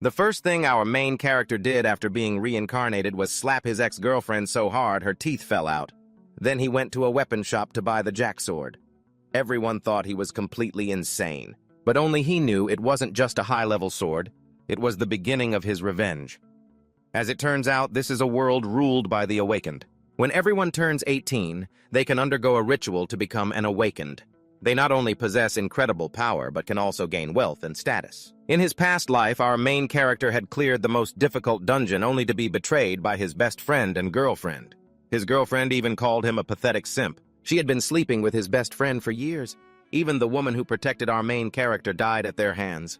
The first thing our main character did after being reincarnated was slap his ex-girlfriend so hard her teeth fell out. Then he went to a weapon shop to buy the jack sword. Everyone thought he was completely insane, but only he knew it wasn't just a high-level sword. It was the beginning of his revenge. As it turns out, this is a world ruled by the awakened. When everyone turns 18, they can undergo a ritual to become an awakened. They not only possess incredible power, but can also gain wealth and status. In his past life, our main character had cleared the most difficult dungeon only to be betrayed by his best friend and girlfriend. His girlfriend even called him a pathetic simp. She had been sleeping with his best friend for years. Even the woman who protected our main character died at their hands.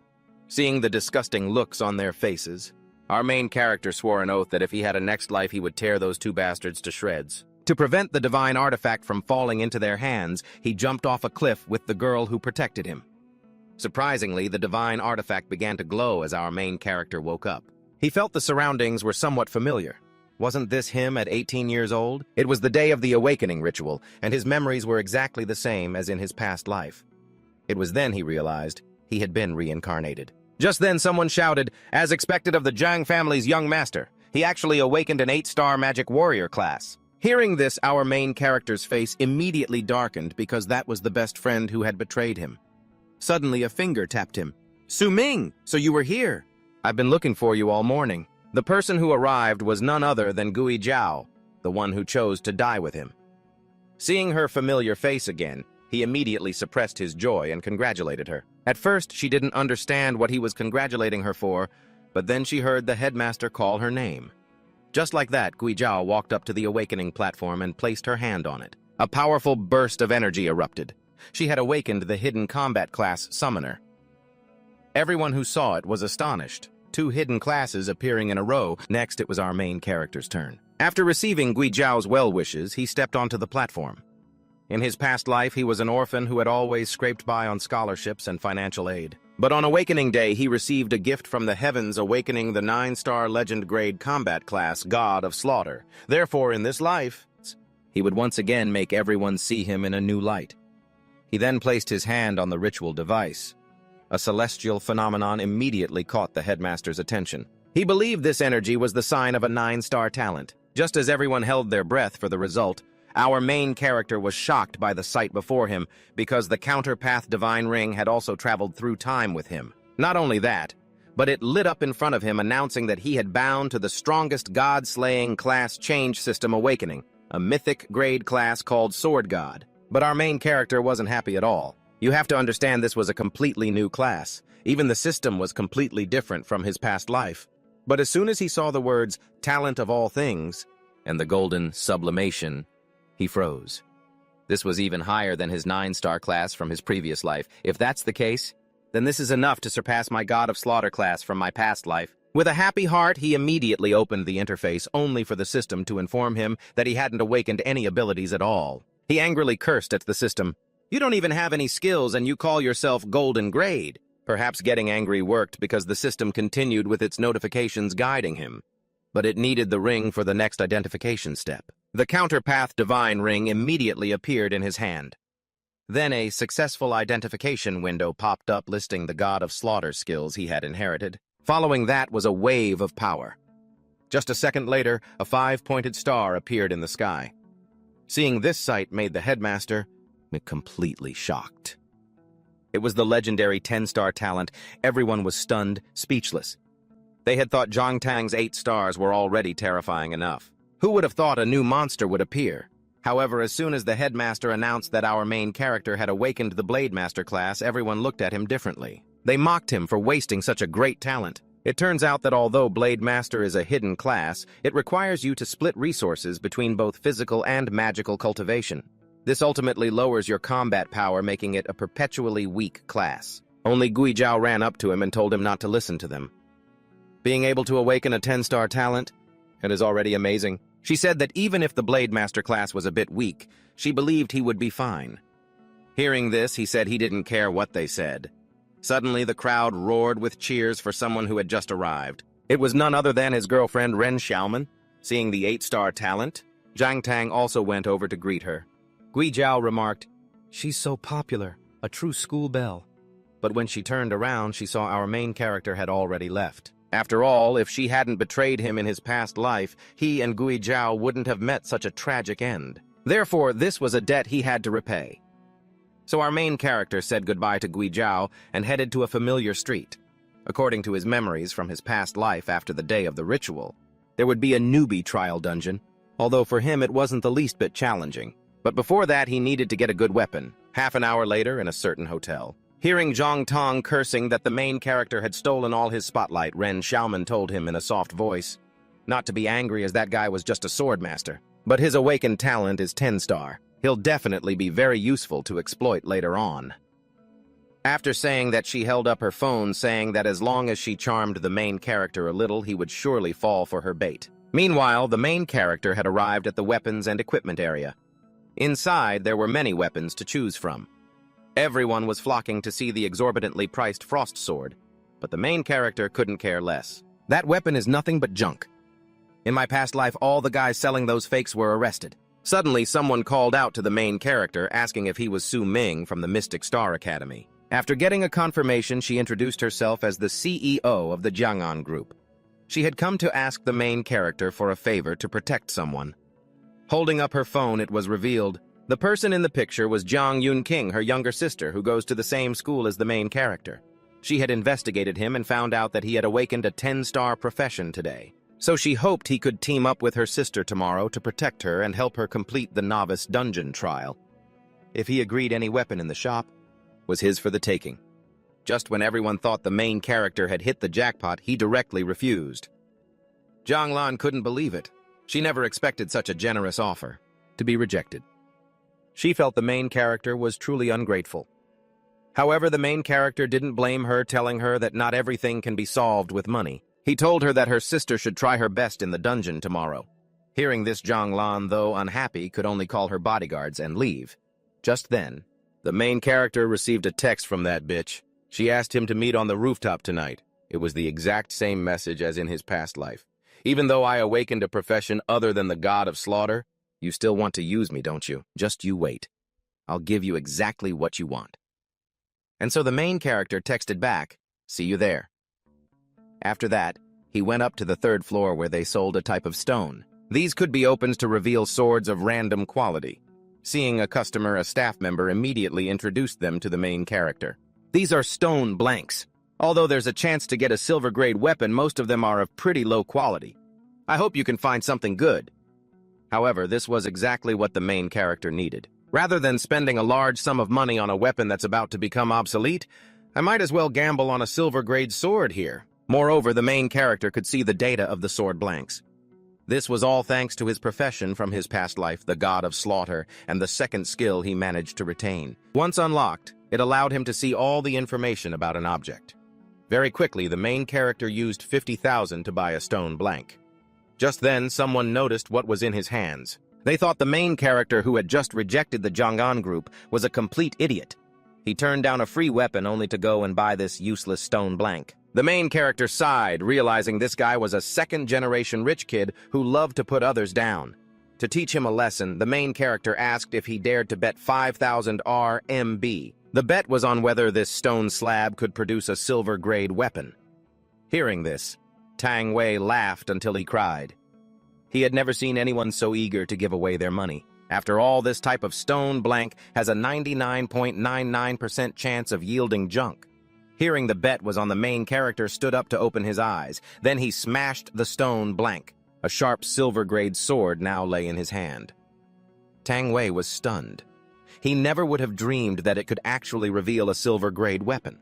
Seeing the disgusting looks on their faces, our main character swore an oath that if he had a next life, he would tear those two bastards to shreds. To prevent the divine artifact from falling into their hands, he jumped off a cliff with the girl who protected him. Surprisingly, the divine artifact began to glow as our main character woke up. He felt the surroundings were somewhat familiar. Wasn't this him at 18 years old? It was the day of the awakening ritual, and his memories were exactly the same as in his past life. It was then he realized he had been reincarnated. Just then someone shouted, "As expected of the Zhang family's young master, he actually awakened an 8-star magic warrior class." Hearing this, our main character's face immediately darkened because that was the best friend who had betrayed him. Suddenly a finger tapped him. "Su Ming, so you were here. I've been looking for you all morning." The person who arrived was none other than Gui Zhao, the one who chose to die with him. Seeing her familiar face again, he immediately suppressed his joy and congratulated her. At first, she didn't understand what he was congratulating her for, but then she heard the headmaster call her name. Just like that, Gui Zhao walked up to the awakening platform and placed her hand on it. A powerful burst of energy erupted. She had awakened the hidden combat class summoner. Everyone who saw it was astonished. 2 hidden classes appearing in a row. Next, it was our main character's turn. After receiving Gui Zhao's well wishes, he stepped onto the platform. In his past life, he was an orphan who had always scraped by on scholarships and financial aid. But on Awakening Day, he received a gift from the heavens, awakening the 9-star legend grade combat class, God of Slaughter. Therefore, in this life, he would once again make everyone see him in a new light. He then placed his hand on the ritual device. A celestial phenomenon immediately caught the headmaster's attention. He believed this energy was the sign of a 9-star talent. Just as everyone held their breath for the result, our main character was shocked by the sight before him because the counterpath divine ring had also traveled through time with him. Not only that, but it lit up in front of him announcing that he had bound to the strongest god-slaying class change system awakening, a mythic grade class called Sword God. But our main character wasn't happy at all. You have to understand this was a completely new class. Even the system was completely different from his past life. But as soon as he saw the words, "talent of all things," and the golden sublimation, he froze. This was even higher than his 9-star class from his previous life. If that's the case, then this is enough to surpass my God of Slaughter class from my past life. With a happy heart, he immediately opened the interface only for the system to inform him that he hadn't awakened any abilities at all. He angrily cursed at the system. "You don't even have any skills and you call yourself golden grade." Perhaps getting angry worked because the system continued with its notifications guiding him. But it needed the ring for the next identification step. The counterpath divine ring immediately appeared in his hand. Then a successful identification window popped up listing the God of Slaughter skills he had inherited. Following that was a wave of power. Just a second later, a 5-pointed star appeared in the sky. Seeing this sight made the headmaster completely shocked. It was the legendary 10-star talent. Everyone was stunned, speechless. They had thought Zhang Tang's 8 stars were already terrifying enough. Who would have thought a new monster would appear? However, as soon as the headmaster announced that our main character had awakened the Blade Master class, everyone looked at him differently. They mocked him for wasting such a great talent. It turns out that although Blade Master is a hidden class, it requires you to split resources between both physical and magical cultivation. This ultimately lowers your combat power, making it a perpetually weak class. Only Gui Zhao ran up to him and told him not to listen to them. Being able to awaken a 10-star talent, it is already amazing. She said that even if the Blade Master class was a bit weak, she believed he would be fine. Hearing this, he said he didn't care what they said. Suddenly, the crowd roared with cheers for someone who had just arrived. It was none other than his girlfriend, Ren Xiaoman. Seeing the 8-star talent, Zhang Tang also went over to greet her. Gui Zhao remarked, "She's so popular, a true school belle." But when she turned around, she saw our main character had already left. After all, if she hadn't betrayed him in his past life, he and Gui Zhao wouldn't have met such a tragic end. Therefore, this was a debt he had to repay. So our main character said goodbye to Gui Zhao and headed to a familiar street. According to his memories from his past life after the day of the ritual, there would be a newbie trial dungeon, although for him it wasn't the least bit challenging. But before that, he needed to get a good weapon. Half an hour later, in a certain hotel. Hearing Zhang Tong cursing that the main character had stolen all his spotlight, Ren Xiaoman told him in a soft voice, not to be angry as that guy was just a sword master, but his awakened talent is 10-star. He'll definitely be very useful to exploit later on. After saying that, she held up her phone, saying that as long as she charmed the main character a little, he would surely fall for her bait. Meanwhile, the main character had arrived at the weapons and equipment area. Inside, there were many weapons to choose from. Everyone was flocking to see the exorbitantly priced frost sword, but the main character couldn't care less. That weapon is nothing but junk. In my past life, all the guys selling those fakes were arrested. Suddenly, someone called out to the main character, asking if he was Su Ming from the Mystic Star Academy. After getting a confirmation, she introduced herself as the CEO of the Jiang'an group. She had come to ask the main character for a favor to protect someone. Holding up her phone, it was revealed the person in the picture was Jiang Yunqing, her younger sister, who goes to the same school as the main character. She had investigated him and found out that he had awakened a 10-star profession today. So she hoped he could team up with her sister tomorrow to protect her and help her complete the novice dungeon trial. If he agreed, any weapon in the shop was his for the taking. Just when everyone thought the main character had hit the jackpot, he directly refused. Zhang Lan couldn't believe it. She never expected such a generous offer to be rejected. She felt the main character was truly ungrateful. However, the main character didn't blame her, telling her that not everything can be solved with money. He told her that her sister should try her best in the dungeon tomorrow. Hearing this, Zhang Lan, though unhappy, could only call her bodyguards and leave. Just then, the main character received a text from that bitch. She asked him to meet on the rooftop tonight. It was the exact same message as in his past life. Even though I awakened a profession other than the god of slaughter, you still want to use me, don't you? Just you wait. I'll give you exactly what you want. And so the main character texted back, see you there. After that, he went up to the 3rd floor where they sold a type of stone. These could be opened to reveal swords of random quality. Seeing a customer, a staff member immediately introduced them to the main character. These are stone blanks. Although there's a chance to get a silver-grade weapon, most of them are of pretty low quality. I hope you can find something good. However, this was exactly what the main character needed. Rather than spending a large sum of money on a weapon that's about to become obsolete, I might as well gamble on a silver-grade sword here. Moreover, the main character could see the data of the sword blanks. This was all thanks to his profession from his past life, the god of slaughter, and the second skill he managed to retain. Once unlocked, it allowed him to see all the information about an object. Very quickly, the main character used 50,000 to buy a stone blank. Just then, someone noticed what was in his hands. They thought the main character, who had just rejected the Jiang'an group, was a complete idiot. He turned down a free weapon only to go and buy this useless stone blank. The main character sighed, realizing this guy was a second-generation rich kid who loved to put others down. To teach him a lesson, the main character asked if he dared to bet 5,000 RMB. The bet was on whether this stone slab could produce a silver-grade weapon. Hearing this, Tang Wei laughed until he cried. He had never seen anyone so eager to give away their money. After all, this type of stone blank has a 99.99% chance of yielding junk. Hearing the bet was on the main character, stood up to open his eyes. Then he smashed the stone blank. A sharp silver-grade sword now lay in his hand. Tang Wei was stunned. He never would have dreamed that it could actually reveal a silver-grade weapon.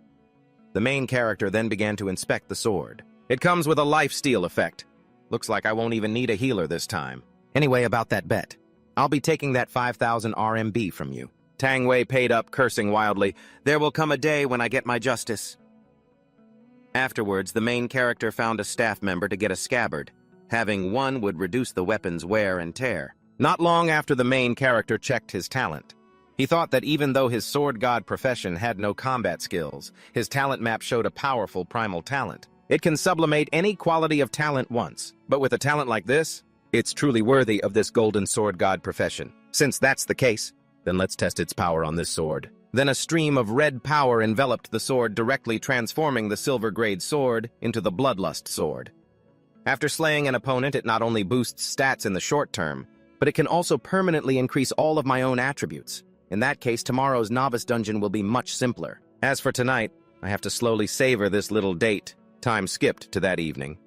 The main character then began to inspect the sword. It comes with a life-steal effect. Looks like I won't even need a healer this time. Anyway, about that bet. I'll be taking that 5,000 RMB from you. Tang Wei paid up, cursing wildly. There will come a day when I get my justice. Afterwards, the main character found a staff member to get a scabbard. Having one would reduce the weapon's wear and tear. Not long after, the main character checked his talent. He thought that even though his sword god profession had no combat skills, his talent map showed a powerful primal talent. It can sublimate any quality of talent once, but with a talent like this, it's truly worthy of this golden sword god profession. Since that's the case, then let's test its power on this sword. Then a stream of red power enveloped the sword, directly transforming the silver-grade sword into the Bloodlust sword. After slaying an opponent, it not only boosts stats in the short term, but it can also permanently increase all of my own attributes. In that case, tomorrow's novice dungeon will be much simpler. As for tonight, I have to slowly savor this little date. Time skipped to that evening.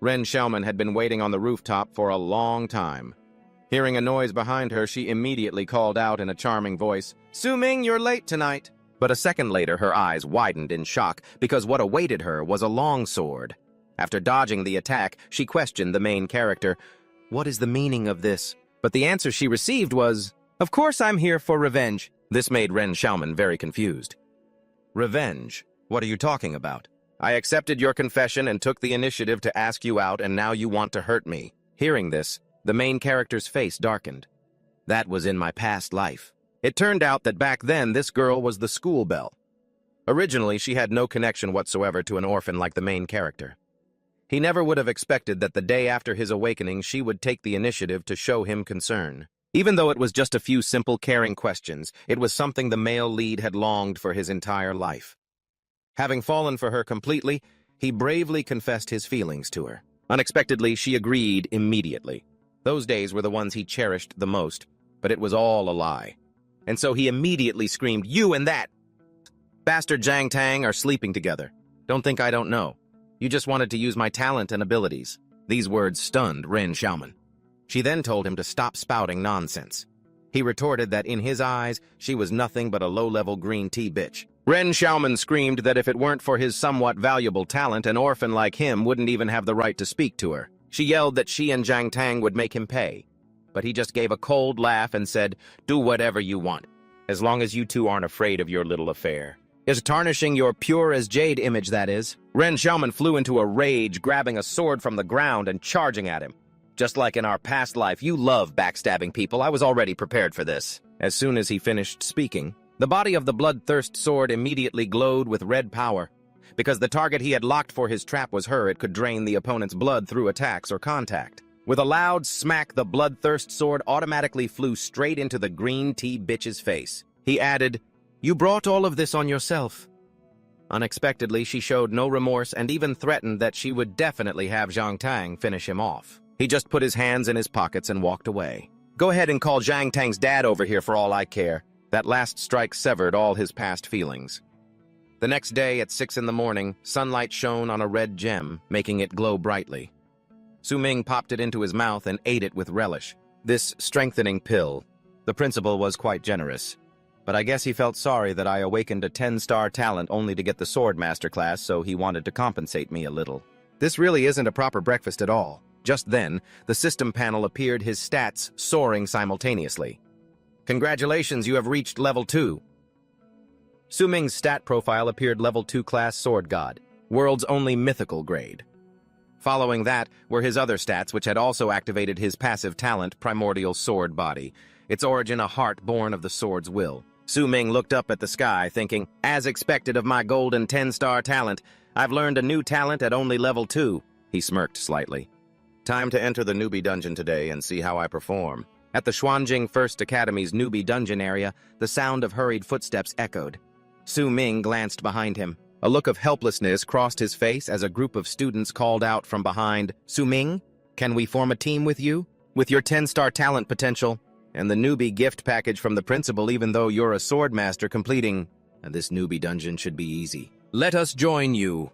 Ren Xiaoman had been waiting on the rooftop for a long time. Hearing a noise behind her, she immediately called out in a charming voice, "Su Ming, you're late tonight." But a second later, her eyes widened in shock because what awaited her was a long sword. After dodging the attack, she questioned the main character, "What is the meaning of this?" But the answer she received was, "Of course I'm here for revenge." This made Ren Xiaoman very confused. "Revenge? What are you talking about? I accepted your confession and took the initiative to ask you out, and now you want to hurt me." Hearing this, the main character's face darkened. That was in my past life. It turned out that back then this girl was the school belle. Originally, she had no connection whatsoever to an orphan like the main character. He never would have expected that the day after his awakening she would take the initiative to show him concern. Even though it was just a few simple, caring questions, it was something the male lead had longed for his entire life. Having fallen for her completely, he bravely confessed his feelings to her. Unexpectedly, she agreed immediately. Those days were the ones he cherished the most, but it was all a lie. And so he immediately screamed, "You and that bastard Jiang Tang are sleeping together. Don't think I don't know. You just wanted to use my talent and abilities." These words stunned Ren Xiaoman. She then told him to stop spouting nonsense. He retorted that in his eyes, she was nothing but a low-level green tea bitch. Ren Xiaoman screamed that if it weren't for his somewhat valuable talent, an orphan like him wouldn't even have the right to speak to her. She yelled that she and Jiang Tang would make him pay. But he just gave a cold laugh and said, "Do whatever you want, as long as you two aren't afraid of your little affair." Is tarnishing your pure as jade image, that is. Ren Xiaoman flew into a rage, grabbing a sword from the ground and charging at him. "Just like in our past life, you love backstabbing people. I was already prepared for this." As soon as he finished speaking, the body of the bloodthirst sword immediately glowed with red power. Because the target he had locked for his trap was her, it could drain the opponent's blood through attacks or contact. With a loud smack, the bloodthirst sword automatically flew straight into the green tea bitch's face. He added, "You brought all of this on yourself." Unexpectedly, she showed no remorse and even threatened that she would definitely have Jiang Tang finish him off. He just put his hands in his pockets and walked away. "Go ahead and call Jiang Tang's dad over here for all I care." That last strike severed all his past feelings. The next day at 6 in the morning, sunlight shone on a red gem, making it glow brightly. Su Ming popped it into his mouth and ate it with relish. This strengthening pill, the principal was quite generous. But I guess he felt sorry that I awakened a 10-star talent only to get the sword master class, so he wanted to compensate me a little. This really isn't a proper breakfast at all. Just then, the system panel appeared, his stats soaring simultaneously. "Congratulations, you have reached level 2. Su Ming's stat profile appeared level 2 class sword god, world's only mythical grade. Following that were his other stats, which had also activated his passive talent, primordial sword body. Its origin a heart born of the sword's will. Su Ming looked up at the sky, thinking, "As expected of my golden 10-star talent, I've learned a new talent at only level 2. He smirked slightly. "Time to enter the newbie dungeon today and see how I perform." At the Xuanjing First Academy's newbie dungeon area, the sound of hurried footsteps echoed. Su Ming glanced behind him. A look of helplessness crossed his face as a group of students called out from behind, "Su Ming, can we form a team with you? With your 10-star talent potential and the newbie gift package from the principal, even though you're a sword master completing this newbie dungeon should be easy. Let us join you.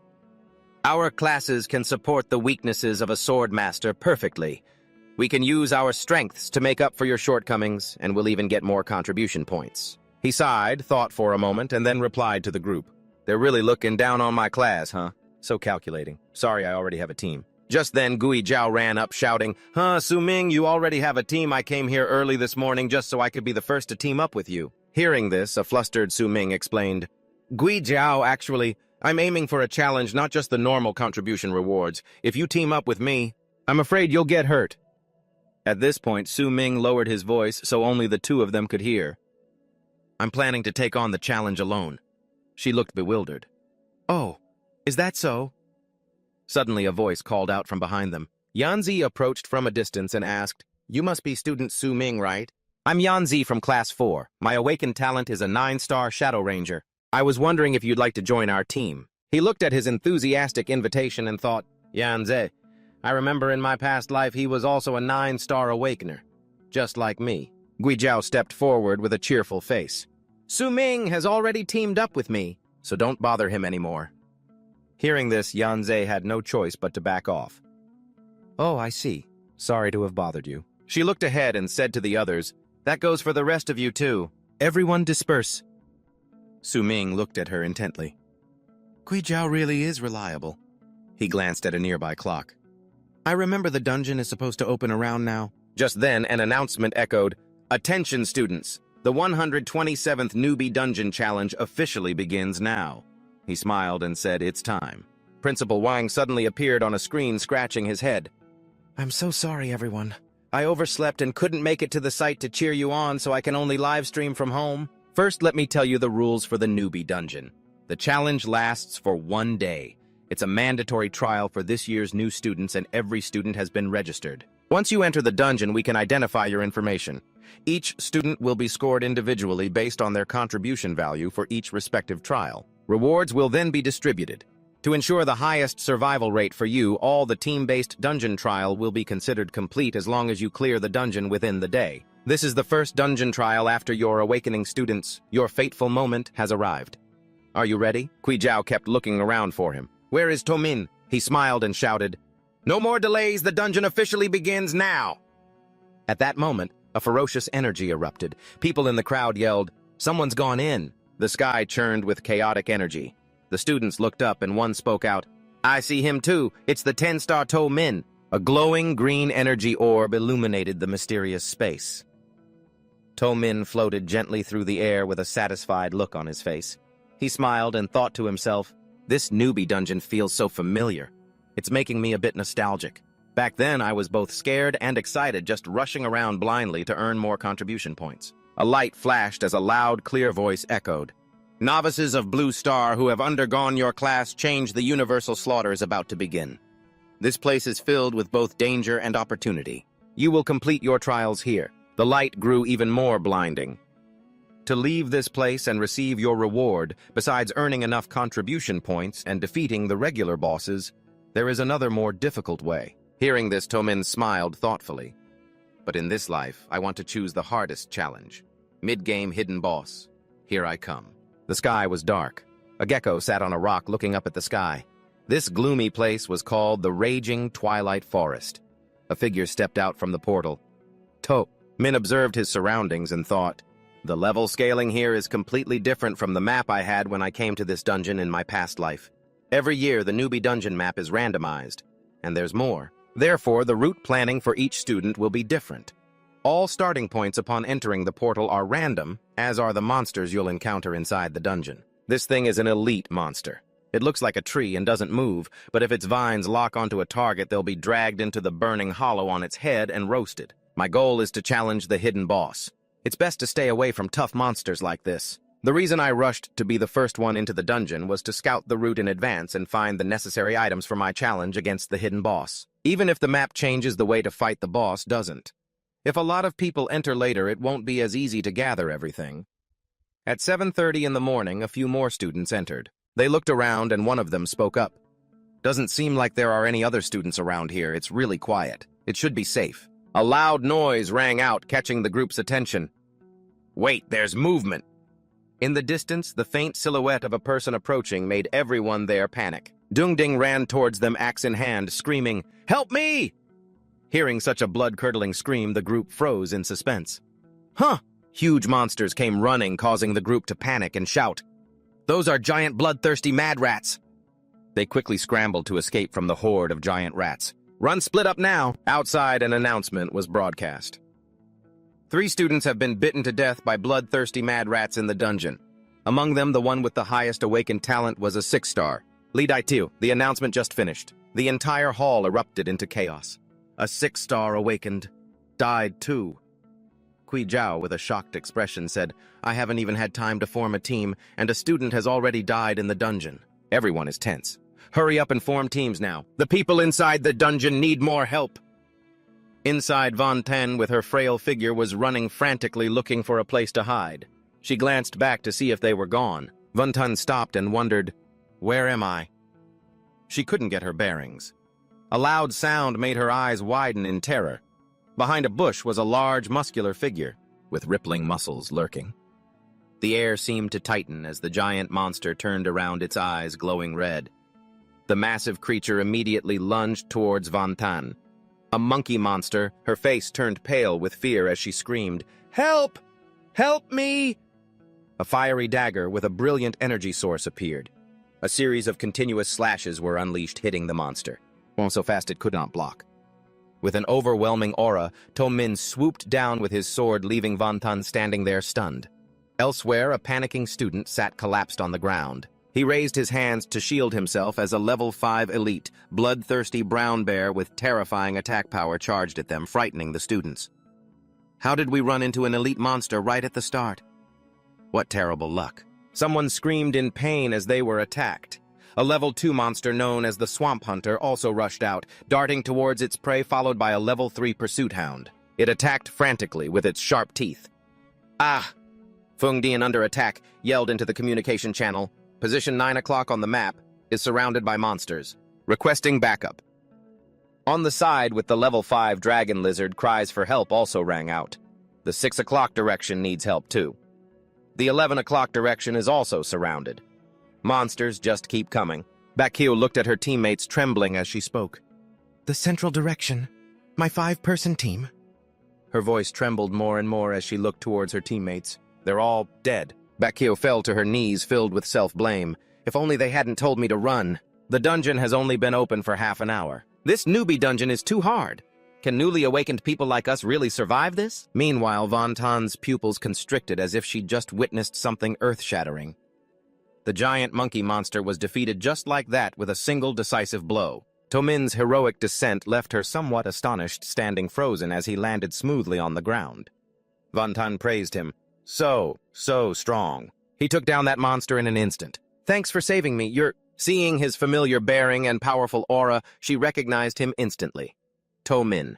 Our classes can support the weaknesses of a sword master perfectly. We can use our strengths to make up for your shortcomings, and we'll even get more contribution points." He sighed, thought for a moment, and then replied to the group. "They're really looking down on my class, huh? So calculating. Sorry, I already have a team." Just then, Gui Zhao ran up, shouting, Su Ming, you already have a team. I came here early this morning just so I could be the first to team up with you." Hearing this, a flustered Su Ming explained, "Gui Zhao, actually, I'm aiming for a challenge, not just the normal contribution rewards. If you team up with me, I'm afraid you'll get hurt." At this point, Su Ming lowered his voice so only the two of them could hear. "I'm planning to take on the challenge alone." She looked bewildered. "Oh, is that so?" Suddenly a voice called out from behind them. Yanzi approached from a distance and asked, "You must be student Su Ming, right?" I'm Yanzi from Class 4. My awakened talent is a 9-star Shadow Ranger. I was wondering if you'd like to join our team. He looked at his enthusiastic invitation and thought, Yanzi, I remember in my past life he was also a 9-star Awakener. Just like me. Guijiao stepped forward with a cheerful face. Su Ming has already teamed up with me, so don't bother him anymore. Hearing this, Yanzi had no choice but to back off. Oh, I see. Sorry to have bothered you. She looked ahead and said to the others, That goes for the rest of you too. Everyone disperse. Su Ming looked at her intently. Guijiao really is reliable. He glanced at a nearby clock. I remember the dungeon is supposed to open around now. Just then, an announcement echoed, Attention students! The 127th Newbie Dungeon Challenge officially begins now. He smiled and said, It's time. Principal Wang suddenly appeared on a screen, scratching his head. I'm so sorry, everyone. I overslept and couldn't make it to the site to cheer you on, so I can only live stream from home. First, let me tell you the rules for the Newbie Dungeon. The challenge lasts for 1 day. It's a mandatory trial for this year's new students, and every student has been registered. Once you enter the dungeon, we can identify your information. Each student will be scored individually based on their contribution value for each respective trial. Rewards will then be distributed. To ensure the highest survival rate for you, all the team-based dungeon trial will be considered complete as long as you clear the dungeon within the day. This is the first dungeon trial after your awakening students. Your fateful moment has arrived. Are you ready? Guijiao kept looking around for him. Where is Tomin? He smiled and shouted, No more delays, the dungeon officially begins now! At that moment, a ferocious energy erupted. People in the crowd yelled, Someone's gone in! The sky churned with chaotic energy. The students looked up and one spoke out, I see him too, it's the 10-star Tomin. A glowing green energy orb illuminated the mysterious space. Tomin floated gently through the air with a satisfied look on his face. He smiled and thought to himself, This newbie dungeon feels so familiar. It's making me a bit nostalgic. Back then, I was both scared and excited, just rushing around blindly to earn more contribution points. A light flashed as a loud, clear voice echoed. Novices of Blue Star who have undergone your class change, the universal slaughter is about to begin. This place is filled with both danger and opportunity. You will complete your trials here. The light grew even more blinding. To leave this place and receive your reward, besides earning enough contribution points and defeating the regular bosses, there is another more difficult way. Hearing this, Tomin smiled thoughtfully. But in this life, I want to choose the hardest challenge. Mid-game hidden boss. Here I come. The sky was dark. A gecko sat on a rock looking up at the sky. This gloomy place was called the Raging Twilight Forest. A figure stepped out from the portal. Min observed his surroundings and thought, The level scaling here is completely different from the map I had when I came to this dungeon in my past life. Every year, the newbie dungeon map is randomized. And there's more. Therefore, the route planning for each student will be different. All starting points upon entering the portal are random, as are the monsters you'll encounter inside the dungeon. This thing is an elite monster. It looks like a tree and doesn't move, but if its vines lock onto a target, they'll be dragged into the burning hollow on its head and roasted. My goal is to challenge the hidden boss. It's best to stay away from tough monsters like this. The reason I rushed to be the first one into the dungeon was to scout the route in advance and find the necessary items for my challenge against the hidden boss. Even if the map changes, the way to fight the boss doesn't. If a lot of people enter later, it won't be as easy to gather everything. At 7:30 in the morning, a few more students entered. They looked around and one of them spoke up. Doesn't seem like there are any other students around here. It's really quiet. It should be safe. A loud noise rang out, catching the group's attention. Wait, there's movement! In the distance, the faint silhouette of a person approaching made everyone there panic. Dungding ran towards them, axe in hand, screaming, Help me! Hearing such a blood-curdling scream, the group froze in suspense. Huh! Huge monsters came running, causing the group to panic and shout. Those are giant bloodthirsty mad rats! They quickly scrambled to escape from the horde of giant rats. Run split up now! Outside, an announcement was broadcast. 3 students have been bitten to death by bloodthirsty mad rats in the dungeon. Among them, the one with the highest awakened talent was a 6-star. Li Daitiu, the announcement just finished. The entire hall erupted into chaos. A 6-star awakened. Died too. Guijiao, with a shocked expression, said, I haven't even had time to form a team, and a student has already died in the dungeon. Everyone is tense. Hurry up and form teams now. The people inside the dungeon need more help. Inside, Von Ten, with her frail figure, was running frantically looking for a place to hide. She glanced back to see if they were gone. Von Ten stopped and wondered, "Where am I?" She couldn't get her bearings. A loud sound made her eyes widen in terror. Behind a bush was a large, muscular figure, with rippling muscles lurking. The air seemed to tighten as the giant monster turned around, its eyes glowing red. The massive creature immediately lunged towards Von Ten. A monkey monster, her face turned pale with fear as she screamed, "Help! Help me!" A fiery dagger with a brilliant energy source appeared. A series of continuous slashes were unleashed, hitting the monster, so fast it could not block. With an overwhelming aura, To-min swooped down with his sword, leaving Von Ten standing there stunned. Elsewhere, a panicking student sat collapsed on the ground. He raised his hands to shield himself as a level 5 elite, bloodthirsty brown bear with terrifying attack power charged at them, frightening the students. How did we run into an elite monster right at the start? What terrible luck. Someone screamed in pain as they were attacked. A level 2 monster known as the Swamp Hunter also rushed out, darting towards its prey, followed by a level 3 pursuit hound. It attacked frantically with its sharp teeth. "Ah!" Fung Dian, under attack, yelled into the communication channel. Position 9 o'clock on the map is surrounded by monsters. Requesting backup. On the side with the level 5 dragon lizard, cries for help also rang out. The 6 o'clock direction needs help too. The 11 o'clock direction is also surrounded. Monsters just keep coming. Baekhyun looked at her teammates, trembling as she spoke. "The central direction. My 5-person team." Her voice trembled more and more as she looked towards her teammates. "They're all dead." Baekhyun fell to her knees, filled with self-blame. "If only they hadn't told me to run. The dungeon has only been open for half an hour. This newbie dungeon is too hard. Can newly awakened people like us really survive this?" Meanwhile, Von Ten's pupils constricted as if she'd just witnessed something earth-shattering. The giant monkey monster was defeated just like that with a single decisive blow. To-min's heroic descent left her somewhat astonished, standing frozen as he landed smoothly on the ground. Von Ten praised him. So strong. He took down that monster in an instant. "Thanks for saving me. You're..." Seeing his familiar bearing and powerful aura, she recognized him instantly. To-min,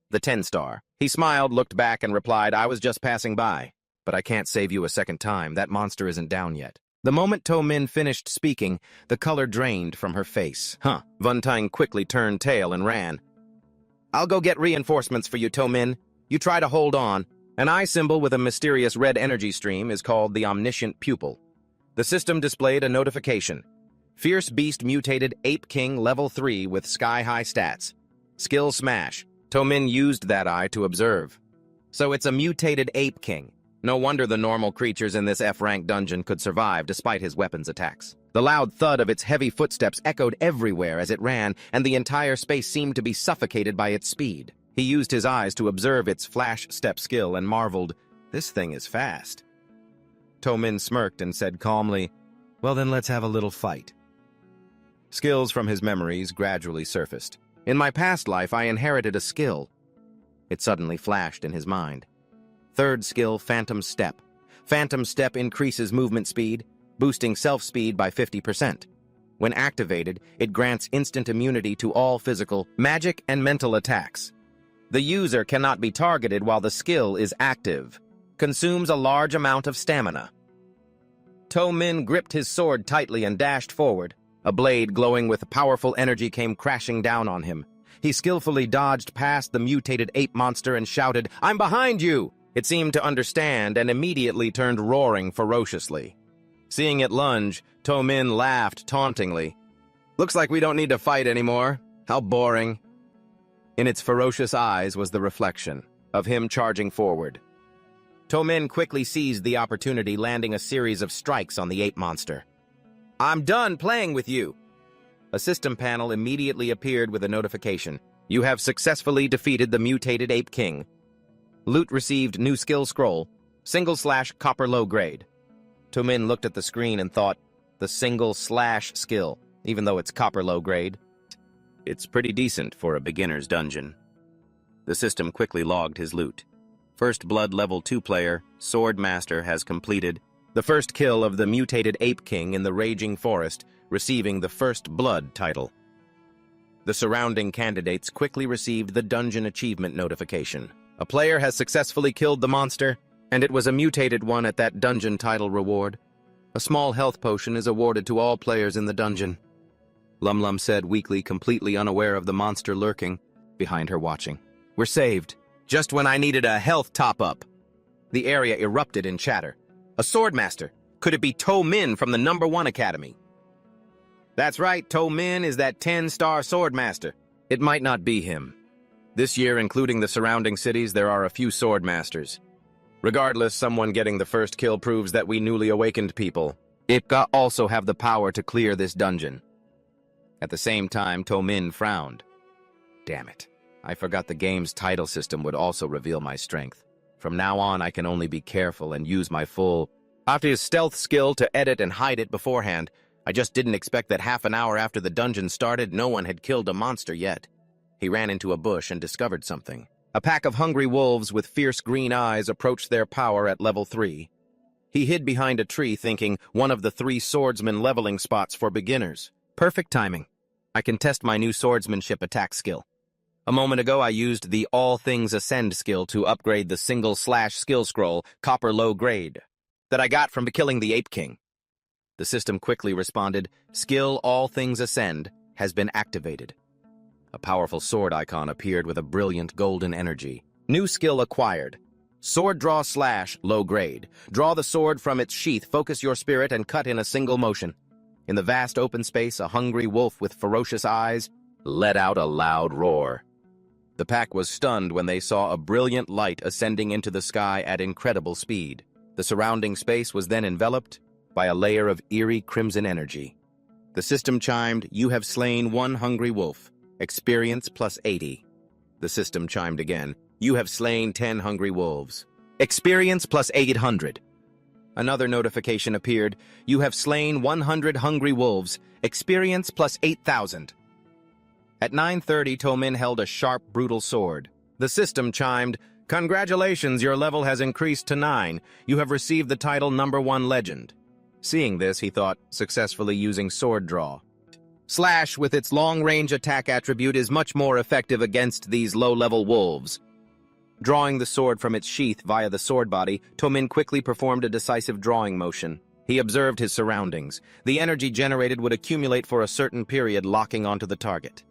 the 10-star. He smiled, looked back, and replied, "I was just passing by. But I can't save you a second time. That monster isn't down yet." The moment To-min finished speaking, the color drained from her face. Von Ten quickly turned tail and ran. "I'll go get reinforcements for you, To-min. You try to hold on." An eye symbol with a mysterious red energy stream is called the Omniscient Pupil. The system displayed a notification. Fierce Beast Mutated Ape King Level 3 with sky-high stats. Skill Smash. To-min used that eye to observe. So it's a mutated Ape King. No wonder the normal creatures in this F-rank dungeon could survive despite his weapons attacks. The loud thud of its heavy footsteps echoed everywhere as it ran, and the entire space seemed to be suffocated by its speed. He used his eyes to observe its flash step skill and marveled, "This thing is fast." To-min smirked and said calmly, "Well then let's have a little fight." Skills from his memories gradually surfaced. "In my past life, I inherited a skill." It suddenly flashed in his mind. Third skill, Phantom Step. Phantom Step increases movement speed, boosting self-speed by 50%. When activated, it grants instant immunity to all physical, magic, and mental attacks. The user cannot be targeted while the skill is active. Consumes a large amount of stamina. To-min gripped his sword tightly and dashed forward. A blade glowing with powerful energy came crashing down on him. He skillfully dodged past the mutated ape monster and shouted, "I'm behind you!" It seemed to understand and immediately turned roaring ferociously. Seeing it lunge, To-min laughed tauntingly. "Looks like we don't need to fight anymore. How boring." In its ferocious eyes was the reflection of him charging forward. To-min quickly seized the opportunity, landing a series of strikes on the ape monster. "I'm done playing with you." A system panel immediately appeared with a notification. "You have successfully defeated the mutated Ape King. Loot received new skill scroll, / copper low grade." To-min looked at the screen and thought, the / skill, even though it's copper low grade. It's pretty decent for a beginner's dungeon. The system quickly logged his loot. First Blood Level 2 player, Sword Master, has completed the first kill of the mutated Ape King in the Raging Forest, receiving the First Blood title. The surrounding candidates quickly received the dungeon achievement notification. A player has successfully killed the monster, and it was a mutated one at that dungeon title reward. A small health potion is awarded to all players in the dungeon. Lum Lum said weakly, completely unaware of the monster lurking behind her watching. We're saved. Just when I needed a health top-up. The area erupted in chatter. A swordmaster. Could it be To Min from the #1 Academy? That's right, To Min is that 10-star swordmaster. It might not be him. This year, including the surrounding cities, there are a few swordmasters. Regardless, someone getting the first kill proves that we newly awakened people. It also have the power to clear this dungeon. At the same time, To Min frowned. Damn it. I forgot the game's title system would also reveal my strength. From now on, I can only be careful and use my full... After his stealth skill to edit and hide it beforehand, I just didn't expect that half an hour after the dungeon started, no one had killed a monster yet. He ran into a bush and discovered something. A pack of hungry wolves with fierce green eyes approached their power at level 3. He hid behind a tree thinking one of the 3 swordsman leveling spots for beginners. Perfect timing. I can test my new swordsmanship attack skill. A moment ago I used the All Things Ascend skill to upgrade the single slash skill scroll, Copper Low Grade, that I got from killing the Ape King. The system quickly responded, Skill All Things Ascend has been activated. A powerful sword icon appeared with a brilliant golden energy. New skill acquired. Sword Draw Slash Low Grade. Draw the sword from its sheath, focus your spirit, and cut in a single motion. In the vast open space, a hungry wolf with ferocious eyes let out a loud roar. The pack was stunned when they saw a brilliant light ascending into the sky at incredible speed. The surrounding space was then enveloped by a layer of eerie crimson energy. The system chimed, You have slain 1 hungry wolf. Experience plus 80. The system chimed again. You have slain 10 hungry wolves. Experience plus 800. Another notification appeared. You have slain 100 hungry wolves. Experience plus 8,000. At 9:30, To Min held a sharp, brutal sword. The system chimed. Congratulations, your level has increased to 9. You have received the title #1 Legend. Seeing this, he thought, successfully using sword draw. Slash, with its long-range attack attribute, is much more effective against these low-level wolves. Drawing the sword from its sheath via the sword body, To Min quickly performed a decisive drawing motion. He observed his surroundings. The energy generated would accumulate for a certain period, locking onto the target.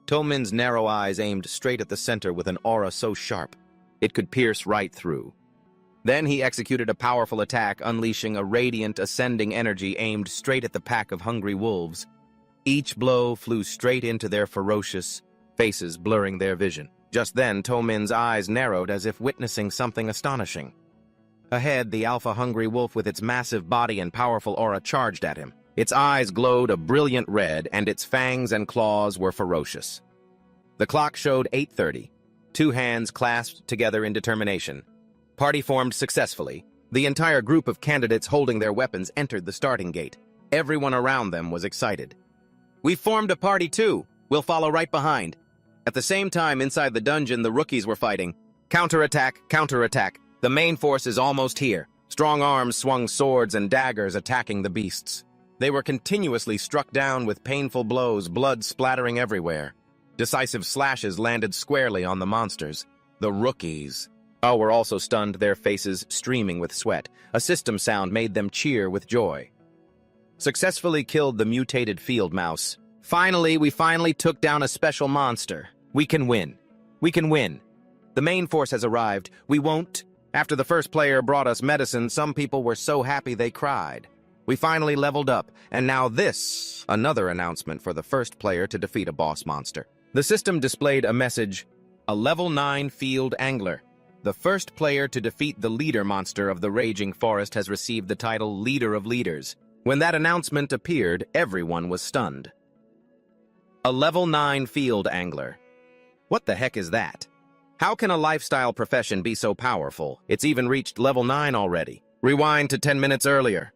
To Min's narrow eyes aimed straight at the center with an aura so sharp, it could pierce right through. Then he executed a powerful attack, unleashing a radiant, ascending energy aimed straight at the pack of hungry wolves. Each blow flew straight into their ferocious faces, blurring their vision. Just then, To Min's eyes narrowed as if witnessing something astonishing. Ahead, the alpha-hungry wolf with its massive body and powerful aura charged at him. Its eyes glowed a brilliant red, and its fangs and claws were ferocious. The clock showed 8:30. 2 hands clasped together in determination. Party formed successfully. The entire group of candidates holding their weapons entered the starting gate. Everyone around them was excited. We formed a party too. We'll follow right behind. At the same time, inside the dungeon, the rookies were fighting. Counterattack, counterattack. The main force is almost here. Strong arms swung swords and daggers attacking the beasts. They were continuously struck down with painful blows, blood splattering everywhere. Decisive slashes landed squarely on the monsters. The rookies were also stunned, their faces streaming with sweat. A system sound made them cheer with joy. Successfully killed the mutated field mouse. We finally took down a special monster. We can win. We can win. The main force has arrived. We won't. After the first player brought us medicine, some people were so happy they cried. We finally leveled up, and now this, another announcement for the first player to defeat a boss monster. The system displayed a message, a level 9 field angler. The first player to defeat the leader monster of the Raging Forest has received the title Leader of Leaders. When that announcement appeared, everyone was stunned. A level 9 field angler. What the heck is that? How can a lifestyle profession be so powerful? It's even reached level 9 already. Rewind to 10 minutes earlier.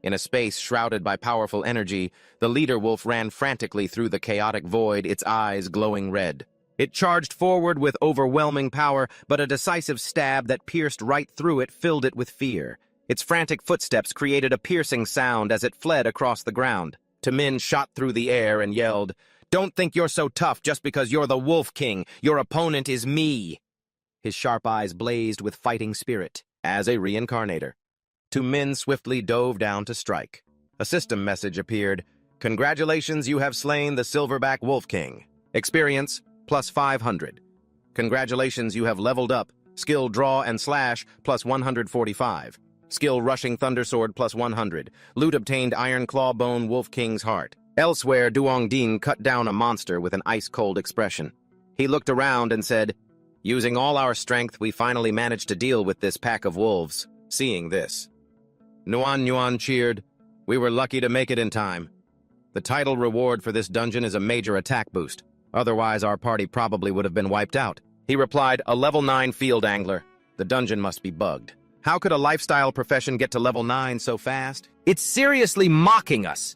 In a space shrouded by powerful energy, the leader wolf ran frantically through the chaotic void, its eyes glowing red. It charged forward with overwhelming power, but a decisive stab that pierced right through it filled it with fear. Its frantic footsteps created a piercing sound as it fled across the ground. To Min shot through the air and yelled, Don't think you're so tough just because you're the Wolf King. Your opponent is me. His sharp eyes blazed with fighting spirit. As a reincarnator, Min swiftly dove down to strike. A system message appeared. Congratulations, you have slain the Silverback Wolf King. Experience, plus 500. Congratulations, you have leveled up. Skill Draw and Slash, plus 145. Skill Rushing Thundersword, plus 100. Loot obtained Iron Claw Bone Wolf King's Heart. Elsewhere, Duong Din cut down a monster with an ice-cold expression. He looked around and said, using all our strength, we finally managed to deal with this pack of wolves. Seeing this, Nuan cheered. We were lucky to make it in time. The title reward for this dungeon is a major attack boost. Otherwise, our party probably would have been wiped out. He replied, a level 9 field angler. The dungeon must be bugged. How could a lifestyle profession get to level 9 so fast? It's seriously mocking us.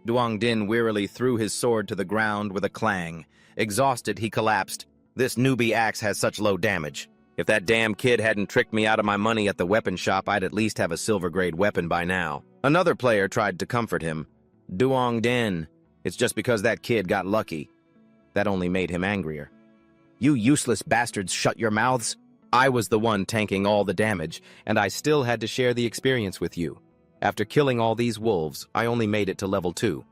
Duong Din wearily threw his sword to the ground with a clang. Exhausted, he collapsed. This newbie axe has such low damage. If that damn kid hadn't tricked me out of my money at the weapon shop, I'd at least have a silver-grade weapon by now. Another player tried to comfort him. Duong Din, it's just because that kid got lucky. That only made him angrier. You useless bastards, shut your mouths. I was the one tanking all the damage, and I still had to share the experience with you. After killing all these wolves, I only made it to level 2.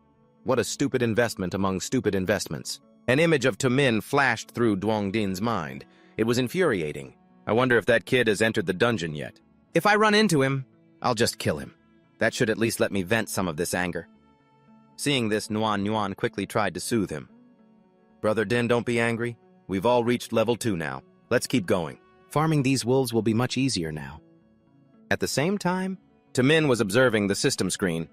What a stupid investment among stupid investments. An image of Min flashed through Duong Din's mind. It was infuriating. I wonder if that kid has entered the dungeon yet. If I run into him, I'll just kill him. That should at least let me vent some of this anger. Seeing this, Nuan quickly tried to soothe him. Brother Din, don't be angry. We've all reached level 2 now. Let's keep going. Farming these wolves will be much easier now. At the same time, Min was observing the system screen.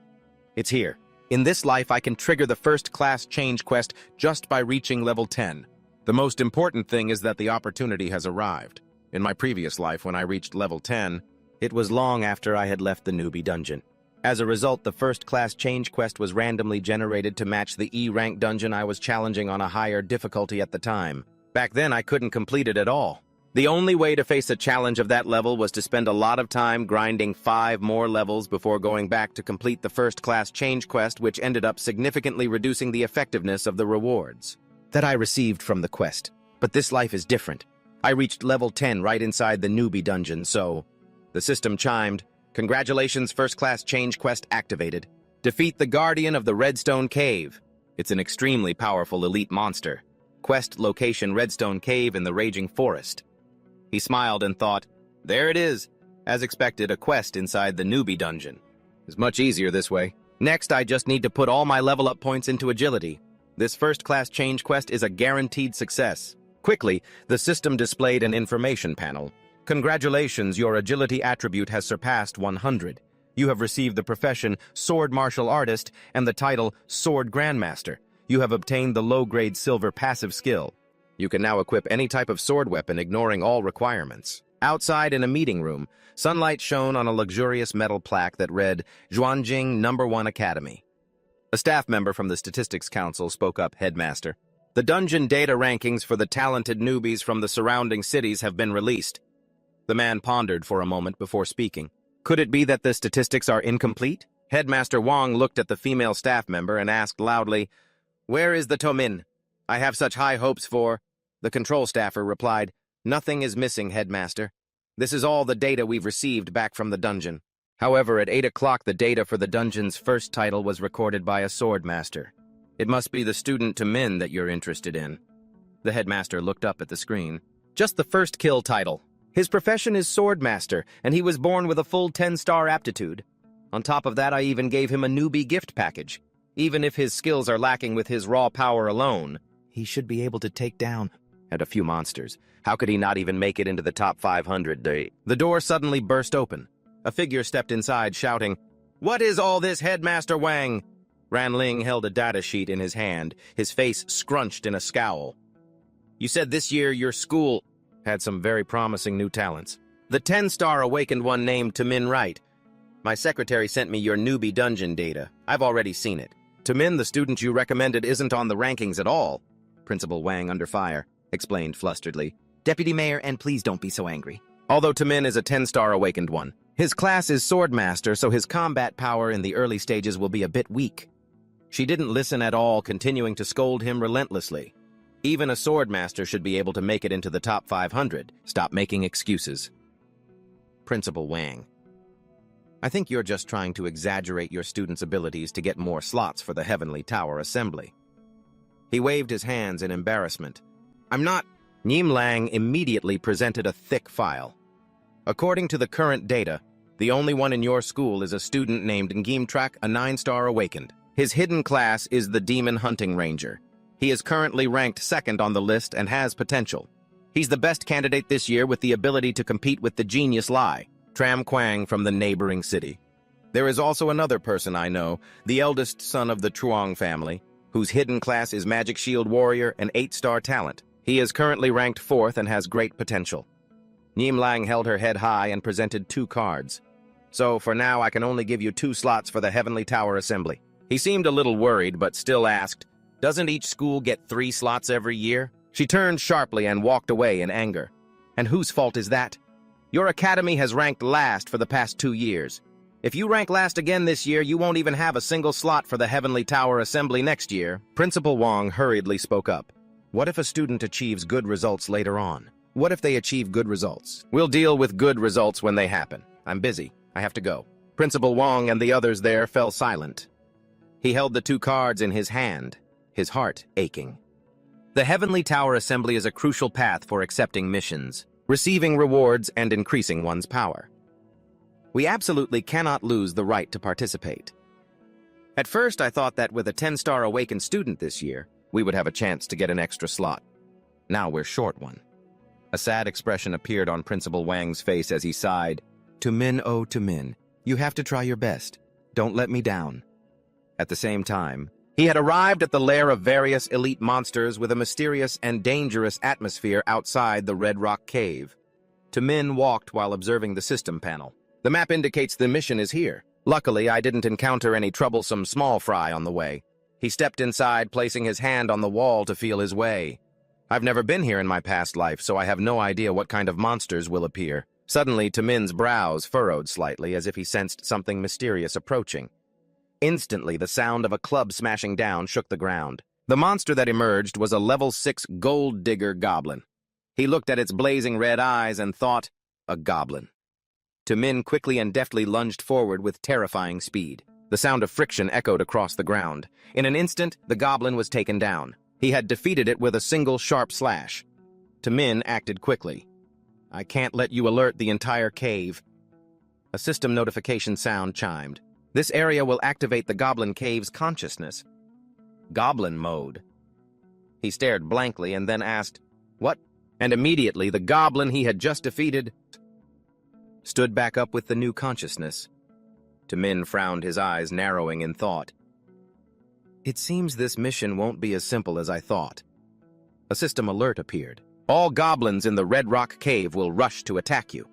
It's here. In this life, I can trigger the first-class change quest just by reaching level 10. The most important thing is that the opportunity has arrived. In my previous life, when I reached level 10, it was long after I had left the newbie dungeon. As a result, the first-class change quest was randomly generated to match the E-rank dungeon I was challenging on a higher difficulty at the time. Back then, I couldn't complete it at all. The only way to face a challenge of that level was to spend a lot of time grinding 5 more levels before going back to complete the first-class change quest, which ended up significantly reducing the effectiveness of the rewards that I received from the quest. But this life is different. I reached level 10 right inside the newbie dungeon, so... The system chimed. Congratulations, first-class change quest activated. Defeat the Guardian of the Redstone Cave. It's an extremely powerful elite monster. Quest location Redstone Cave in the Raging Forest. He smiled and thought, there it is. As expected, a quest inside the newbie dungeon. It's much easier this way. Next, I just need to put all my level-up points into agility. This first-class change quest is a guaranteed success. Quickly, the system displayed an information panel. Congratulations, your agility attribute has surpassed 100. You have received the profession Sword Martial Artist and the title Sword Grandmaster. You have obtained the low-grade silver passive skill. You can now equip any type of sword weapon, ignoring all requirements. Outside in a meeting room, sunlight shone on a luxurious metal plaque that read, Zhuanjing No. 1 Academy. A staff member from the Statistics Council spoke up, Headmaster. The dungeon data rankings for the talented newbies from the surrounding cities have been released. The man pondered for a moment before speaking. Could it be that the statistics are incomplete? Headmaster Wang looked at the female staff member and asked loudly, Where is the Min? I have such high hopes for... The control staffer replied, Nothing is missing, Headmaster. This is all the data we've received back from the dungeon. However, at 8 o'clock, the data for the dungeon's first title was recorded by a swordmaster. It must be the student Min that you're interested in. The headmaster looked up at the screen. Just the first kill title. His profession is swordmaster, and he was born with a full 10-star aptitude. On top of that, I even gave him a newbie gift package. Even if his skills are lacking with his raw power alone, he should be able to take down a few monsters. How could he not even make it into the top 500? The door suddenly burst open. A figure stepped inside, shouting, What is all this, Headmaster Wang? Ran Ling held a data sheet in his hand, his face scrunched in a scowl. You said this year your school had some very promising new talents. The 10-star awakened one named Min Wright. My secretary sent me your newbie dungeon data. I've already seen it. Min, the student you recommended, isn't on the rankings at all. Principal Wang, under fire, explained flusteredly. Deputy Mayor, and please don't be so angry. Although Min is a 10-star awakened one. His class is Swordmaster, so his combat power in the early stages will be a bit weak. She didn't listen at all, continuing to scold him relentlessly. Even a swordmaster should be able to make it into the top 500. Stop making excuses. Principal Wang. I think you're just trying to exaggerate your students' abilities to get more slots for the Heavenly Tower Assembly. He waved his hands in embarrassment. I'm not. Niam Lang immediately presented a thick file. According to the current data, the only one in your school is a student named Ngimtrak, a 9-star awakened. His hidden class is the Demon Hunting Ranger. He is currently ranked 2nd on the list and has potential. He's the best candidate this year with the ability to compete with the genius Lai, Tram Quang from the neighboring city. There is also another person I know, the eldest son of the Truong family, whose hidden class is Magic Shield Warrior and 8-star talent. He is currently ranked 4th and has great potential. Niam Lang held her head high and presented 2 cards. So for now I can only give you 2 slots for the Heavenly Tower Assembly. He seemed a little worried but still asked, doesn't each school get 3 slots every year? She turned sharply and walked away in anger. And whose fault is that? Your academy has ranked last for the past 2 years. If you rank last again this year, you won't even have a single slot for the Heavenly Tower Assembly next year. Principal Wang hurriedly spoke up. What if a student achieves good results later on? What if they achieve good results? We'll deal with good results when they happen. I'm busy. I have to go. Principal Wang and the others there fell silent. He held the 2 cards in his hand, his heart aching. The Heavenly Tower Assembly is a crucial path for accepting missions, receiving rewards, and increasing one's power. We absolutely cannot lose the right to participate. At first, I thought that with a 10-star awakened student this year, we would have a chance to get an extra slot. Now we're short one. A sad expression appeared on Principal Wang's face as he sighed. To Min, oh to Min, you have to try your best. Don't let me down. At the same time, he had arrived at the lair of various elite monsters with a mysterious and dangerous atmosphere outside the Red Rock Cave. Min walked while observing the system panel. The map indicates the mission is here. Luckily, I didn't encounter any troublesome small fry on the way. He stepped inside, placing his hand on the wall to feel his way. I've never been here in my past life, so I have no idea what kind of monsters will appear. Suddenly, Min's brows furrowed slightly as if he sensed something mysterious approaching. Instantly, the sound of a club smashing down shook the ground. The monster that emerged was a level 6 gold digger goblin. He looked at its blazing red eyes and thought, a goblin. Min quickly and deftly lunged forward with terrifying speed. The sound of friction echoed across the ground. In an instant, the goblin was taken down. He had defeated it with a single sharp slash. Min acted quickly. I can't let you alert the entire cave. A system notification sound chimed. This area will activate the Goblin Cave's consciousness. Goblin mode. He stared blankly and then asked, what? And immediately the goblin he had just defeated stood back up with the new consciousness. Min frowned, his eyes narrowing in thought. It seems this mission won't be as simple as I thought. A system alert appeared. All goblins in the Red Rock Cave will rush to attack you.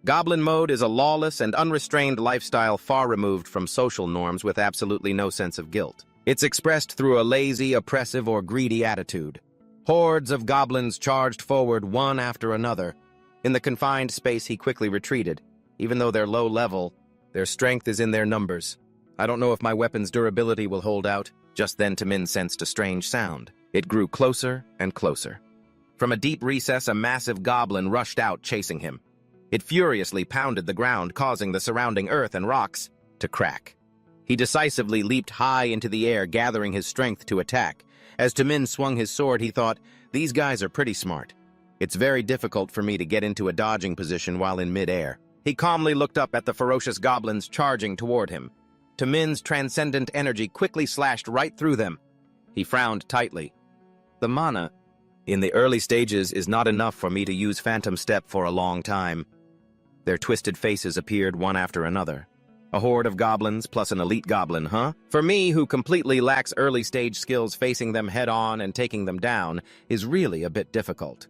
Goblin mode is a lawless and unrestrained lifestyle far removed from social norms with absolutely no sense of guilt. It's expressed through a lazy, oppressive, or greedy attitude. Hordes of goblins charged forward one after another. In the confined space, he quickly retreated. Even though they're low level, their strength is in their numbers. I don't know if my weapon's durability will hold out. Just then, Min sensed a strange sound. It grew closer and closer. From a deep recess, a massive goblin rushed out, chasing him. It furiously pounded the ground, causing the surrounding earth and rocks to crack. He decisively leaped high into the air, gathering his strength to attack. As Min swung his sword, he thought, these guys are pretty smart. It's very difficult for me to get into a dodging position while in mid-air. He calmly looked up at the ferocious goblins charging toward him. Min's transcendent energy quickly slashed right through them. He frowned tightly. The mana in the early stages is not enough for me to use Phantom Step for a long time. Their twisted faces appeared one after another. A horde of goblins plus an elite goblin, huh? For me, who completely lacks early-stage skills, facing them head-on and taking them down is really a bit difficult.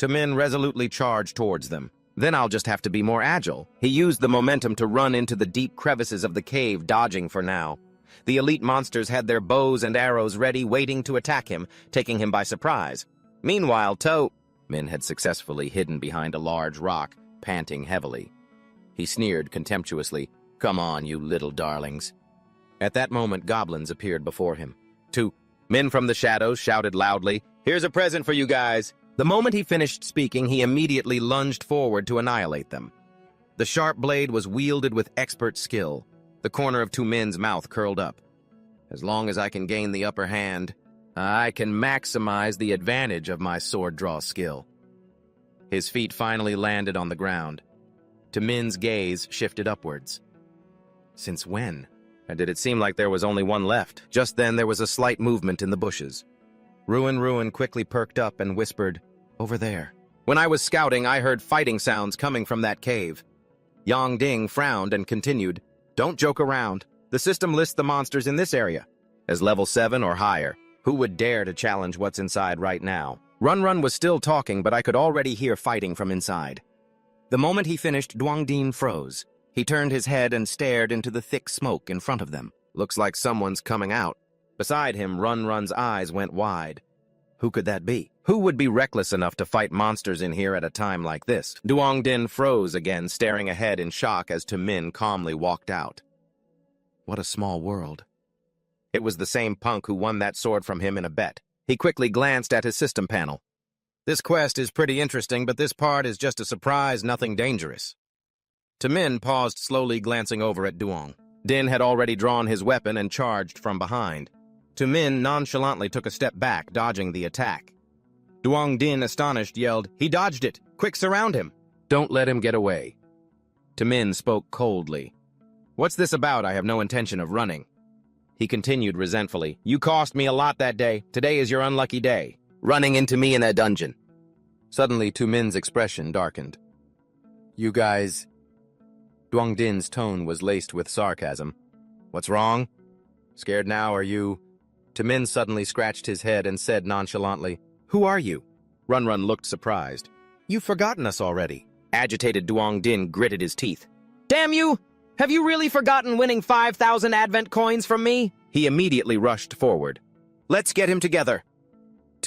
Min resolutely charged towards them. Then I'll just have to be more agile. He used the momentum to run into the deep crevices of the cave, dodging for now. The elite monsters had their bows and arrows ready, waiting to attack him, taking him by surprise. Meanwhile, Min had successfully hidden behind a large rock, panting heavily. He sneered contemptuously, "Come on, you little darlings." At that moment, goblins appeared before him. Two men from the shadows shouted loudly, "Here's a present for you guys." The moment he finished speaking, he immediately lunged forward to annihilate them. The sharp blade was wielded with expert skill. The corner of two men's mouth curled up. As long as I can gain the upper hand, I can maximize the advantage of my sword draw skill. His feet finally landed on the ground. Min's gaze shifted upwards. Since when? And did it seem like there was only one left? Just then there was a slight movement in the bushes. Ruin quickly perked up and whispered, "Over there." When I was scouting, I heard fighting sounds coming from that cave. Yang Ding frowned and continued, "Don't joke around. The system lists the monsters in this area as level 7 or higher. Who would dare to challenge what's inside right now?" Run was still talking, but I could already hear fighting from inside. The moment he finished, Duangdin froze. He turned his head and stared into the thick smoke in front of them. "Looks like someone's coming out." Beside him, Run's eyes went wide. Who could that be? Who would be reckless enough to fight monsters in here at a time like this? Duangdin froze again, staring ahead in shock as Min calmly walked out. What a small world. It was the same punk who won that sword from him in a bet. He quickly glanced at his system panel. "This quest is pretty interesting, but this part is just a surprise, nothing dangerous." Min paused, slowly glancing over at Duong. Din had already drawn his weapon and charged from behind. Min nonchalantly took a step back, dodging the attack. Duong Din, astonished, yelled, "He dodged it! Quick, surround him!" "Don't let him get away." Min spoke coldly. "What's this about? I have no intention of running." He continued resentfully, "You cost me a lot that day. Today is your unlucky day. Running into me in a dungeon." Suddenly, Min's expression darkened. "You guys..." Duong Din's tone was laced with sarcasm. "What's wrong? Scared now, are you?" Min suddenly scratched his head and said nonchalantly, "Who are you?" Run looked surprised. "You've forgotten us already." Agitated Duong Din gritted his teeth. "Damn you! Have you really forgotten winning 5,000 Advent coins from me?" He immediately rushed forward. "Let's get him together."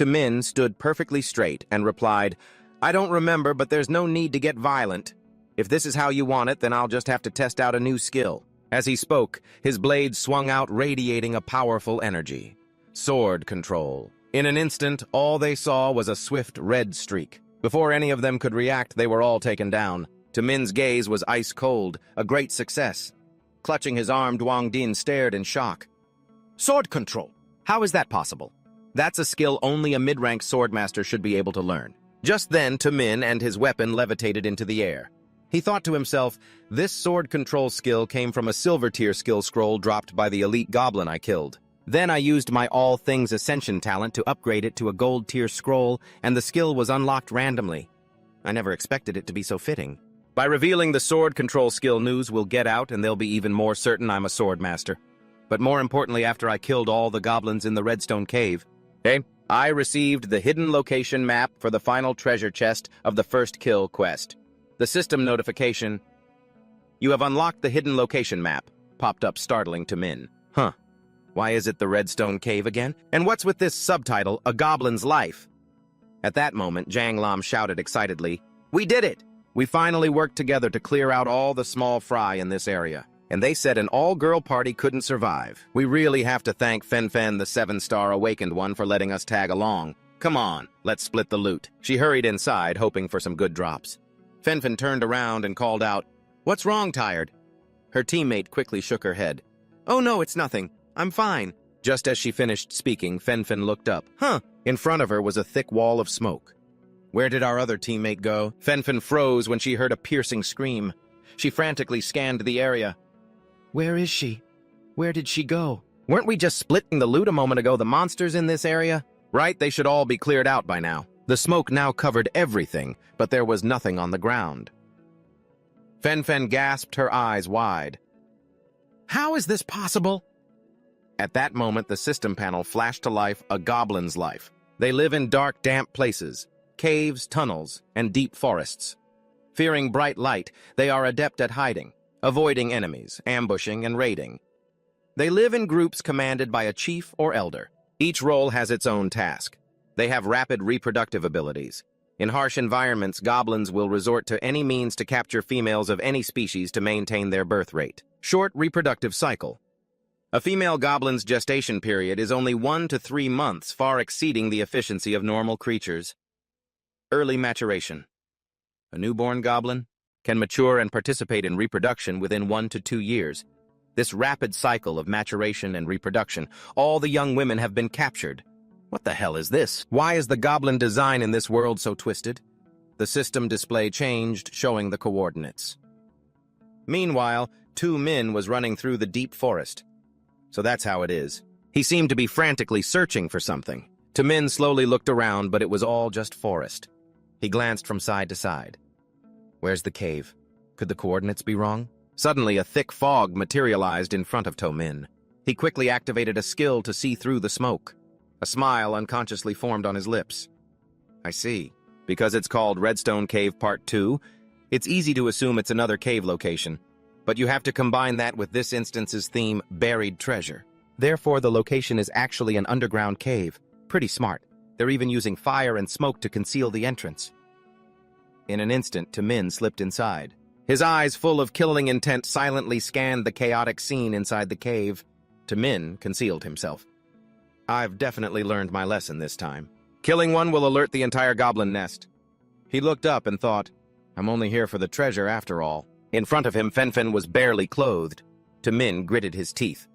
Min stood perfectly straight and replied, "I don't remember, but there's no need to get violent. If this is how you want it, then I'll just have to test out a new skill." As he spoke, his blade swung out, radiating a powerful energy. Sword control. In an instant, all they saw was a swift red streak. Before any of them could react, they were all taken down. Min's gaze was ice cold, a great success. Clutching his arm, Duong Din stared in shock. "Sword control? How is that possible? That's a skill only a mid-rank swordmaster should be able to learn." Just then, Min and his weapon levitated into the air. He thought to himself, this sword control skill came from a silver-tier skill scroll dropped by the elite goblin I killed. Then I used my All Things Ascension talent to upgrade it to a gold-tier scroll, and the skill was unlocked randomly. I never expected it to be so fitting. By revealing the sword control skill, news will get out, and they'll be even more certain I'm a sword master. But more importantly, after I killed all the goblins in the Redstone Cave, I received the hidden location map for the final treasure chest of the first kill quest. The system notification, "You have unlocked the hidden location map," popped up, startling Min. Huh. Why is it the Redstone Cave again? And what's with this subtitle, "A Goblin's Life"? At that moment, Zhang Lam shouted excitedly, "We did it! We finally worked together to clear out all the small fry in this area. And they said an all-girl party couldn't survive. We really have to thank Fen, the 7-star awakened one, for letting us tag along. Come on, let's split the loot." She hurried inside, hoping for some good drops. Fen turned around and called out, "What's wrong, tired?" Her teammate quickly shook her head. "Oh no, it's nothing. I'm fine." Just as she finished speaking, Fen looked up. In front of her was a thick wall of smoke. Where did our other teammate go? Fen froze when she heard a piercing scream. She frantically scanned the area. Where is she? Where did she go? Weren't we just splitting the loot a moment ago? The monsters in this area? Right, they should all be cleared out by now. The smoke now covered everything, but there was nothing on the ground. Fen gasped, her eyes wide. How is this possible? At that moment, the system panel flashed to life a goblin's life. They live in dark, damp places, caves, tunnels, and deep forests. Fearing bright light, they are adept at hiding, avoiding enemies, ambushing, and raiding. They live in groups commanded by a chief or elder. Each role has its own task. They have rapid reproductive abilities. In harsh environments, goblins will resort to any means to capture females of any species to maintain their birth rate. Short reproductive cycle. A female goblin's gestation period is only 1 to 3 months, far exceeding the efficiency of normal creatures. Early maturation. A newborn goblin can mature and participate in reproduction within 1 to 2 years. This rapid cycle of maturation and reproduction, all the young women have been captured. What the hell is this? Why is the goblin design in this world so twisted? The system display changed, showing the coordinates. Meanwhile, Min was running through the deep forest. So that's how it is. He seemed to be frantically searching for something. Min slowly looked around, but it was all just forest. He glanced from side to side. Where's the cave? Could the coordinates be wrong? Suddenly, a thick fog materialized in front of Min. He quickly activated a skill to see through the smoke. A smile unconsciously formed on his lips. I see. Because it's called Redstone Cave Part 2, it's easy to assume it's another cave location. But you have to combine that with this instance's theme, buried treasure. Therefore, the location is actually an underground cave. Pretty smart. They're even using fire and smoke to conceal the entrance. In an instant, Min slipped inside. His eyes, full of killing intent, silently scanned the chaotic scene inside the cave. Min concealed himself. I've definitely learned my lesson this time. Killing one will alert the entire goblin nest. He looked up and thought, I'm only here for the treasure after all. In front of him, Fen was barely clothed. Min gritted his teeth.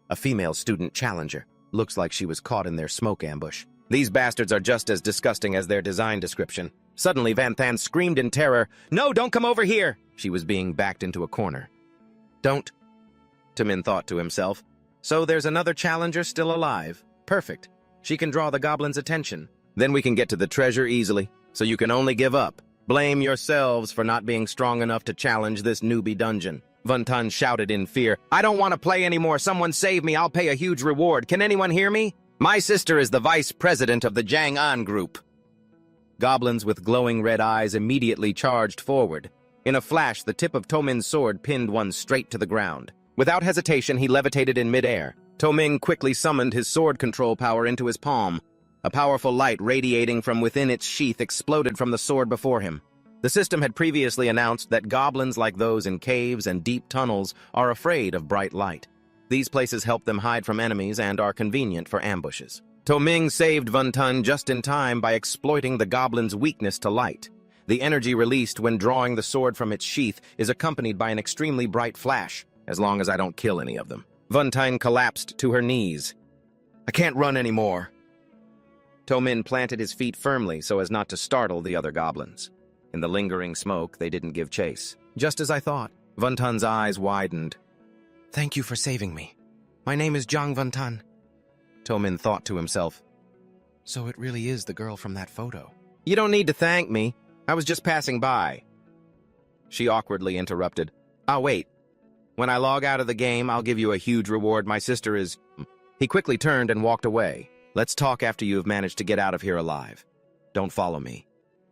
A female student challenger. Looks like she was caught in their smoke ambush. These bastards are just as disgusting as their design description. Suddenly, Van screamed in terror, No, don't come over here! She was being backed into a corner. Don't, Min thought to himself. So there's another challenger still alive. Perfect. She can draw the goblin's attention. Then we can get to the treasure easily. So you can only give up. Blame yourselves for not being strong enough to challenge this newbie dungeon. Van shouted in fear. I don't want to play anymore. Someone save me. I'll pay a huge reward. Can anyone hear me? My sister is the vice president of the Jang-an group. Goblins with glowing red eyes immediately charged forward. In a flash, the tip of Min's sword pinned one straight to the ground. Without hesitation, he levitated in midair. Min quickly summoned his sword control power into his palm. A powerful light radiating from within its sheath exploded from the sword before him. The system had previously announced that goblins like those in caves and deep tunnels are afraid of bright light. These places help them hide from enemies and are convenient for ambushes. Min saved Van just in time by exploiting the goblin's weakness to light. The energy released when drawing the sword from its sheath is accompanied by an extremely bright flash, as long as I don't kill any of them. Van collapsed to her knees. I can't run anymore. Min planted his feet firmly so as not to startle the other goblins. In the lingering smoke, they didn't give chase. Just as I thought, Van eyes widened. Thank you for saving me. My name is Jang Van. Min thought to himself. So it really is the girl from that photo. You don't need to thank me. I was just passing by. She awkwardly interrupted. Oh, wait. When I log out of the game, I'll give you a huge reward. My sister is... He quickly turned and walked away. Let's talk after you have managed to get out of here alive. Don't follow me.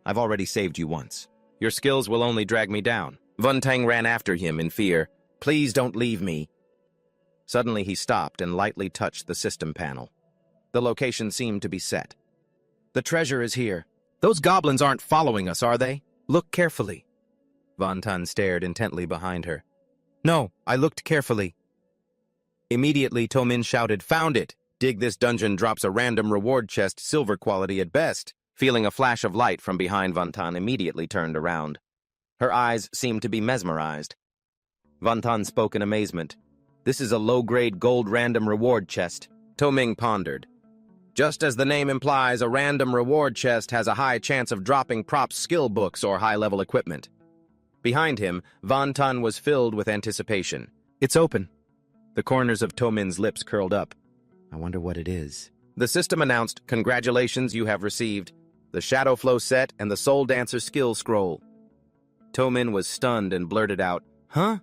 I've already saved you once. Your skills will only drag me down. Van ran after him in fear. Please don't leave me. Suddenly he stopped and lightly touched the system panel. The location seemed to be set. The treasure is here. Those goblins aren't following us, are they? Look carefully. Van stared intently behind her. No, I looked carefully. Immediately, Min shouted, Found it! Dig this dungeon drops a random reward chest, silver quality at best. Feeling a flash of light from behind, Van immediately turned around. Her eyes seemed to be mesmerized. Van spoke in amazement. This is a low-grade gold random reward chest. Min pondered. Just as the name implies, a random reward chest has a high chance of dropping props, skill books, or high-level equipment. Behind him, Van was filled with anticipation. It's open. The corners of Min's lips curled up. I wonder what it is. The system announced, Congratulations, you have received the Shadow Flow set and the Soul Dancer skill scroll. Min was stunned and blurted out, Huh?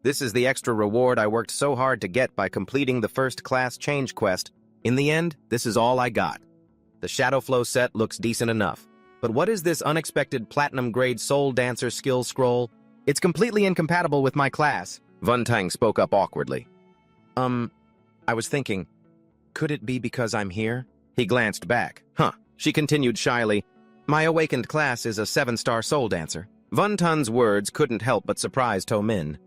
This is the extra reward I worked so hard to get by completing the first-class change quest. In the end, this is all I got. The Shadow Flow set looks decent enough. But what is this unexpected platinum-grade Soul Dancer skill scroll? It's completely incompatible with my class. Van spoke up awkwardly. I was thinking, could it be because I'm here? He glanced back. Huh. She continued shyly. My awakened class is a 7-star Soul Dancer. Van words couldn't help but surprise Min.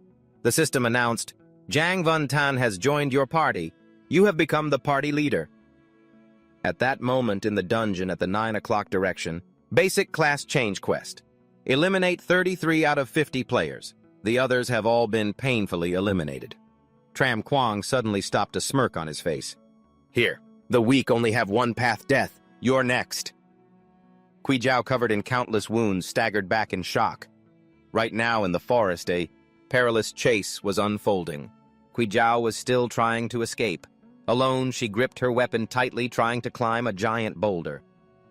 The system announced, Jang Vun Tan has joined your party. You have become the party leader. At that moment in the dungeon at the 9 o'clock direction, basic class change quest. Eliminate 33 out of 50 players. The others have all been painfully eliminated. Tram Kwang suddenly stopped a smirk on his face. Here, the weak only have one path death. You're next. Kui Jiao, covered in countless wounds, staggered back in shock. Right now in the forest, a perilous chase was unfolding. Kui Jiao was still trying to escape. Alone, she gripped her weapon tightly, trying to climb a giant boulder.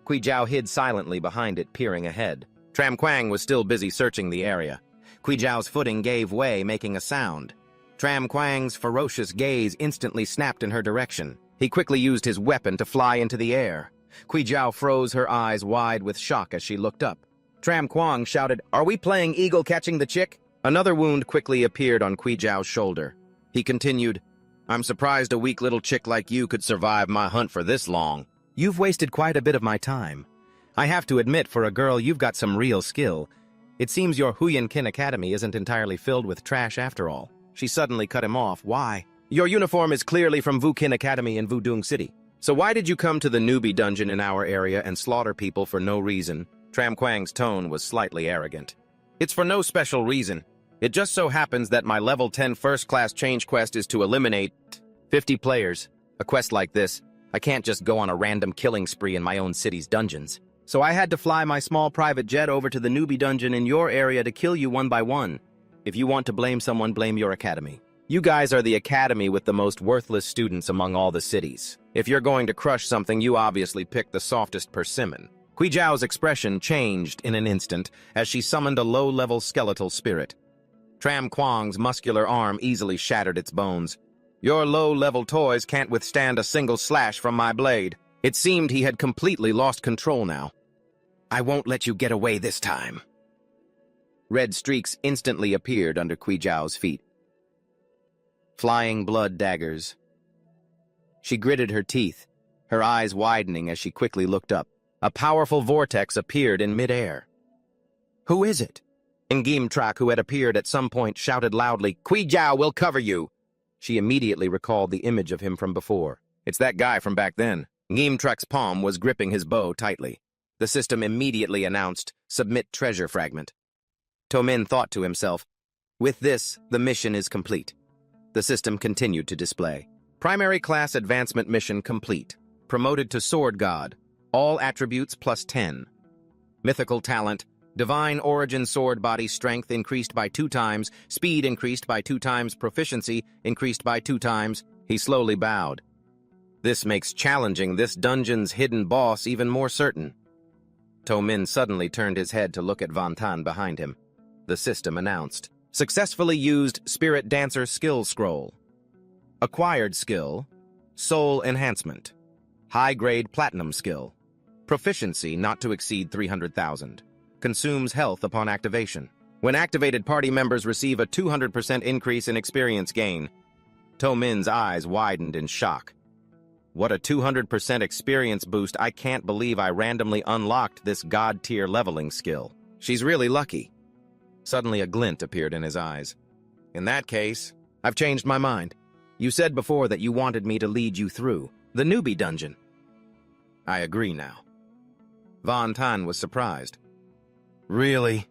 Kui Jiao hid silently behind it, peering ahead. Tram Kwang was still busy searching the area. Kui Jiao's footing gave way, making a sound. Tram Kwang's ferocious gaze instantly snapped in her direction. He quickly used his weapon to fly into the air. Kui Jiao froze, her eyes wide with shock as she looked up. Tram Kwang shouted, "Are we playing eagle catching the chick?" Another wound quickly appeared on Kui Jiao's shoulder. He continued, "I'm surprised a weak little chick like you could survive my hunt for this long. You've wasted quite a bit of my time. I have to admit, for a girl, you've got some real skill. It seems your Huyan Kin Academy isn't entirely filled with trash after all." She suddenly cut him off. "Why? Your uniform is clearly from Vu Kin Academy in Wudong City. So why did you come to the newbie dungeon in our area and slaughter people for no reason?" Tram Kwang's tone was slightly arrogant. "It's for no special reason. It just so happens that my level 10 first-class change quest is to eliminate 50 players. A quest like this, I can't just go on a random killing spree in my own city's dungeons. So I had to fly my small private jet over to the newbie dungeon in your area to kill you one by one. If you want to blame someone, blame your academy. You guys are the academy with the most worthless students among all the cities. If you're going to crush something, you obviously pick the softest persimmon." Kui Jiao's expression changed in an instant as she summoned a low-level skeletal spirit. Tram Kwang's muscular arm easily shattered its bones. "Your low-level toys can't withstand a single slash from my blade." It seemed he had completely lost control now. "I won't let you get away this time." Red streaks instantly appeared under Kui Jiao's feet. Flying blood daggers. She gritted her teeth, her eyes widening as she quickly looked up. A powerful vortex appeared in midair. "Who is it?" Ngim Trak, who had appeared at some point, shouted loudly, "Kui Jiao will cover you!" She immediately recalled the image of him from before. It's that guy from back then. Ngim Trak's palm was gripping his bow tightly. The system immediately announced, "Submit treasure fragment." Tomin thought to himself, "With this, the mission is complete." The system continued to display. Primary class advancement mission complete. Promoted to Sword God. All attributes +10. Mythical talent. Divine origin sword body strength increased by 2 times. Speed increased by 2 times. Proficiency increased by 2 times. He slowly bowed. This makes challenging this dungeon's hidden boss even more certain. Tomin suddenly turned his head to look at Van Tan behind him. The system announced. Successfully used Spirit Dancer skill scroll. Acquired skill, Soul Enhancement. High-grade Platinum skill. Proficiency not to exceed 300,000. Consumes health upon activation. When activated, party members receive a 200% increase in experience gain. Tomin's eyes widened in shock. What a 200% experience boost. I can't believe I randomly unlocked this god-tier leveling skill. She's really lucky. Suddenly a glint appeared in his eyes. "In that case, I've changed my mind. You said before that you wanted me to lead you through the newbie dungeon. I agree now." Van Tan was surprised. "Really?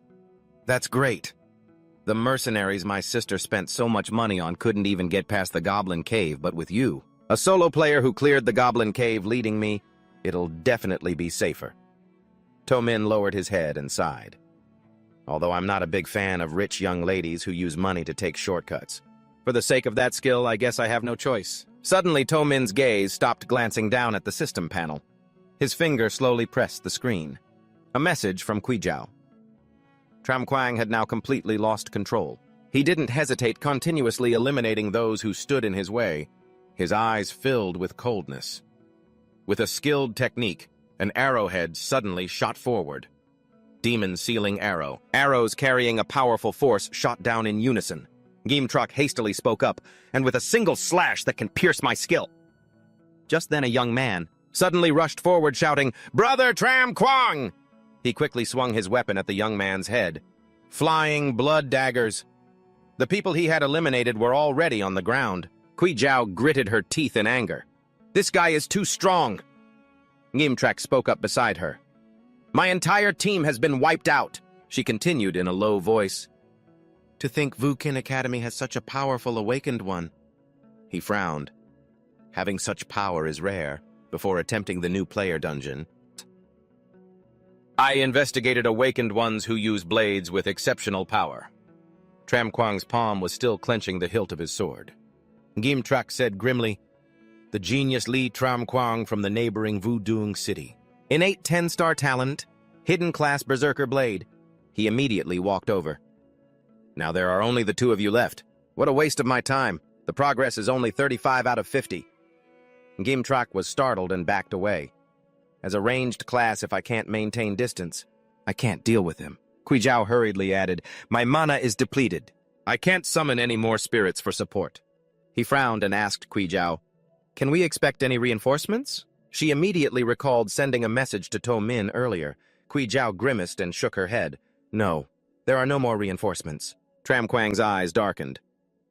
That's great. The mercenaries my sister spent so much money on couldn't even get past the Goblin Cave, but with you, a solo player who cleared the Goblin Cave leading me, it'll definitely be safer." Tomin lowered his head and sighed. "Although I'm not a big fan of rich young ladies who use money to take shortcuts. For the sake of that skill, I guess I have no choice." Suddenly, Tomin's gaze stopped glancing down at the system panel. His finger slowly pressed the screen. A message from Kui Jiao. Tram Kwang had now completely lost control. He didn't hesitate, continuously eliminating those who stood in his way. His eyes filled with coldness. With a skilled technique, an arrowhead suddenly shot forward. Demon Sealing Arrow. Arrows carrying a powerful force shot down in unison. Gimtrak hastily spoke up, and with a single slash that can pierce my skill. Just then a young man suddenly rushed forward shouting, "Brother Tram Kwang!" He quickly swung his weapon at the young man's head. Flying blood daggers. The people he had eliminated were already on the ground. Kui Jiao gritted her teeth in anger. This guy is too strong. Ngimtrak spoke up beside her. My entire team has been wiped out, she continued in a low voice. To think Vukin Academy has such a powerful awakened one. He frowned. Having such power is rare. Before attempting the new player dungeon, I investigated awakened ones who use blades with exceptional power. Tram Kwang's palm was still clenching the hilt of his sword. Ngimtrak said grimly, the genius Li Tram Kwang from the neighboring Wudong city. Innate 10-star talent, hidden class berserker blade. He immediately walked over. Now there are only the two of you left. What a waste of my time. The progress is only 35 out of 50. Ngimtrak was startled and backed away. As a ranged class, if I can't maintain distance, I can't deal with him. Kui Jiao hurriedly added, my mana is depleted. I can't summon any more spirits for support. He frowned and asked Kui Jiao, can we expect any reinforcements? She immediately recalled sending a message to To Min earlier. Kui Jiao grimaced and shook her head. No, there are no more reinforcements. Tram Kwang's eyes darkened.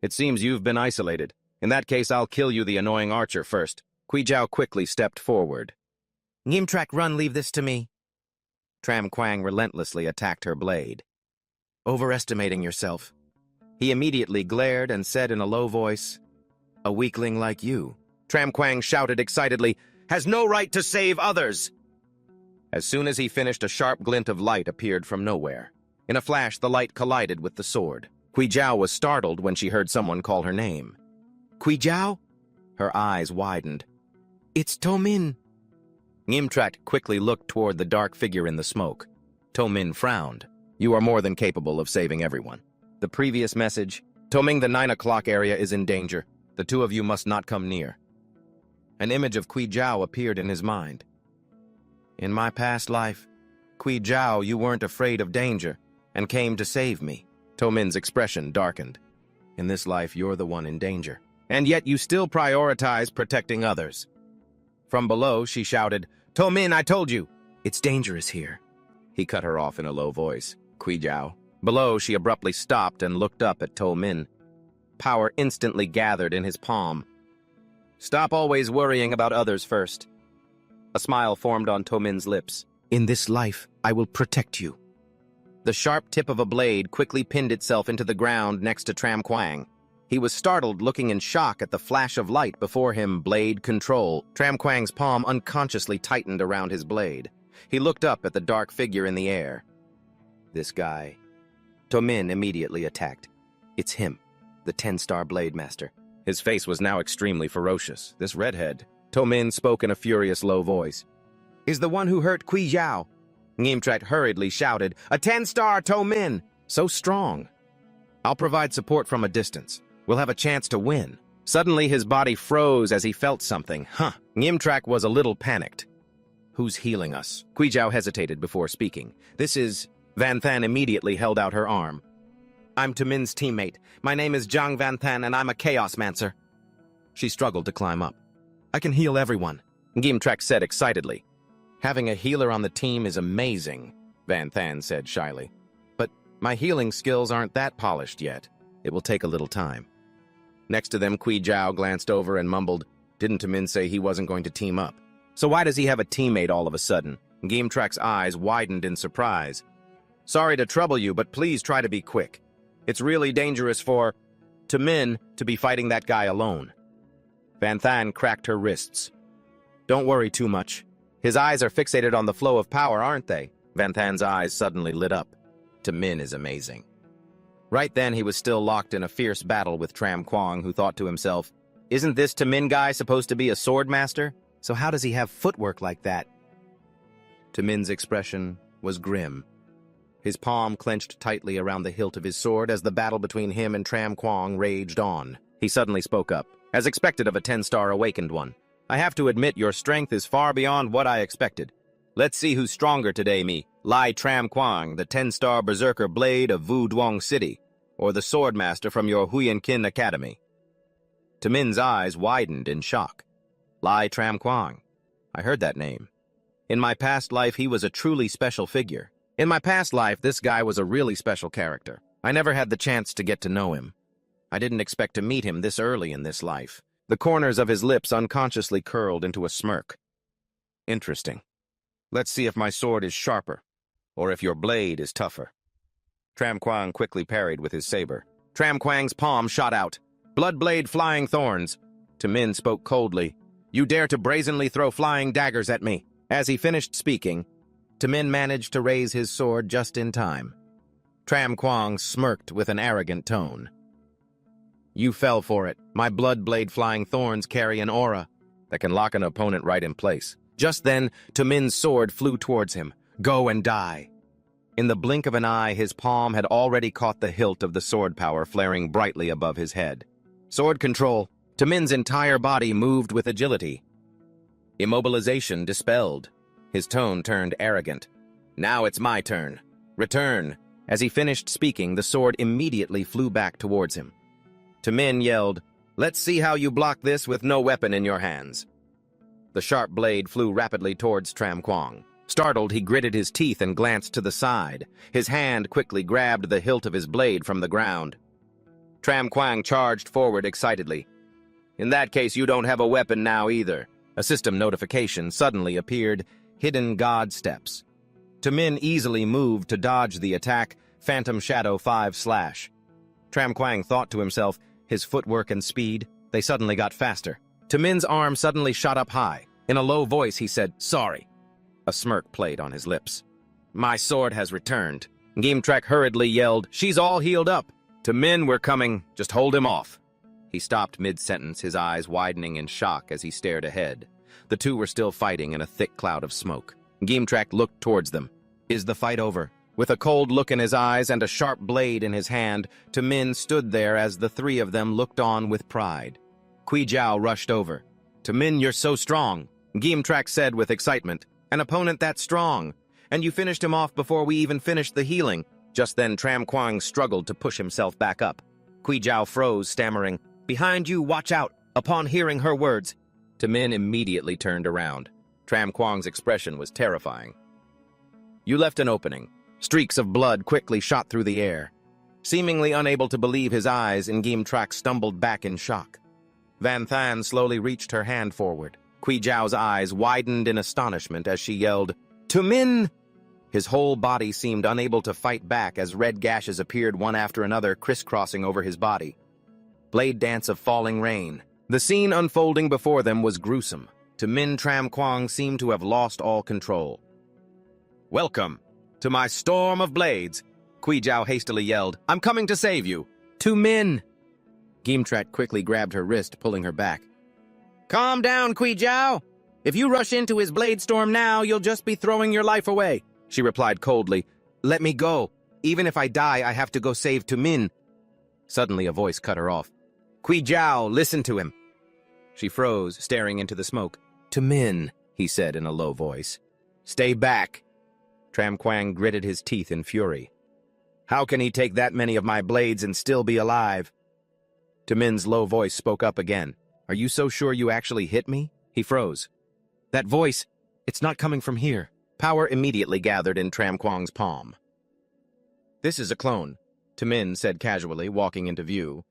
It seems you've been isolated. In that case, I'll kill you, the annoying archer, first. Kui Jiao quickly stepped forward. Ngimtrak, run, leave this to me. Tram Kwang relentlessly attacked her blade. Overestimating yourself. He immediately glared and said in a low voice, a weakling like you. Tram Kwang shouted excitedly, has no right to save others. As soon as he finished, a sharp glint of light appeared from nowhere. In a flash, the light collided with the sword. Kui Jiao was startled when she heard someone call her name. Kui Jiao? Her eyes widened. It's To Min. Ngimtrak quickly looked toward the dark figure in the smoke. To Min frowned. You are more than capable of saving everyone. The previous message, To Min, the 9 o'clock area is in danger. The two of you must not come near. An image of Kui Jiao appeared in his mind. In my past life, Kui Jiao, you weren't afraid of danger and came to save me. To Min's expression darkened. In this life, you're the one in danger. And yet you still prioritize protecting others. From below, she shouted, To Min, I told you! It's dangerous here. He cut her off in a low voice. Kui Jiao. Below, she abruptly stopped and looked up at To Min. Power instantly gathered in his palm. Stop always worrying about others first. A smile formed on To Min's lips. In this life, I will protect you. The sharp tip of a blade quickly pinned itself into the ground next to Tram Kwang. He was startled, looking in shock at the flash of light before him. Blade control. Tram Kwang's palm unconsciously tightened around his blade. He looked up at the dark figure in the air. This guy. To Min immediately attacked. It's him, the 10-star blade master. His face was now extremely ferocious. This redhead. To Min spoke in a furious low voice. Is the one who hurt Kui Jiao. Ngimtrak hurriedly shouted, a 10-star To Min! So strong. I'll provide support from a distance. We'll have a chance to win. Suddenly, his body froze as he felt something. Ngimtrak was a little panicked. Who's healing us? Kui Jiao hesitated before speaking. This is... Van Than immediately held out her arm. I'm To Min's teammate. My name is Zhang Van Than, and I'm a Chaos Mancer. She struggled to climb up. I can heal everyone, Ngimtrak said excitedly. Having a healer on the team is amazing, Van Than said shyly. But my healing skills aren't that polished yet. It will take a little time. Next to them, Kui Jiao glanced over and mumbled, didn't To Min say he wasn't going to team up? So why does he have a teammate all of a sudden? Ngimtrak's eyes widened in surprise. Sorry to trouble you, but please try to be quick. It's really dangerous for To Min to be fighting that guy alone. Van Than cracked her wrists. Don't worry too much. His eyes are fixated on the flow of power, aren't they? Van Than's eyes suddenly lit up. To Min is amazing. Right then, he was still locked in a fierce battle with Tram Kwang, who thought to himself, isn't this To Min guy supposed to be a sword master? So how does he have footwork like that? To Min's expression was grim. His palm clenched tightly around the hilt of his sword as the battle between him and Tram Kwang raged on. He suddenly spoke up, as expected of a 10-star awakened one. I have to admit your strength is far beyond what I expected. Let's see who's stronger today, me. Lai Tram Kwang, the 10-star berserker blade of Wudong City, or the swordmaster from your Huiyankin Academy. To Min's eyes widened in shock. Lai Tram Kwang. I heard that name. In my past life, he was a truly special figure. In my past life, this guy was a really special character. I never had the chance to get to know him. I didn't expect to meet him this early in this life. The corners of his lips unconsciously curled into a smirk. Interesting. Let's see if my sword is sharper, or if your blade is tougher. Tram Kwang quickly parried with his saber. Tram Kwang's palm shot out. Blood blade flying thorns. Tamin spoke coldly. You dare to brazenly throw flying daggers at me. As he finished speaking, Tamin managed to raise his sword just in time. Tram Kwang smirked with an arrogant tone. You fell for it. My blood blade flying thorns carry an aura that can lock an opponent right in place. Just then, Tamin's sword flew towards him. Go and die. In the blink of an eye, his palm had already caught the hilt of the sword power flaring brightly above his head. Sword control. Tamin's entire body moved with agility. Immobilization dispelled. His tone turned arrogant. Now it's my turn. Return. As he finished speaking, the sword immediately flew back towards him. Tamin yelled, Let's see how you block this with no weapon in your hands. The sharp blade flew rapidly towards Tram Kwang. Startled, he gritted his teeth and glanced to the side. His hand quickly grabbed the hilt of his blade from the ground. Tram Kwang charged forward excitedly. In that case, you don't have a weapon now either. A system notification suddenly appeared. Hidden God steps. Tamin easily moved to dodge the attack. Phantom Shadow 5/. Tram Kwang thought to himself, his footwork and speed, they suddenly got faster. Tamin's arm suddenly shot up high. In a low voice, he said, Sorry. A smirk played on his lips. My sword has returned. Gimtrak hurriedly yelled, She's all healed up. Tamin, we're coming. Just hold him off. He stopped mid-sentence, his eyes widening in shock as he stared ahead. The two were still fighting in a thick cloud of smoke. Gimtrak looked towards them. Is the fight over? With a cold look in his eyes and a sharp blade in his hand, Tamin stood there as the three of them looked on with pride. Kui Jiao rushed over. Tamin, you're so strong, Gimtrak said with excitement. An opponent that strong. And you finished him off before we even finished the healing. Just then, Tram Kwang struggled to push himself back up. Kui Jiao froze, stammering, Behind you, watch out! Upon hearing her words, Tamin immediately turned around. Tram Kwang's expression was terrifying. You left an opening. Streaks of blood quickly shot through the air. Seemingly unable to believe his eyes, Gimtrak stumbled back in shock. Van Than slowly reached her hand forward. Kui Jiao's eyes widened in astonishment as she yelled, Tamin! His whole body seemed unable to fight back as red gashes appeared one after another, crisscrossing over his body. Blade dance of falling rain. The scene unfolding before them was gruesome. Tamin Tram Kwang seemed to have lost all control. Welcome to my storm of blades, Kui Jiao hastily yelled. I'm coming to save you. Tamin! Gimtrak quickly grabbed her wrist, pulling her back. Calm down, Kui Jiao. If you rush into his blade storm now, you'll just be throwing your life away, she replied coldly. Let me go. Even if I die, I have to go save Tamin. Suddenly a voice cut her off. Kui Jiao, listen to him. She froze, staring into the smoke. Tamin, he said in a low voice. Stay back. Tram Kwang gritted his teeth in fury. How can he take that many of my blades and still be alive? Tamin's low voice spoke up again. Are you so sure you actually hit me? He froze. That voice, it's not coming from here. Power immediately gathered in Tram Kwang's palm. This is a clone, Tamin said casually, walking into view.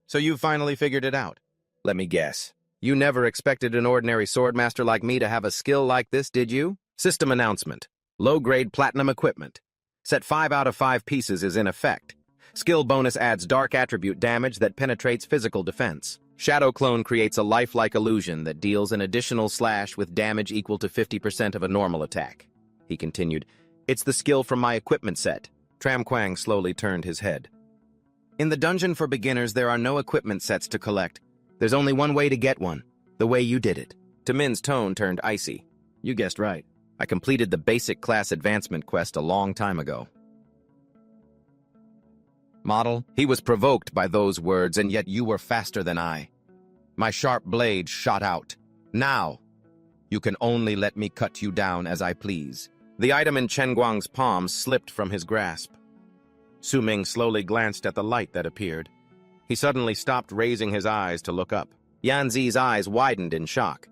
So you've finally figured it out. Let me guess. You never expected an ordinary swordmaster like me to have a skill like this, did you? System announcement. Low-grade platinum equipment. Set 5 out of 5 pieces is in effect. Skill bonus adds dark attribute damage that penetrates physical defense. Shadow Clone creates a lifelike illusion that deals an additional slash with damage equal to 50% of a normal attack. He continued, It's the skill from my equipment set. Tram Kwang slowly turned his head. In the dungeon for beginners, there are no equipment sets to collect. There's only one way to get one. The way you did it. Tamin's tone turned icy. You guessed right. I completed the basic class advancement quest a long time ago. Model, he was provoked by those words, and yet you were faster than I. My sharp blade shot out. Now, you can only let me cut you down as I please. The item in Chen Guang's palm slipped from his grasp. Su Ming slowly glanced at the light that appeared. He suddenly stopped, raising his eyes to look up. Yan Zi's eyes widened in shock.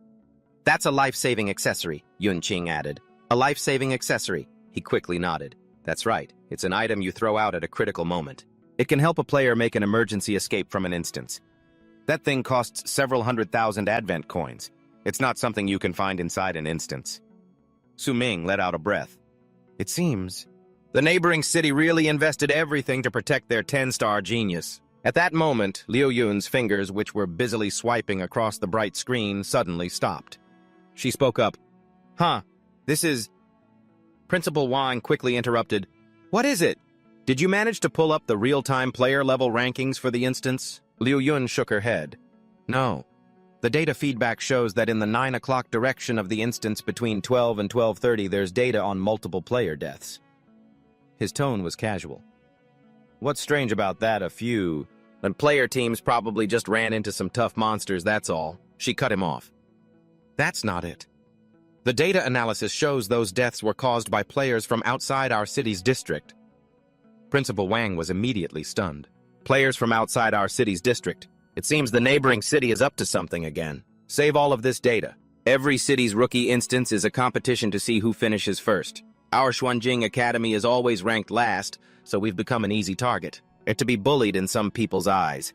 That's a life-saving accessory, Yun Qing added. A life-saving accessory. He quickly nodded. That's right. It's an item you throw out at a critical moment. It can help a player make an emergency escape from an instance. That thing costs several 100,000 advent coins. It's not something you can find inside an instance. Su Ming let out a breath. It seems the neighboring city really invested everything to protect their 10-star genius. At that moment, Liu Yun's fingers, which were busily swiping across the bright screen, suddenly stopped. She spoke up. This is... Principal Wang quickly interrupted. What is it? Did you manage to pull up the real-time player level rankings for the instance? Liu Yun shook her head. No. The data feedback shows that in the 9 o'clock direction of the instance between 12 and 12:30 there's data on multiple player deaths. His tone was casual. What's strange about that? And player teams probably just ran into some tough monsters, that's all. She cut him off. That's not it. The data analysis shows those deaths were caused by players from outside our city's district. Principal Wang was immediately stunned. Players from outside our city's district. It seems the neighboring city is up to something again. Save all of this data. Every city's rookie instance is a competition to see who finishes first. Our Xuanjing Academy is always ranked last, so we've become an easy target. And to be bullied in some people's eyes.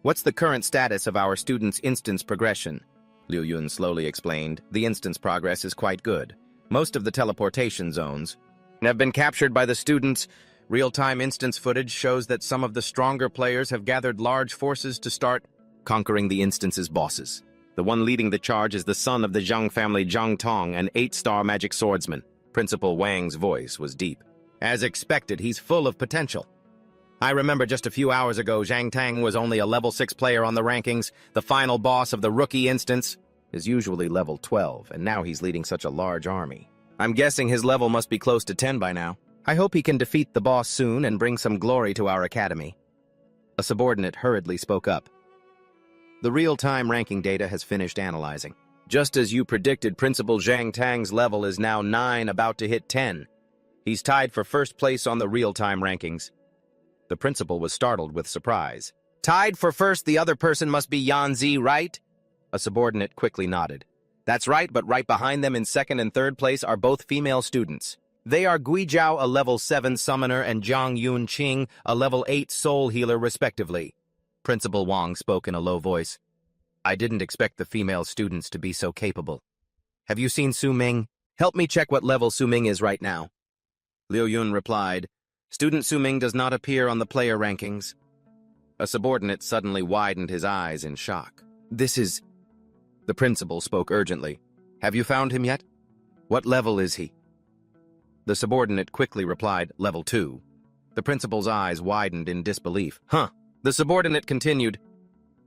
What's the current status of our students' instance progression? Liu Yun slowly explained. The instance progress is quite good. Most of the teleportation zones have been captured by the students. Real-time instance footage shows that some of the stronger players have gathered large forces to start conquering the instance's bosses. The one leading the charge is the son of the Zhang family, Zhang Tong, an 8-star magic swordsman. Principal Wang's voice was deep. As expected, he's full of potential. I remember just a few hours ago, Zhang Tang was only a level 6 player on the rankings. The final boss of the rookie instance is usually level 12, and now he's leading such a large army. I'm guessing his level must be close to 10 by now. I hope he can defeat the boss soon and bring some glory to our academy. A subordinate hurriedly spoke up. The real-time ranking data has finished analyzing. Just as you predicted, Principal Zhang Tang's level is now 9, about to hit 10. He's tied for first place on the real-time rankings. The principal was startled with surprise. Tied for first, the other person must be Yanzi, right? A subordinate quickly nodded. That's right, but right behind them in second and third place are both female students. They are Gui Zhao, a level 7 summoner, and Zhang Yun Qing, a level 8 soul healer, respectively. Principal Wang spoke in a low voice. I didn't expect the female students to be so capable. Have you seen Su Ming? Help me check what level Su Ming is right now. Liu Yun replied, Student Su Ming does not appear on the player rankings. A subordinate suddenly widened his eyes in shock. This is... The principal spoke urgently. Have you found him yet? What level is he? The subordinate quickly replied, level 2. The principal's eyes widened in disbelief. The subordinate continued.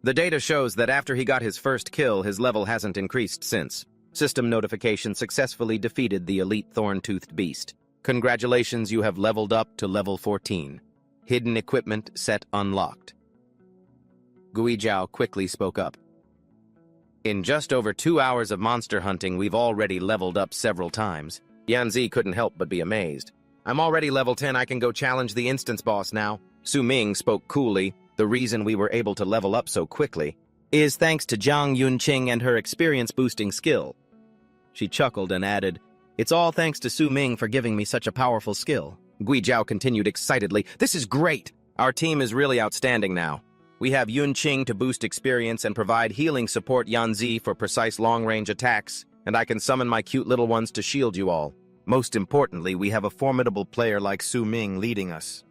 The data shows that after he got his first kill, his level hasn't increased since. System notification successfully defeated the elite thorn-toothed beast. Congratulations, you have leveled up to level 14. Hidden equipment set unlocked. Gui Zhao quickly spoke up. In just over 2 hours of monster hunting, we've already leveled up several times. Yanzi couldn't help but be amazed. I'm already level 10, I can go challenge the instance boss now. Su Ming spoke coolly. The reason we were able to level up so quickly is thanks to Zhang Yunqing and her experience-boosting skill. She chuckled and added, It's all thanks to Su Ming for giving me such a powerful skill. Gui Zhao continued excitedly, This is great! Our team is really outstanding now. We have Yunqing to boost experience and provide healing support Yanzi for precise long-range attacks, and I can summon my cute little ones to shield you all. Most importantly, we have a formidable player like Su Ming leading us.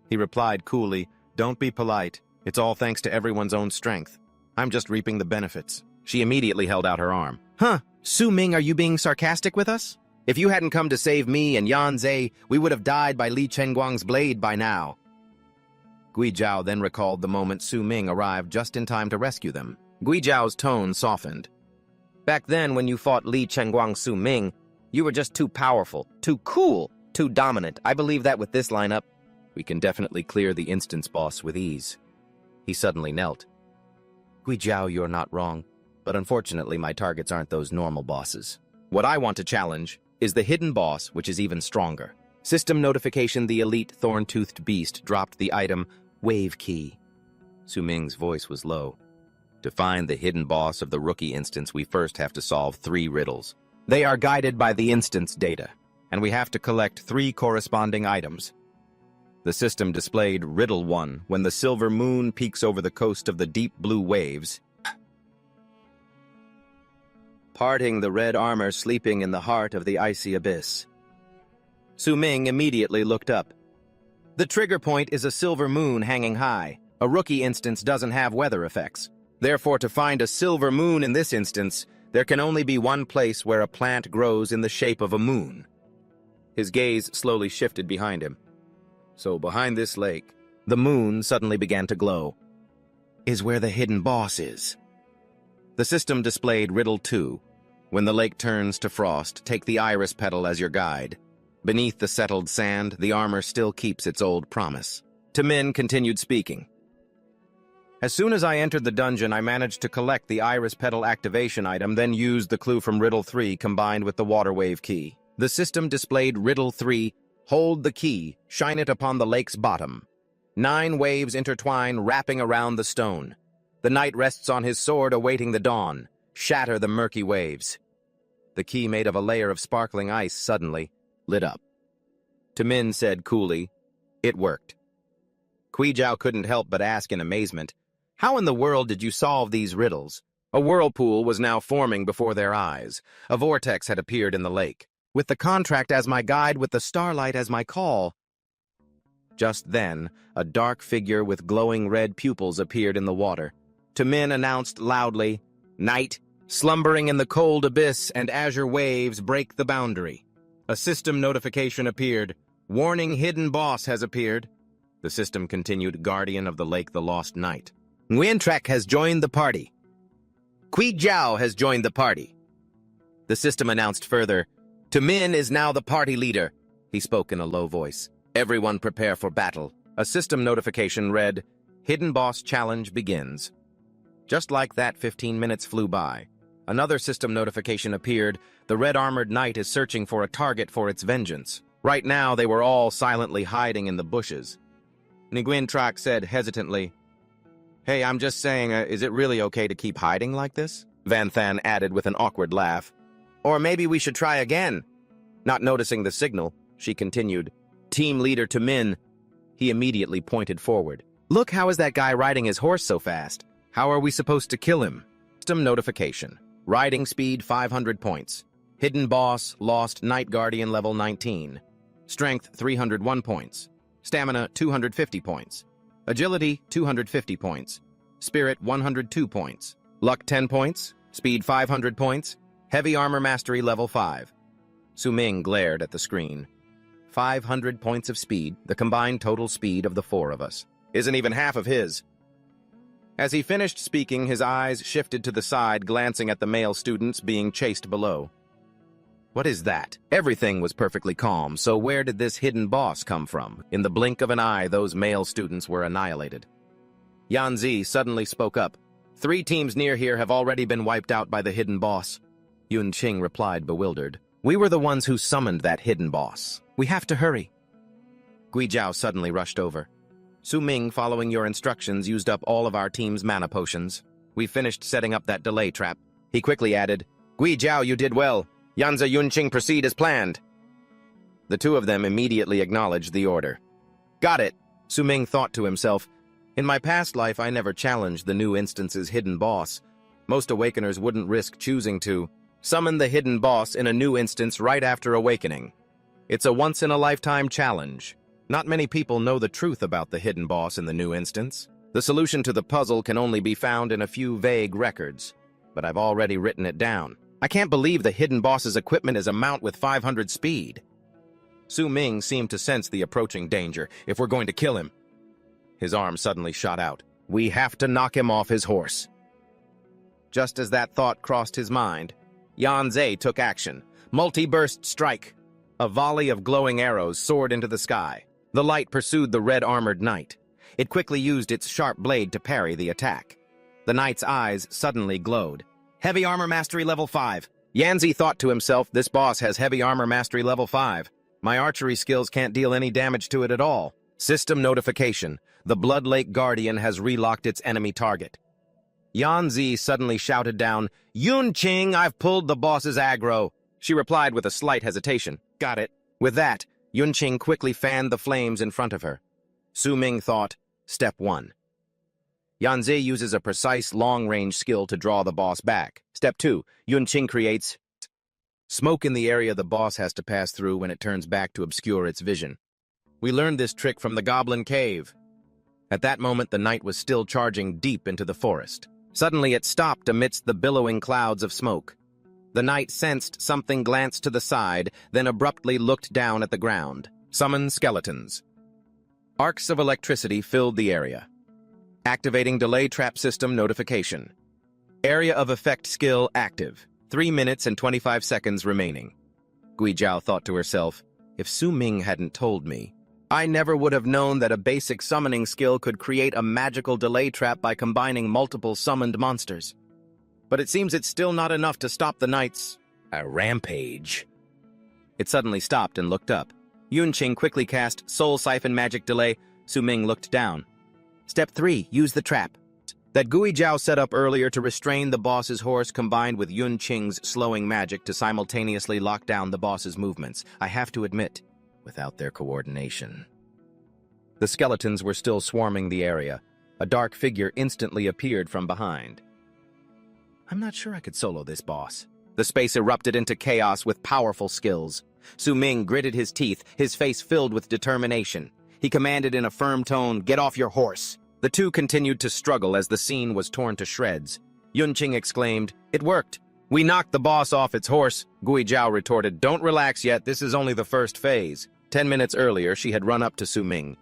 He replied coolly, Don't be polite. It's all thanks to everyone's own strength. I'm just reaping the benefits. She immediately held out her arm. Su Ming, are you being sarcastic with us? If you hadn't come to save me and Yan Zhe, we would have died by Li Chenguang's blade by now. Gui Zhao then recalled the moment Su Ming arrived just in time to rescue them. Gui Zhao's tone softened. Back then, when you fought Li Chenguang Su Ming, you were just too powerful, too cool, too dominant. I believe that with this lineup, we can definitely clear the instance boss with ease. He suddenly knelt. Gui Zhao, you're not wrong, but unfortunately my targets aren't those normal bosses. What I want to challenge is the hidden boss, which is even stronger. System notification, the elite thorn-toothed beast dropped the item Wave Key. Su Ming's voice was low. To find the hidden boss of the rookie instance, we first have to solve 3 riddles. They are guided by the instance data, and we have to collect 3 corresponding items. The system displayed Riddle 1 when the silver moon peeks over the coast of the deep blue waves, parting the red armor sleeping in the heart of the icy abyss. Su Ming immediately looked up. The trigger point is a silver moon hanging high. A rookie instance doesn't have weather effects. Therefore, to find a silver moon in this instance, there can only be one place where a plant grows in the shape of a moon. His gaze slowly shifted behind him. So behind this lake, the moon suddenly began to glow. Is where the hidden boss is. The system displayed Riddle 2. When the lake turns to frost, take the iris petal as your guide. Beneath the settled sand, the armor still keeps its old promise. Tamin continued speaking. As soon as I entered the dungeon, I managed to collect the iris petal activation item, then used the clue from Riddle 3 combined with the water wave key. The system displayed Riddle 3. Hold the key, shine it upon the lake's bottom. 9 waves intertwine, wrapping around the stone. The knight rests on his sword, awaiting the dawn. Shatter the murky waves. The key, made of a layer of sparkling ice, suddenly lit up. Tamin said coolly, "It worked." Guizhou couldn't help but ask in amazement, "How in the world did you solve these riddles?" A whirlpool was now forming before their eyes. A vortex had appeared in the lake, with the contract as my guide, with the starlight as my call. Just then, a dark figure with glowing red pupils appeared in the water. Tamin announced loudly, "Night, slumbering in the cold abyss and azure waves break the boundary." A system notification appeared. "Warning, hidden boss has appeared." The system continued, "Guardian of the lake, the lost knight. Nguyen has joined the party. Guizhou has joined the party." The system announced further, "Tamin is now the party leader." He spoke in a low voice. "Everyone prepare for battle." A system notification read, "Hidden boss challenge begins." Just like that, 15 minutes flew by. Another system notification appeared. The red-armored knight is searching for a target for its vengeance. Right now, they were all silently hiding in the bushes. Nguyen Trak said hesitantly, "Hey, I'm just saying, is it really okay to keep hiding like this?" Van Than added with an awkward laugh. "Or maybe we should try again." Not noticing the signal, she continued, "Team leader Tamin." He immediately pointed forward. "Look, how is that guy riding his horse so fast? How are we supposed to kill him?" System notification. Riding speed 500 points. Hidden boss, lost Night Guardian level 19. Strength 301 points. Stamina 250 points. Agility 250 points. Spirit 102 points. Luck 10 points. Speed 500 points. Heavy armor mastery level 5. Su Ming glared at the screen. 500 points of speed, the combined total speed of the 4 of us. Isn't even half of his. As he finished speaking, his eyes shifted to the side, glancing at the male students being chased below. What is that? Everything was perfectly calm, so where did this hidden boss come from? In the blink of an eye, those male students were annihilated. Yanzi suddenly spoke up. 3 teams near here have already been wiped out by the hidden boss. Yun Qing replied, bewildered. We were the ones who summoned that hidden boss. We have to hurry. Guizhou suddenly rushed over. Su Ming, following your instructions, used up all of our team's mana potions. We finished setting up that delay trap. He quickly added, Guizhou, you did well. Yanzi Yunqing, proceed as planned. The 2 of them immediately acknowledged the order. Got it, Su Ming thought to himself. In my past life, I never challenged the new instance's hidden boss. Most awakeners wouldn't risk choosing to summon the hidden boss in a new instance right after awakening. It's a once-in-a-lifetime challenge. Not many people know the truth about the hidden boss in the new instance. The solution to the puzzle can only be found in a few vague records, but I've already written it down. I can't believe the hidden boss's equipment is a mount with 500 speed. Su Ming seemed to sense the approaching danger. If we're going to kill him. His arm suddenly shot out. We have to knock him off his horse. Just as that thought crossed his mind, Yanzi took action. Multi-burst strike. A volley of glowing arrows soared into the sky. The light pursued the red-armored knight. It quickly used its sharp blade to parry the attack. The knight's eyes suddenly glowed. Heavy armor mastery level 5. Yanzi thought to himself, this boss has heavy armor mastery level 5. My archery skills can't deal any damage to it at all. System notification. The Blood Lake Guardian has relocked its enemy target. Yanzi suddenly shouted down, Yun Qing, I've pulled the boss's aggro. She replied with a slight hesitation. Got it. With that, Yun Qing quickly fanned the flames in front of her. Su Ming thought, Step 1. Yanzi uses a precise long-range skill to draw the boss back. Step 2. Yunqing creates smoke in the area the boss has to pass through when it turns back to obscure its vision. We learned this trick from the Goblin Cave. At that moment, the knight was still charging deep into the forest. Suddenly, it stopped amidst the billowing clouds of smoke. The knight sensed something glance to the side, then abruptly looked down at the ground. Summon skeletons. Arcs of electricity filled the area. Activating delay trap system notification. Area of effect skill active. 3 minutes and 25 seconds remaining. Guijiao thought to herself, if Su Ming hadn't told me, I never would have known that a basic summoning skill could create a magical delay trap by combining multiple summoned monsters. But it seems it's still not enough to stop the knight's rampage. It suddenly stopped and looked up. Yunqing quickly cast Soul Siphon Magic Delay. Su Ming looked down. Step 3. Use the trap. That Guijiao set up earlier to restrain the boss's horse combined with Yunqing's slowing magic to simultaneously lock down the boss's movements. I have to admit, without their coordination. The skeletons were still swarming the area. A dark figure instantly appeared from behind. I'm not sure I could solo this boss. The space erupted into chaos with powerful skills. Su Ming gritted his teeth, his face filled with determination. He commanded in a firm tone, "Get off your horse." The two continued to struggle as the scene was torn to shreds. Yunqing exclaimed, "It worked. We knocked the boss off its horse." Guijiao retorted, "Don't relax yet, this is only the first phase." 10 minutes earlier, she had run up to Su Ming.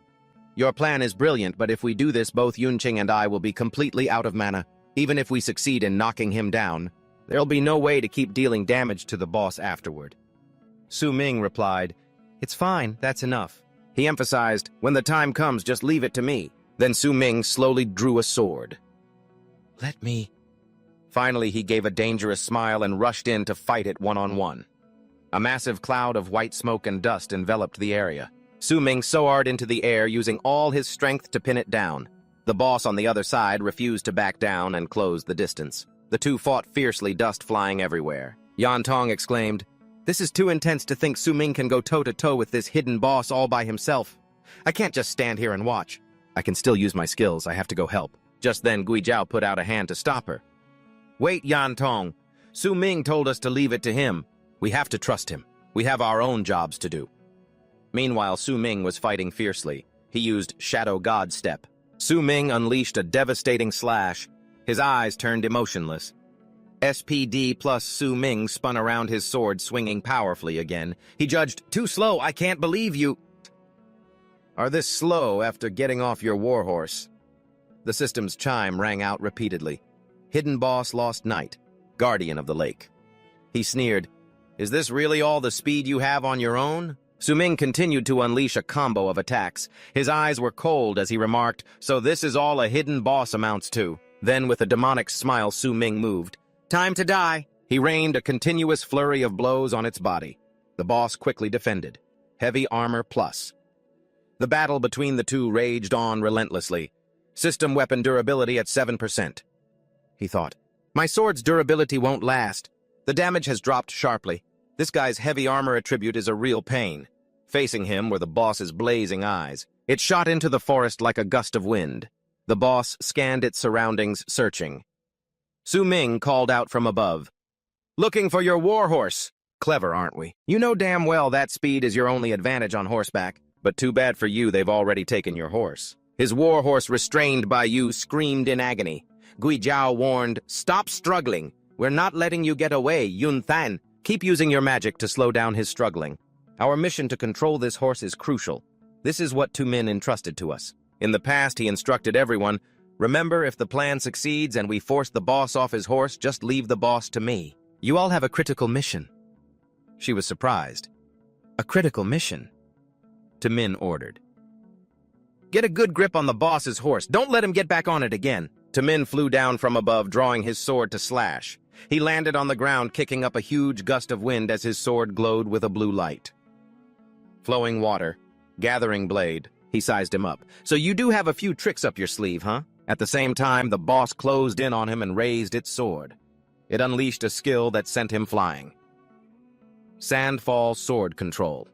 "Your plan is brilliant, but if we do this, both Yunqing and I will be completely out of mana. Even if we succeed in knocking him down, there'll be no way to keep dealing damage to the boss afterward." Su Ming replied, "It's fine, that's enough." He emphasized, "When the time comes, just leave it to me." Then Su Ming slowly drew a sword. "Let me..." Finally, he gave a dangerous smile and rushed in to fight it one-on-one. A massive cloud of white smoke and dust enveloped the area. Su Ming soared into the air, using all his strength to pin it down. The boss on the other side refused to back down and closed the distance. The two fought fiercely, dust flying everywhere. Yan Tong exclaimed, "This is too intense to think Su Ming can go toe-to-toe with this hidden boss all by himself. I can't just stand here and watch. I can still use my skills, I have to go help." Just then, Guijiao put out a hand to stop her. "Wait, Yan Tong. Su Ming told us to leave it to him. We have to trust him. We have our own jobs to do." Meanwhile, Su Ming was fighting fiercely. He used Shadow God Step. Su Ming unleashed a devastating slash. His eyes turned emotionless. SPD plus Su Ming spun around his sword, swinging powerfully again. He judged, "Too slow, I can't believe you are this slow after getting off your warhorse." The system's chime rang out repeatedly. Hidden boss lost knight, guardian of the lake. He sneered, "Is this really all the speed you have on your own?" Su Ming continued to unleash a combo of attacks. His eyes were cold as he remarked, "So this is all a hidden boss amounts to." Then, with a demonic smile, Su Ming moved. "Time to die." He rained a continuous flurry of blows on its body. The boss quickly defended. Heavy armor plus. The battle between the two raged on relentlessly. System weapon durability at 7%. He thought, "My sword's durability won't last. The damage has dropped sharply. This guy's heavy armor attribute is a real pain." Facing him were the boss's blazing eyes. It shot into the forest like a gust of wind. The boss scanned its surroundings, searching. Su Ming called out from above, "Looking for your warhorse." Clever, aren't we? You know damn well that speed is your only advantage on horseback. But too bad for you, they've already taken your horse. His warhorse, restrained by you, screamed in agony. Guijiao warned, "Stop struggling. We're not letting you get away, Yun Than. Keep using your magic to slow down his struggling. Our mission to control this horse is crucial. This is what Tu Min entrusted to us. In the past, he instructed everyone, remember, if the plan succeeds and we force the boss off his horse, just leave the boss to me. You all have a critical mission." She was surprised. "A critical mission?" Tu Min ordered. "Get a good grip on the boss's horse. Don't let him get back on it again." Tu Min flew down from above, drawing his sword to slash. He landed on the ground, kicking up a huge gust of wind as his sword glowed with a blue light. Flowing water, gathering blade, he sized him up. "So you do have a few tricks up your sleeve, huh?" At the same time, the boss closed in on him and raised its sword. It unleashed a skill that sent him flying. Sandfall sword control.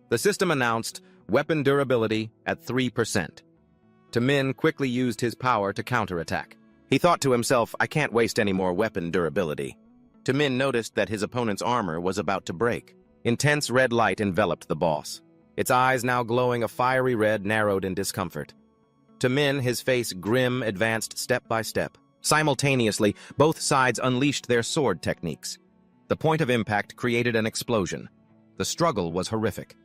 The system announced weapon durability at 3%. Min quickly used his power to counterattack. He thought to himself, I can't waste any more weapon durability. Min noticed that his opponent's armor was about to break. Intense red light enveloped the boss. Its eyes now glowing a fiery red narrowed in discomfort. Min, his face grim, advanced step by step. Simultaneously, both sides unleashed their sword techniques. The point of impact created an explosion. The struggle was horrific.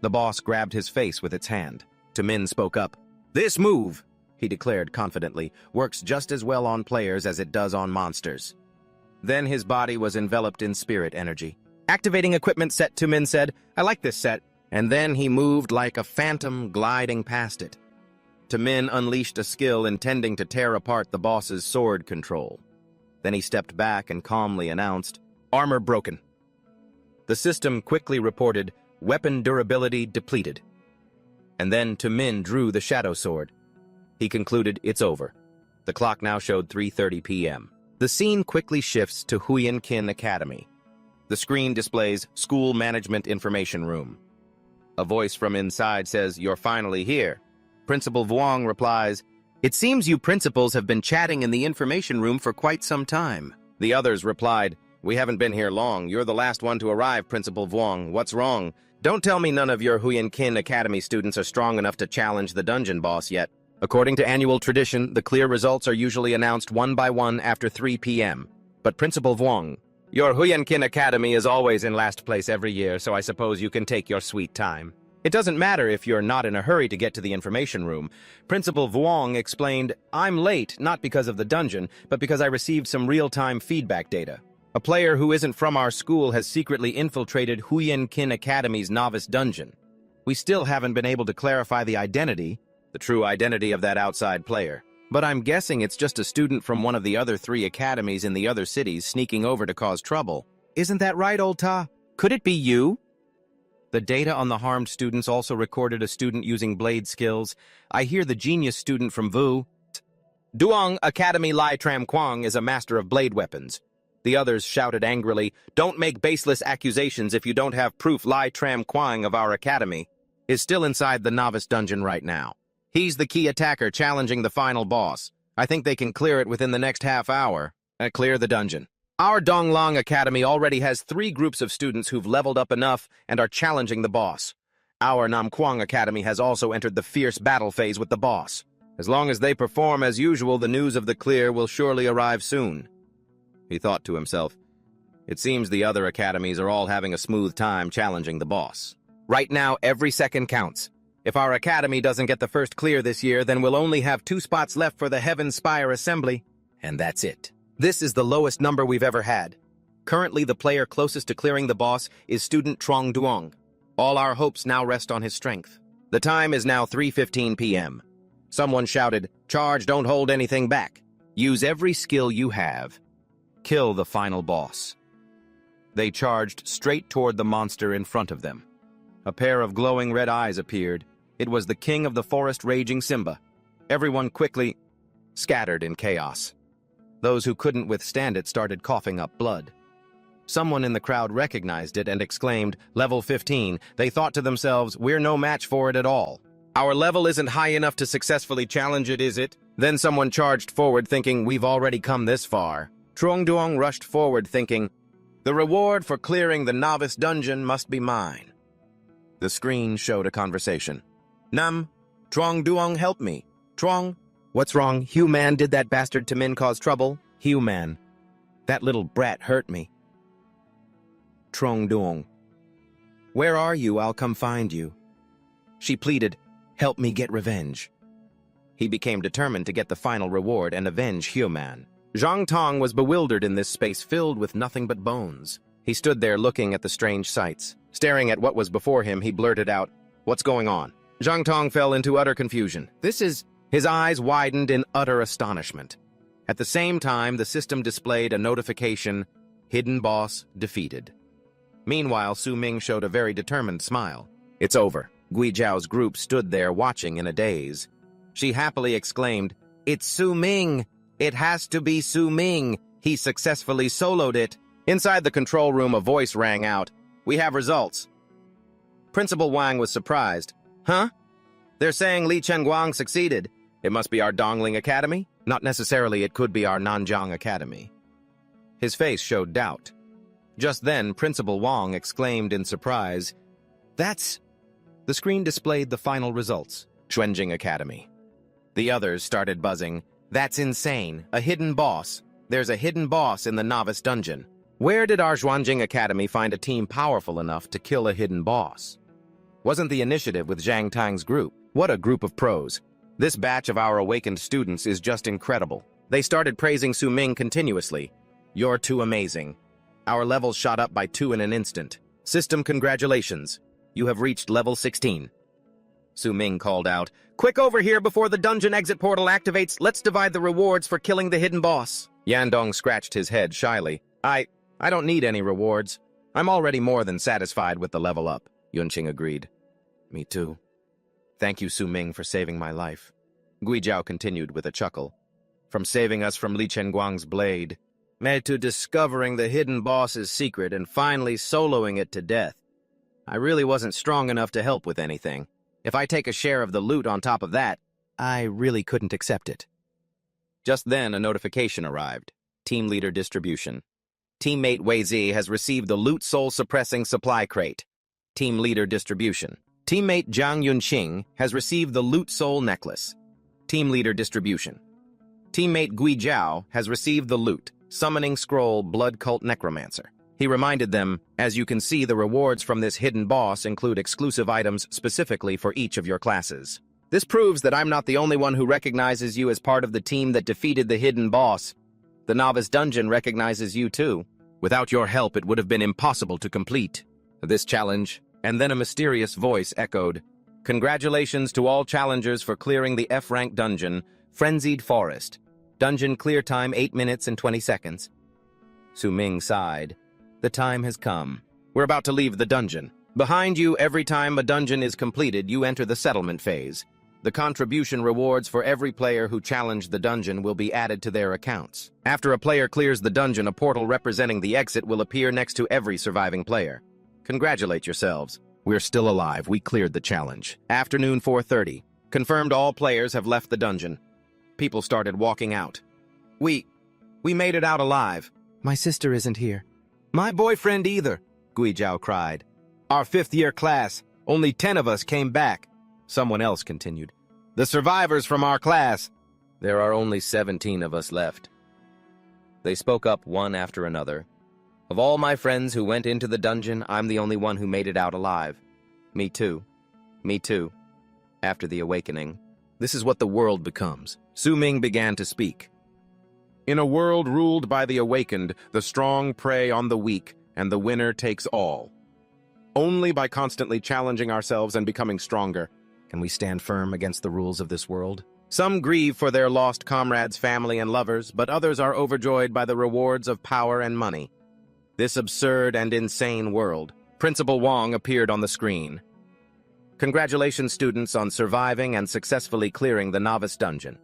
The boss grabbed his face with its hand. Min spoke up. This move, he declared confidently, works just as well on players as it does on monsters. Then his body was enveloped in spirit energy. Activating equipment set, Min said, I like this set. And then he moved like a phantom gliding past it. Min unleashed a skill intending to tear apart the boss's sword control. Then he stepped back and calmly announced, Armor broken. The system quickly reported, Weapon durability depleted. And then Min drew the shadow sword. He concluded, it's over. The clock now showed 3:30 p.m. The scene quickly shifts to Huiyin Kin Academy. The screen displays School Management Information Room. A voice from inside says, You're finally here. Principal Vuong replies, It seems you principals have been chatting in the information room for quite some time. The others replied, We haven't been here long. You're the last one to arrive, Principal Vuong. What's wrong? Don't tell me none of your Huiyin Kin Academy students are strong enough to challenge the dungeon boss yet. According to annual tradition, the clear results are usually announced one by one after 3 p.m. But Principal Vuong, your Huiyin Kin Academy is always in last place every year, so I suppose you can take your sweet time. It doesn't matter if you're not in a hurry to get to the information room. Principal Vuong explained, I'm late, not because of the dungeon, but because I received some real-time feedback data. A player who isn't from our school has secretly infiltrated Huiyin Kin Academy's novice dungeon. We still haven't been able to clarify the true identity of that outside player. But I'm guessing it's just a student from one of the other 3 academies in the other cities sneaking over to cause trouble. Isn't that right, old Ta? Could it be you? The data on the harmed students also recorded a student using blade skills. I hear the genius student from Vu. Duong Academy Lai Tram Quang is a master of blade weapons. The others shouted angrily, Don't make baseless accusations if you don't have proof. Lai Tram Quang of our academy is still inside the novice dungeon right now. He's the key attacker challenging the final boss. I think they can clear it within the next half hour. Clear the dungeon. Our Donglong Academy already has 3 groups of students who've leveled up enough and are challenging the boss. Our Namquang Academy has also entered the fierce battle phase with the boss. As long as they perform as usual, the news of the clear will surely arrive soon. He thought to himself, it seems the other academies are all having a smooth time challenging the boss. Right now, every second counts. If our academy doesn't get the first clear this year, then we'll only have 2 spots left for the Heaven Spire Assembly. And that's it. This is the lowest number we've ever had. Currently, the player closest to clearing the boss is student Trong Duong. All our hopes now rest on his strength. The time is now 3:15 p.m. Someone shouted, Charge, don't hold anything back. Use every skill you have. Kill the final boss. They charged straight toward the monster in front of them. A pair of glowing red eyes appeared. It was the king of the forest, Raging Simba. Everyone quickly scattered in chaos. Those who couldn't withstand it started coughing up blood. Someone in the crowd recognized it and exclaimed, Level 15. They thought to themselves, we're no match for it at all. Our level isn't high enough to successfully challenge it, is it? Then someone charged forward thinking, we've already come this far. Trong Duong rushed forward thinking, the reward for clearing the novice dungeon must be mine. The screen showed a conversation. Nam, Trong Duong, help me. Trong, what's wrong? Human, did that bastard Min cause trouble? Human, that little brat hurt me. Trong Duong, where are you? I'll come find you. She pleaded, help me get revenge. He became determined to get the final reward and avenge Human. Zhang Tong was bewildered in this space filled with nothing but bones. He stood there looking at the strange sights. Staring at what was before him, he blurted out, what's going on? Zhang Tong fell into utter confusion. His eyes widened in utter astonishment. At the same time, the system displayed a notification, hidden boss defeated. Meanwhile, Su Ming showed a very determined smile. It's over. Gui Zhao's group stood there watching in a daze. She happily exclaimed, it's Su Ming! It has to be Su Ming! He successfully soloed it. Inside the control room, a voice rang out. We have results. Principal Wang was surprised. Huh? They're saying Li Chenguang succeeded. It must be our Dongling Academy? Not necessarily, it could be our Nanjiang Academy. His face showed doubt. Just then, Principal Wang exclaimed in surprise, "That's..." The screen displayed the final results. Xuanjing Academy. The others started buzzing. "That's insane. A hidden boss. There's a hidden boss in the novice dungeon. Where did our Xuanjing Academy find a team powerful enough to kill a hidden boss? Wasn't the initiative with Zhang Tang's group? What a group of pros. This batch of our awakened students is just incredible." They started praising Su Ming continuously. "You're too amazing. Our levels shot up by 2 in an instant. System congratulations. You have reached level 16. Su Ming called out, "Quick over here before the dungeon exit portal activates. Let's divide the rewards for killing the hidden boss." Yandong scratched his head shyly. I don't need any rewards. I'm already more than satisfied with the level up." Yunqing agreed. "Me too. Thank you, Su Ming, for saving my life." Guijiao continued with a chuckle. "From saving us from Li Chenguang's blade, to discovering the hidden boss's secret and finally soloing it to death. I really wasn't strong enough to help with anything. If I take a share of the loot on top of that, I really couldn't accept it." Just then, a notification arrived. Team leader distribution. Teammate Wei Zi has received the loot soul-suppressing supply crate. Team leader distribution. Teammate Jiang Yunqing has received the loot soul necklace. Team leader distribution. Teammate Gui Jiao has received the loot summoning scroll blood cult necromancer. He reminded them, "As you can see, the rewards from this hidden boss include exclusive items specifically for each of your classes. This proves that I'm not the only one who recognizes you as part of the team that defeated the hidden boss. The novice dungeon recognizes you too. Without your help, it would have been impossible to complete this challenge." And then a mysterious voice echoed, "Congratulations to all challengers for clearing the F-rank dungeon, Frenzied Forest. Dungeon clear time 8 minutes and 20 seconds. Su Ming sighed. "The time has come. We're about to leave the dungeon. Behind you, every time a dungeon is completed, you enter the settlement phase. The contribution rewards for every player who challenged the dungeon will be added to their accounts. After a player clears the dungeon, a portal representing the exit will appear next to every surviving player. Congratulate yourselves. We're still alive. We cleared the challenge. Afternoon 4:30. Confirmed all players have left the dungeon." People started walking out. We made it out alive." "My sister isn't here." "My boyfriend either," Gui Jiao cried. "Our 5th-year class, only 10 of us came back." Someone else continued. "The survivors from our class." "There are only 17 of us left." They spoke up one after another. "Of all my friends who went into the dungeon, I'm the only one who made it out alive." "Me too. Me too." After the awakening, this is what the world becomes. Su Ming began to speak. "In a world ruled by the awakened, the strong prey on the weak, and the winner takes all. Only by constantly challenging ourselves and becoming stronger can we stand firm against the rules of this world. Some grieve for their lost comrades, family, and lovers, but others are overjoyed by the rewards of power and money. This absurd and insane world." Principal Wang appeared on the screen. "Congratulations, students, on surviving and successfully clearing the novice dungeon.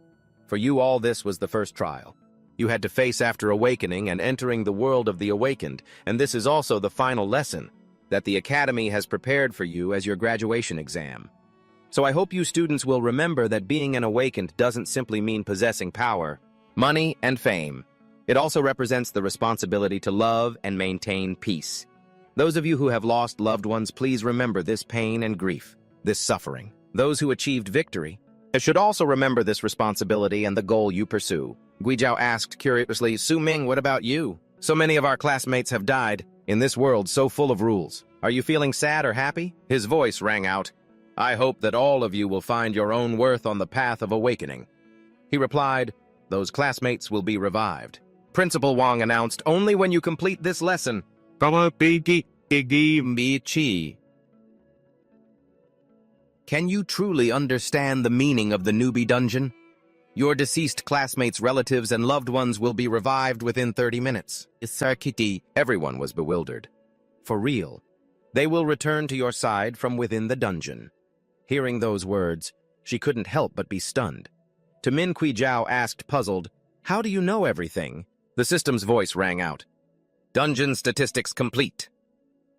For you, all this was the first trial. You had to face after awakening and entering the world of the awakened, and this is also the final lesson that the Academy has prepared for you as your graduation exam. So I hope you students will remember that being an awakened doesn't simply mean possessing power, money, and fame. It also represents the responsibility to love and maintain peace. Those of you who have lost loved ones, please remember this pain and grief, this suffering. Those who achieved victory should also remember this responsibility and the goal you pursue." Guijiao asked curiously, "Su Ming, what about you? So many of our classmates have died in this world so full of rules. Are you feeling sad or happy?" His voice rang out. "I hope that all of you will find your own worth on the path of awakening." He replied, "Those classmates will be revived." Principal Wang announced, "Only when you complete this lesson." Can you truly understand the meaning of the newbie dungeon? Your deceased classmates, relatives, and loved ones will be revived within 30 minutes. Everyone was bewildered. For real. They will return to your side from within the dungeon. Hearing those words, she couldn't help but be stunned. To Min Kui Jiao asked, puzzled, "How do you know everything?" The system's voice rang out. "Dungeon statistics complete."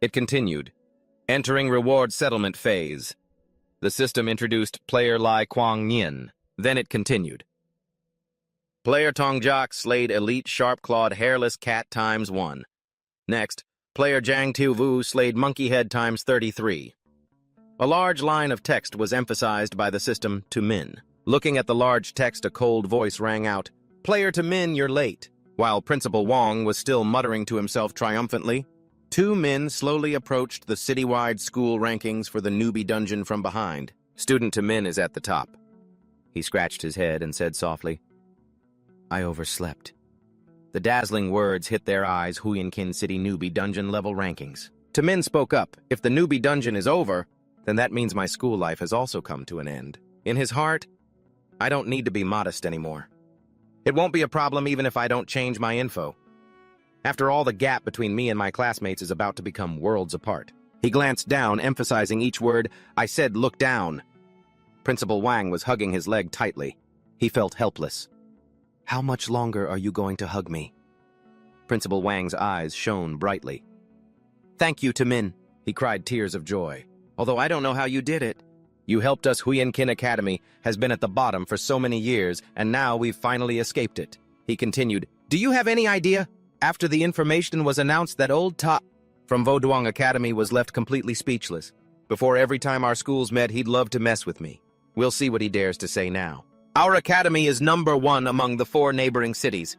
It continued. "Entering reward settlement phase." The system introduced player Lai Kuang Nian. Then it continued. Player Tongjok slayed elite sharp-clawed hairless cat ×1. Next, player Jang Tu-Vu slayed monkey head ×33. A large line of text was emphasized by the system to Min. Looking at the large text, a cold voice rang out, "Player to Min, you're late." While Principal Wong was still muttering to himself triumphantly, two men slowly approached the citywide school rankings for the newbie dungeon from behind. Student to Min is at the top. He scratched his head and said softly, "I overslept." The dazzling words hit their eyes. Huyankin City newbie dungeon level rankings. Tamin spoke up. If the newbie dungeon is over, then that means my school life has also come to an end. In his heart, I don't need to be modest anymore. It won't be a problem even if I don't change my info. After all, the gap between me and my classmates is about to become worlds apart. He glanced down, emphasizing each word. I said, "Look down." Principal Wang was hugging his leg tightly. He felt helpless. "How much longer are you going to hug me?" Principal Wang's eyes shone brightly. "Thank you, Tamin," he cried, tears of joy. "Although I don't know how you did it. You helped us. Huyankin Academy has been at the bottom for so many years, and now we've finally escaped it." He continued, "Do you have any idea? After the information was announced that old Ta from Voduang Academy was left completely speechless. Before every time our schools met, he'd love to mess with me. We'll see what he dares to say now. Our academy is #1 among the 4 neighboring cities.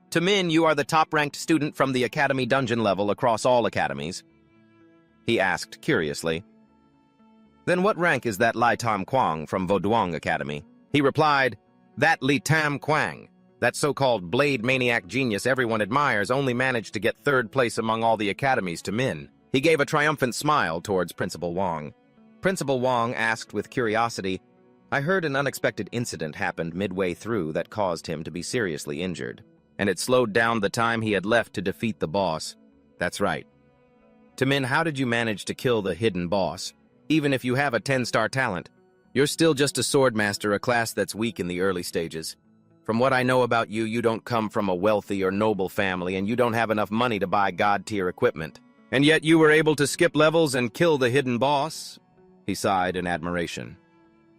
Tamin, you are the top-ranked student from the academy dungeon level across all academies." He asked curiously, "Then what rank is that Lai Tam Kwang from Voduang Academy?" He replied, "That Li Tam Kwang, that so-called blade maniac genius everyone admires, only managed to get 3rd place among all the academies to Min." He gave a triumphant smile towards Principal Wong. Principal Wong asked with curiosity, "I heard an unexpected incident happened midway through that caused him to be seriously injured, and it slowed down the time he had left to defeat the boss." "That's right. Tamin, how did you manage to kill the hidden boss? Even if you have a 10-star talent, you're still just a swordmaster, a class that's weak in the early stages. From what I know about you, you don't come from a wealthy or noble family, and you don't have enough money to buy god-tier equipment. And yet you were able to skip levels and kill the hidden boss?" He sighed in admiration.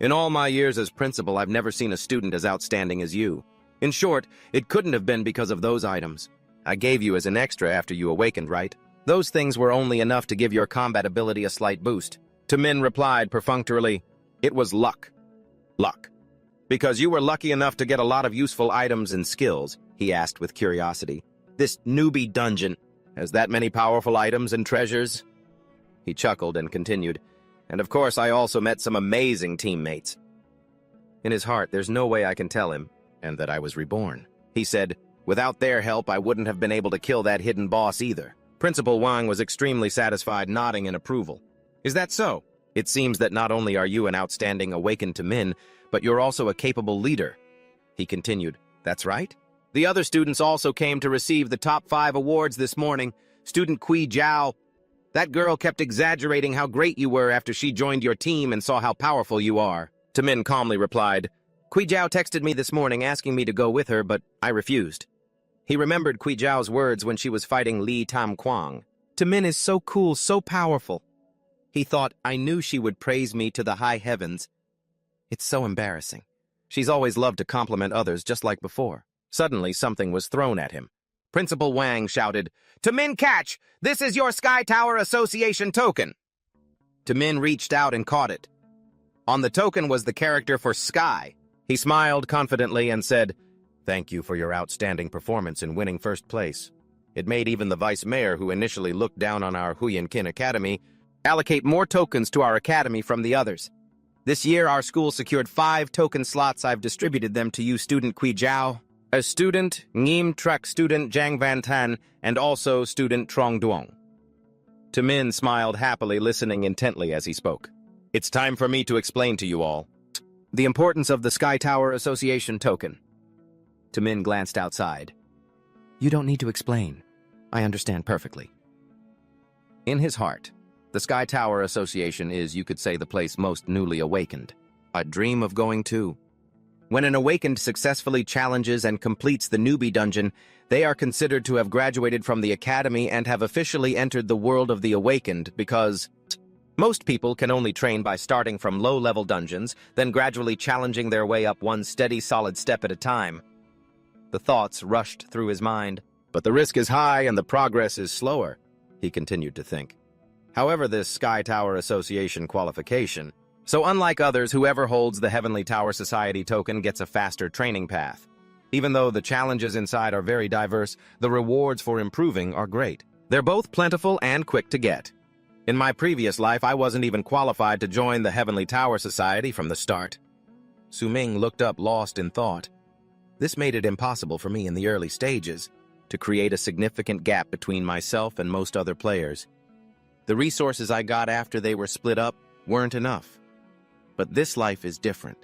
"In all my years as principal, I've never seen a student as outstanding as you. In short, it couldn't have been because of those items. I gave you as an extra after you awakened, right? Those things were only enough to give your combat ability a slight boost." Tamin replied perfunctorily, "It was luck." "Luck? Because you were lucky enough to get a lot of useful items and skills?" he asked with curiosity. "This newbie dungeon has that many powerful items and treasures?" He chuckled and continued, "And of course I also met some amazing teammates." In his heart, there's no way I can tell him, and that I was reborn. He said, "Without their help, I wouldn't have been able to kill that hidden boss either." Principal Wang was extremely satisfied, nodding in approval. "Is that so? It seems that not only are you an outstanding awakened Tamin, but you're also a capable leader." He continued, "That's right. The other students also came to receive the top 5 awards this morning. Student Kui Jiao, that girl kept exaggerating how great you were after she joined your team and saw how powerful you are." Tamin calmly replied, "Kui Jiao texted me this morning asking me to go with her, but I refused." He remembered Kui Jiao's words when she was fighting Li Tam Kwang. "Tamin is so cool, so powerful." He thought, "I knew she would praise me to the high heavens. It's so embarrassing. She's always loved to compliment others just like before." Suddenly, something was thrown at him. Principal Wang shouted, "Tamin, catch! This is your Sky Tower Association token!" Tamin reached out and caught it. On the token was the character for Sky. He smiled confidently and said, "Thank you for your outstanding performance in winning 1st place. It made even the vice mayor, who initially looked down on our Huyankin Academy, allocate more tokens to our academy from the others. This year, our school secured 5 token slots. I've distributed them to you, student Kui Jiao, a student, Ngim Trek student Zhang Van Tan, and also student Trong Duong." Tamin smiled happily, listening intently as he spoke. "It's time for me to explain to you all the importance of the Sky Tower Association token." Tamin glanced outside. "You don't need to explain. I understand perfectly." In his heart, the Sky Tower Association is, you could say, the place most newly awakened. A dream of going to. When an awakened successfully challenges and completes the newbie dungeon, they are considered to have graduated from the academy and have officially entered the world of the awakened because Most people can only train by starting from low-level dungeons, then gradually challenging their way up one steady, solid step at a time. The thoughts rushed through his mind. But the risk is high and the progress is slower, he continued to think. However, this Sky Tower Association qualification, so unlike others, whoever holds the Heavenly Tower Society token gets a faster training path. Even though the challenges inside are very diverse, the rewards for improving are great. They're both plentiful and quick to get. In my previous life, I wasn't even qualified to join the Heavenly Tower Society from the start. Su-Ming looked up, lost in thought. This made it impossible for me in the early stages to create a significant gap between myself and most other players. The resources I got after they were split up weren't enough. But this life is different.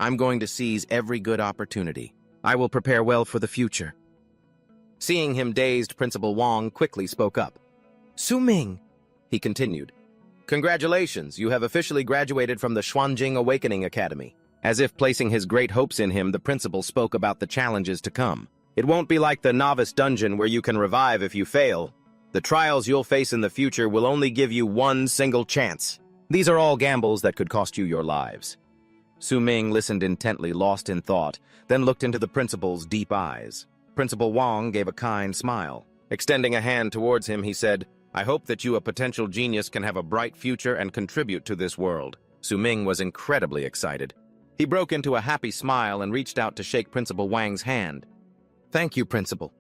I'm going to seize every good opportunity. I will prepare well for the future. Seeing him dazed, Principal Wang quickly spoke up. Su-Ming, he continued. Congratulations, you have officially graduated from the Xuanjing Awakening Academy. As if placing his great hopes in him, the principal spoke about the challenges to come. It won't be like the novice dungeon where you can revive if you fail. The trials you'll face in the future will only give you one single chance. These are all gambles that could cost you your lives. Su-Ming listened intently, lost in thought, then looked into the principal's deep eyes. Principal Wang gave a kind smile. Extending a hand towards him, he said, I hope that you, a potential genius, can have a bright future and contribute to this world. Su-Ming was incredibly excited. He broke into a happy smile and reached out to shake Principal Wang's hand. Thank you, Principal.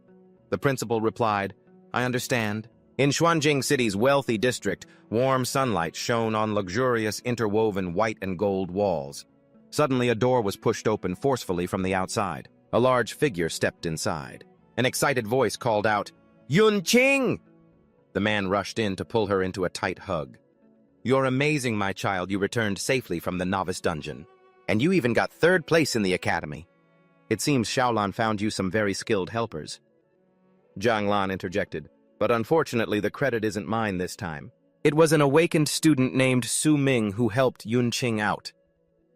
The principal replied, I understand. In Xuanjing City's wealthy district, warm sunlight shone on luxurious interwoven white and gold walls. Suddenly, a door was pushed open forcefully from the outside. A large figure stepped inside. An excited voice called out, Yunqing! The man rushed in to pull her into a tight hug. You're amazing, my child. You returned safely from the novice dungeon. And you even got 3rd place in the academy. It seems Xiaolan found you some very skilled helpers. Zhang Lan interjected, but unfortunately the credit isn't mine this time. It was an awakened student named Su-Ming who helped Yunqing out.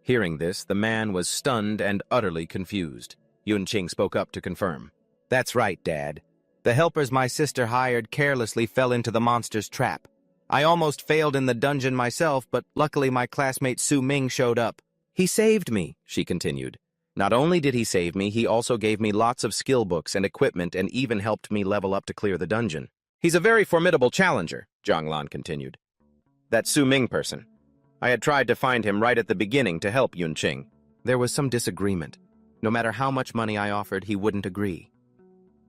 Hearing this, the man was stunned and utterly confused. Yunqing spoke up to confirm. That's right, Dad. The helpers my sister hired carelessly fell into the monster's trap. I almost failed in the dungeon myself, but luckily my classmate Su-Ming showed up. He saved me, she continued. Not only did he save me, he also gave me lots of skill books and equipment and even helped me level up to clear the dungeon. He's a very formidable challenger, Zhang Lan continued. That Su-Ming person. I had tried to find him right at the beginning to help Yunqing. There was some disagreement. No matter how much money I offered, he wouldn't agree.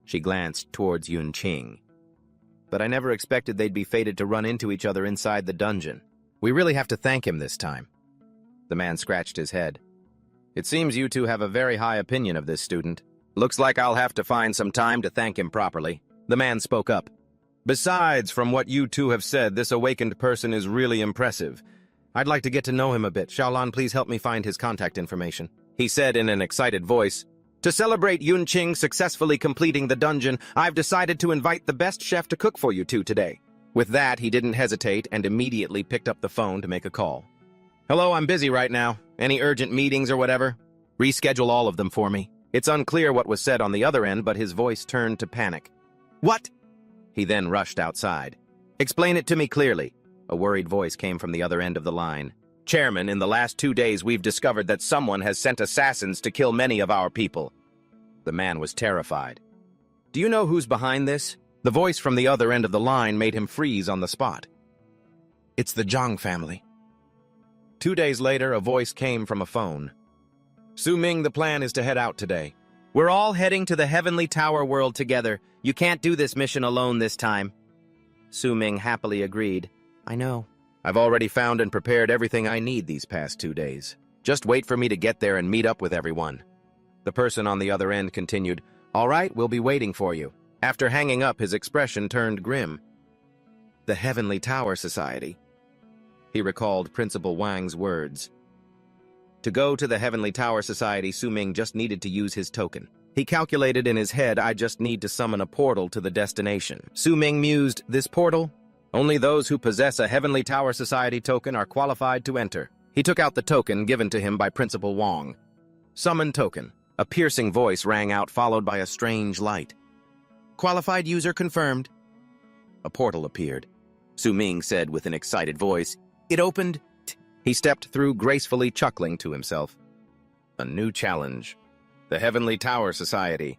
She glanced towards Yunqing. But I never expected they'd be fated to run into each other inside the dungeon. We really have to thank him this time. The man scratched his head. It seems you two have a very high opinion of this student. Looks like I'll have to find some time to thank him properly. The man spoke up. Besides, from what you two have said, this awakened person is really impressive. I'd like to get to know him a bit. Xiaolan, please help me find his contact information. He said in an excited voice. To celebrate Yunqing successfully completing the dungeon, I've decided to invite the best chef to cook for you two today. With that, he didn't hesitate and immediately picked up the phone to make a call. Hello, I'm busy right now. Any urgent meetings or whatever? Reschedule all of them for me. It's unclear what was said on the other end, but his voice turned to panic. What? He then rushed outside. Explain it to me clearly. A worried voice came from the other end of the line. Chairman, in the last 2 days we've discovered that someone has sent assassins to kill many of our people. The man was terrified. Do you know who's behind this? The voice from the other end of the line made him freeze on the spot. It's the Zhang family. 2 days later, a voice came from a phone. Su-Ming, the plan is to head out today. We're all heading to the Heavenly Tower world together. You can't do this mission alone this time. Su-Ming happily agreed. I know. I've already found and prepared everything I need these past 2 days. Just wait for me to get there and meet up with everyone. The person on the other end continued, All right, we'll be waiting for you. After hanging up, his expression turned grim. The Heavenly Tower Society. He recalled Principal Wang's words. To go to the Heavenly Tower Society, Su-Ming just needed to use his token. He calculated in his head, I just need to summon a portal to the destination. Su-Ming mused, this portal? Only those who possess a Heavenly Tower Society token are qualified to enter. He took out the token given to him by Principal Wang. Summon token. A piercing voice rang out, followed by a strange light. Qualified user confirmed. A portal appeared. Su-Ming said with an excited voice, It opened. He stepped through, gracefully chuckling to himself. A new challenge. The Heavenly Tower Society.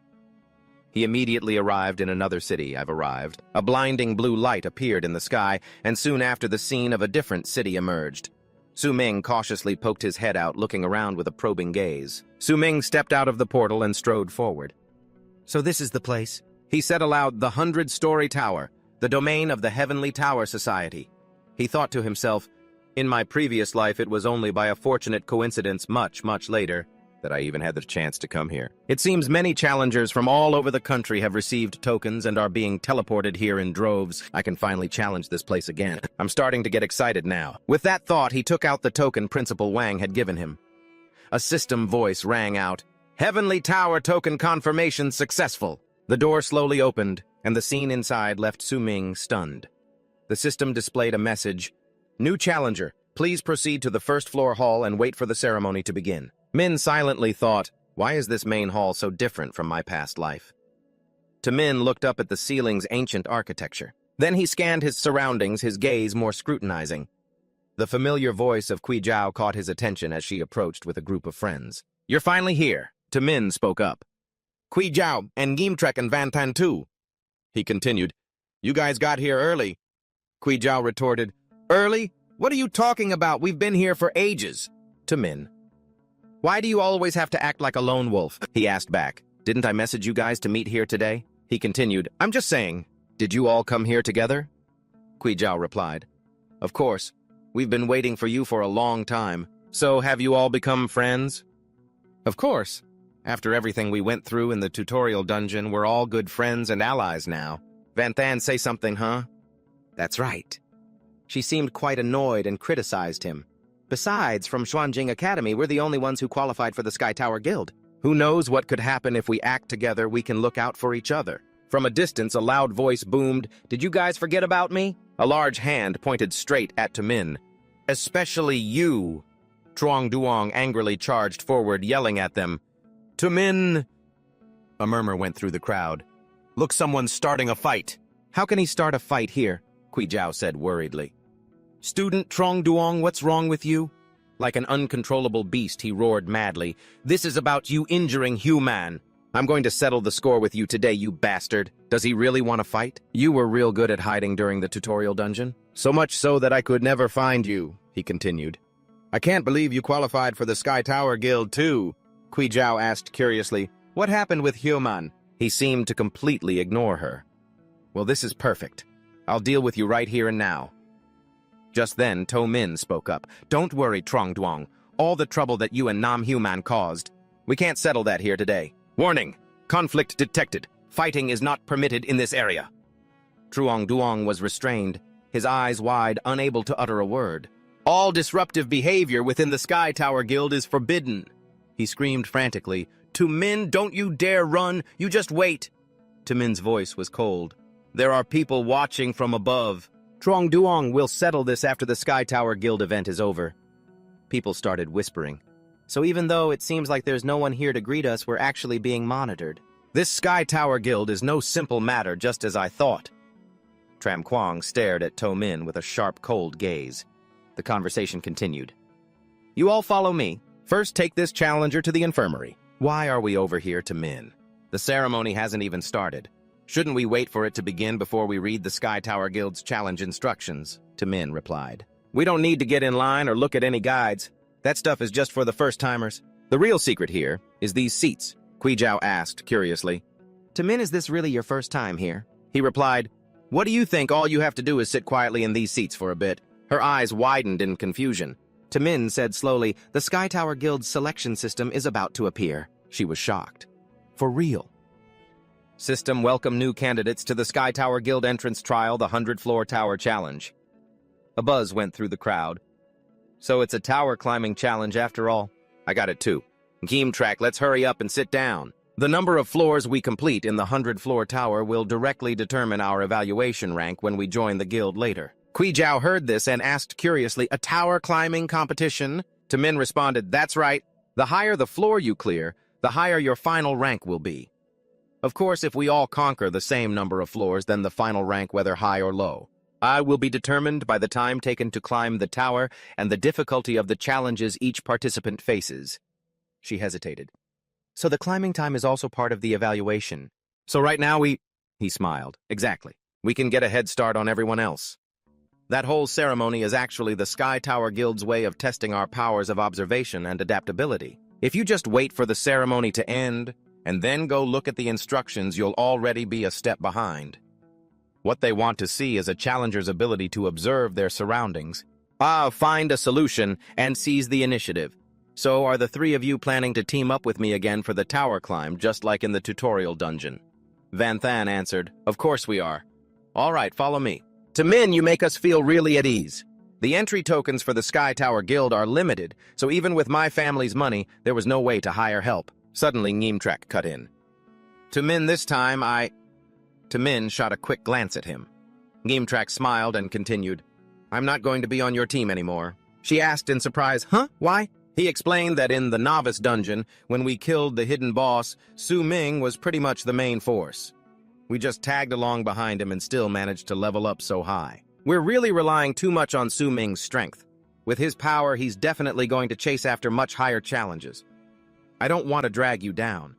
He immediately arrived in another city. I've arrived. A blinding blue light appeared in the sky, and soon after the scene of a different city emerged. Su Ming cautiously poked his head out, looking around with a probing gaze. Su Ming stepped out of the portal and strode forward. So this is the place, he said aloud, the 100-story tower, the domain of the Heavenly Tower Society. He thought to himself, in my previous life it was only by a fortunate coincidence much, much later that I even had the chance to come here. It seems many challengers from all over the country have received tokens and are being teleported here in droves. I can finally challenge this place again. I'm starting to get excited now. With that thought, he took out the token Principal Wang had given him. A system voice rang out, Heavenly Tower token confirmation successful. The door slowly opened, and the scene inside left Su Ming stunned. The system displayed a message, New challenger, please proceed to the first floor hall and wait for the ceremony to begin. Min silently thought, why is this main hall so different from my past life? Min looked up at the ceiling's ancient architecture. Then he scanned his surroundings, his gaze more scrutinizing. The familiar voice of Kui Jiao caught his attention as she approached with a group of friends. You're finally here, Min spoke up. Kui Jiao and Gimtrek and Van Tan too. He continued, you guys got here early. Kui Jiao retorted, early? What are you talking about? We've been here for ages. Min. Why do you always have to act like a lone wolf? He asked back. Didn't I message you guys to meet here today? He continued, I'm just saying, did you all come here together? Kui Jiao replied, of course, we've been waiting for you for a long time. So have you all become friends? Of course. After everything we went through in the tutorial dungeon, we're all good friends and allies now. Van Than, say something, huh? That's right. She seemed quite annoyed and criticized him. Besides, from Xuanjing Academy, we're the only ones who qualified for the Sky Tower Guild. Who knows what could happen if we act together? We can look out for each other. From a distance, a loud voice boomed, Did you guys forget about me? A large hand pointed straight at Min. Especially you. Truong Duong angrily charged forward, yelling at them. Min! A murmur went through the crowd. Look, someone's starting a fight. How can he start a fight here? Kui Jiao said worriedly. Student Truong Duong, what's wrong with you? Like an uncontrollable beast, he roared madly. This is about you injuring Human. I'm going to settle the score with you today, you bastard. Does he really want to fight? You were real good at hiding during the tutorial dungeon. So much so that I could never find you, he continued. I can't believe you qualified for the Sky Tower Guild too. Kui Jiao asked curiously, what happened with Human? He seemed to completely ignore her. Well, this is perfect. I'll deal with you right here and now. Just then, Min spoke up. Don't worry, Truong Duong. All the trouble that you and Nam Human caused. We can't settle that here today. Warning! Conflict detected. Fighting is not permitted in this area. Truong Duong was restrained, his eyes wide, unable to utter a word. All disruptive behavior within the Sky Tower Guild is forbidden. He screamed frantically, Min, don't you dare run! You just wait! Min's voice was cold. There are people watching from above. Truong Duong will settle this after the Sky Tower Guild event is over. People started whispering. So even though it seems like there's no one here to greet us, we're actually being monitored. This Sky Tower Guild is no simple matter, just as I thought. Tram Kwang stared at Min with a sharp, cold gaze. The conversation continued. You all follow me. First, take this challenger to the infirmary. Why are we over here, Min? The ceremony hasn't even started. Shouldn't we wait for it to begin before we read the Sky Tower Guild's challenge instructions? Min replied. We don't need to get in line or look at any guides. That stuff is just for the first-timers. The real secret here is these seats, Kui Jiao asked curiously. Min, is this really your first time here? He replied, What do you think? All you have to do is sit quietly in these seats for a bit. Her eyes widened in confusion. Min said slowly, The Sky Tower Guild's selection system is about to appear. She was shocked. For real. System welcome new candidates to the Sky Tower Guild entrance trial, the 100-floor tower challenge. A buzz went through the crowd. So it's a tower climbing challenge after all. I got it too. Gimtrek, let's hurry up and sit down. The number of floors we complete in the 100-floor tower will directly determine our evaluation rank when we join the guild later. Kui Jiao heard this and asked curiously, a tower climbing competition? Min responded, that's right. The higher the floor you clear, the higher your final rank will be. Of course, if we all conquer the same number of floors, then the final rank, whether high or low. I will be determined by the time taken to climb the tower and the difficulty of the challenges each participant faces. She hesitated. So the climbing time is also part of the evaluation. So right now He smiled. Exactly. We can get a head start on everyone else. That whole ceremony is actually the Sky Tower Guild's way of testing our powers of observation and adaptability. If you just wait for the ceremony to end and then go look at the instructions, you'll already be a step behind. What they want to see is a challenger's ability to observe their surroundings, find a solution, and seize the initiative. So are the three of you planning to team up with me again for the tower climb, just like in the tutorial dungeon? Van Than answered, Of course we are. All right, follow me. To Min, you make us feel really at ease. The entry tokens for the Sky Tower Guild are limited, so even with my family's money, there was no way to hire help. Suddenly, Ngimtrak cut in. To Min, this time To Min shot a quick glance at him. Ngimtrak smiled and continued, I'm not going to be on your team anymore. She asked in surprise, Huh? Why? He explained that in the novice dungeon, when we killed the hidden boss, Su Ming was pretty much the main force. We just tagged along behind him and still managed to level up so high. We're really relying too much on Su Ming's strength. With his power, he's definitely going to chase after much higher challenges. I don't want to drag you down.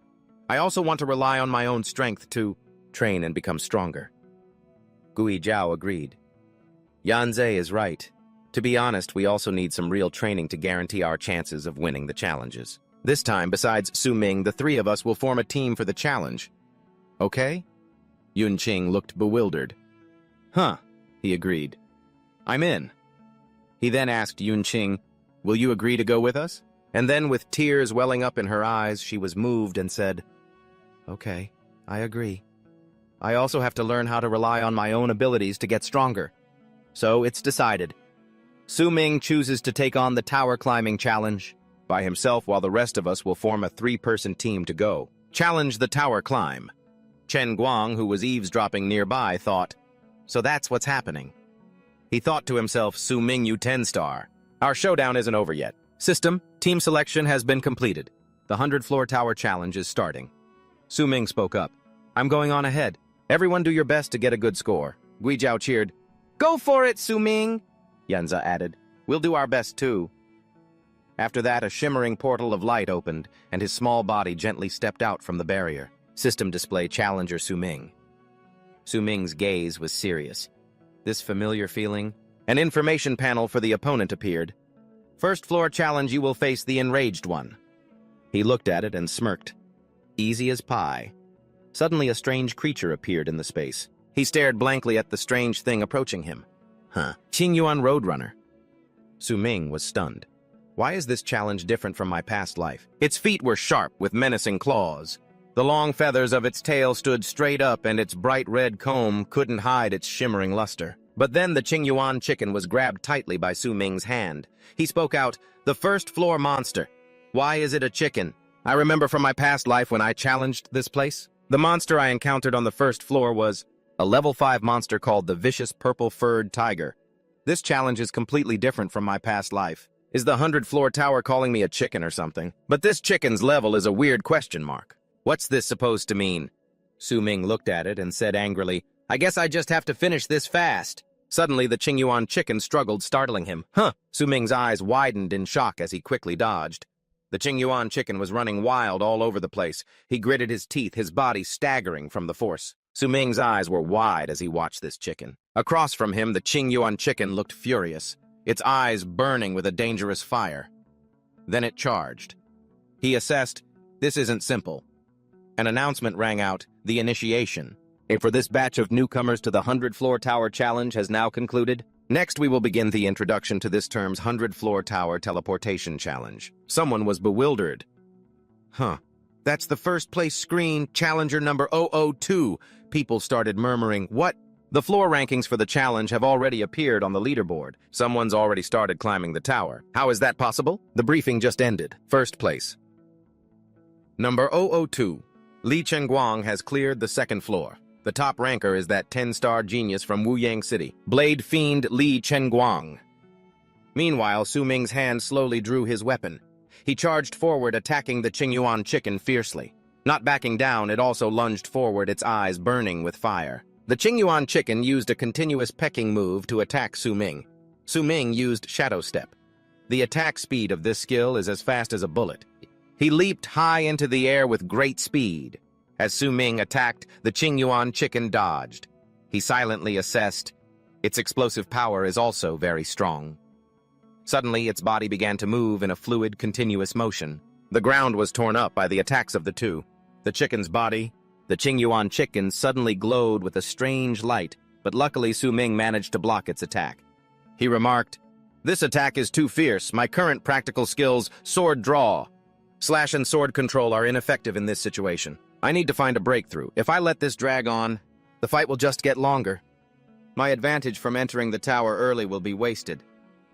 I also want to rely on my own strength to train and become stronger. Gui Zhao agreed. Yanze is right. To be honest, we also need some real training to guarantee our chances of winning the challenges. This time, besides Su Ming, the three of us will form a team for the challenge. Okay? Yun Qing looked bewildered. Huh, he agreed. I'm in. He then asked Yun Qing, Will you agree to go with us? And then, with tears welling up in her eyes, she was moved and said, Okay, I agree. I also have to learn how to rely on my own abilities to get stronger. So it's decided. Su Ming chooses to take on the tower climbing challenge by himself, while the rest of us will form a 3-person team to go. Challenge the tower climb. Chen Guang, who was eavesdropping nearby, thought, So that's what's happening. He thought to himself, Su Ming, you 10-star. Our showdown isn't over yet. System, team selection has been completed. The 100-floor tower challenge is starting. Su Ming spoke up. I'm going on ahead. Everyone do your best to get a good score. Gui Zhao cheered. Go for it, Su Ming! Yanza added. We'll do our best too. After that, a shimmering portal of light opened, and his small body gently stepped out from the barrier. System display challenger Su Ming. Su Ming's gaze was serious. This familiar feeling? An information panel for the opponent appeared. First floor challenge, you will face the enraged one. He looked at it and smirked. Easy as pie. Suddenly a strange creature appeared in the space. He stared blankly at the strange thing approaching him. Qingyuan Roadrunner. Su Ming was stunned. Why is this challenge different from my past life? Its feet were sharp with menacing claws. The long feathers of its tail stood straight up, and its bright red comb couldn't hide its shimmering luster. But then the Qingyuan chicken was grabbed tightly by Su Ming's hand. He spoke out, The first floor monster. Why is it a chicken? I remember from my past life when I challenged this place. The monster I encountered on the first floor was a level 5 monster called the Vicious Purple-Furred Tiger. This challenge is completely different from my past life. Is the 100-floor tower calling me a chicken or something? But this chicken's level is a weird question mark. What's this supposed to mean? Su Ming looked at it and said angrily, I guess I just have to finish this fast. Suddenly, the Qingyuan chicken struggled, startling him. Su Ming's eyes widened in shock as he quickly dodged. The Qingyuan chicken was running wild all over the place. He gritted his teeth, his body staggering from the force. Su Ming's eyes were wide as he watched this chicken. Across from him, the Qingyuan chicken looked furious, its eyes burning with a dangerous fire. Then it charged. He assessed, this isn't simple. An announcement rang out, the initiation. For this batch of newcomers to the 100-floor tower challenge has now concluded. Next, we will begin the introduction to this term's 100-floor tower teleportation challenge. Someone was bewildered. That's the first place screen, challenger number 002. People started murmuring, what? The floor rankings for the challenge have already appeared on the leaderboard. Someone's already started climbing the tower. How is that possible? The briefing just ended. First place. Number 002. Li Chengguang has cleared the second floor. The top ranker is that 10-star genius from Wuyang City, Blade Fiend Li Chengguang. Meanwhile, Su Ming's hand slowly drew his weapon. He charged forward, attacking the Qingyuan chicken fiercely. Not backing down, it also lunged forward, its eyes burning with fire. The Qingyuan chicken used a continuous pecking move to attack Su Ming. Su Ming used Shadow Step. The attack speed of this skill is as fast as a bullet. He leaped high into the air with great speed. As Su Ming attacked, the Qingyuan chicken dodged. He silently assessed. Its explosive power is also very strong. Suddenly, its body began to move in a fluid, continuous motion. The ground was torn up by the attacks of the two. The chicken's body, the Qingyuan chicken, suddenly glowed with a strange light, but luckily Su Ming managed to block its attack. He remarked, "This attack is too fierce. My current practical skills, sword draw, slash and sword control, are ineffective in this situation. I need to find a breakthrough. If I let this drag on, the fight will just get longer. My advantage from entering the tower early will be wasted.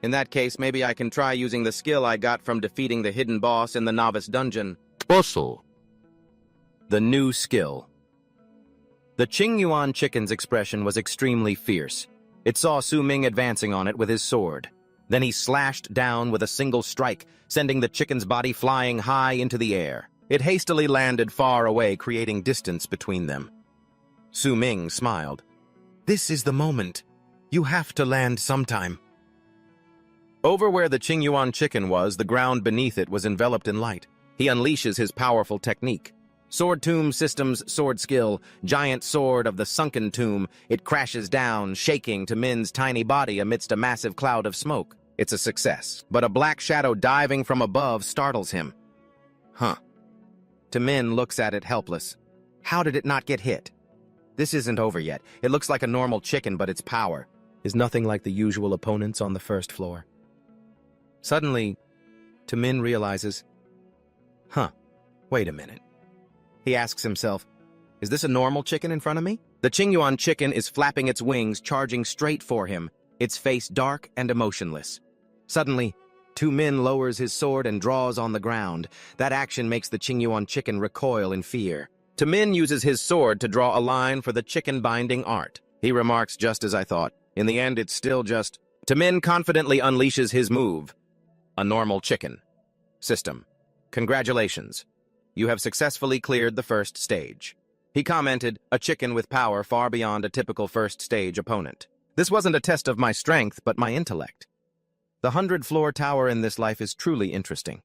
In that case, maybe I can try using the skill I got from defeating the hidden boss in the novice dungeon." Also, the new skill. The Qingyuan chicken's expression was extremely fierce. It saw Su Ming advancing on it with his sword. Then he slashed down with a single strike, sending the chicken's body flying high into the air. It hastily landed far away, creating distance between them. Su Ming smiled. "This is the moment. You have to land sometime." Over where the Qingyuan chicken was, the ground beneath it was enveloped in light. He unleashes his powerful technique. Sword Tomb System's sword skill, Giant Sword of the Sunken Tomb. It crashes down, shaking to Min's tiny body amidst a massive cloud of smoke. It's a success, but a black shadow diving from above startles him. Min looks at it helpless. How did it not get hit? This isn't over yet. It looks like a normal chicken, but its power is nothing like the usual opponents on the first floor. Suddenly, Min realizes, wait a minute. He asks himself, is this a normal chicken in front of me? The Qingyuan chicken is flapping its wings, charging straight for him, its face dark and emotionless. Suddenly, Min lowers his sword and draws on the ground. That action makes the Qingyuan chicken recoil in fear. Min uses his sword to draw a line for the chicken binding art. He remarks, "Just as I thought. In the end, it's still just..." Min confidently unleashes his move. A normal chicken. System. Congratulations. You have successfully cleared the first stage. He commented, a chicken with power far beyond a typical first stage opponent. This wasn't a test of my strength, but my intellect. The 100-floor tower in this life is truly interesting.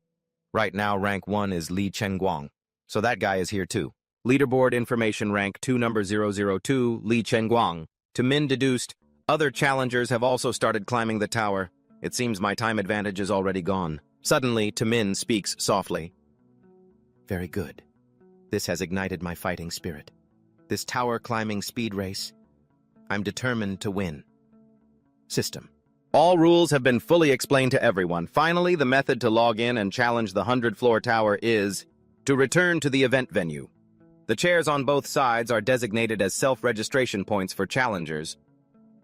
Right now, rank 1 is Li Chenguang, so that guy is here too. Leaderboard information, rank 2 number 002, Li Chenguang. Min deduced, other challengers have also started climbing the tower. It seems my time advantage is already gone. Suddenly, Min speaks softly. Very good. This has ignited my fighting spirit. This tower climbing speed race, I'm determined to win. System. All rules have been fully explained to everyone. Finally, the method to log in and challenge the 100-floor tower is to return to the event venue. The chairs on both sides are designated as self-registration points for challengers.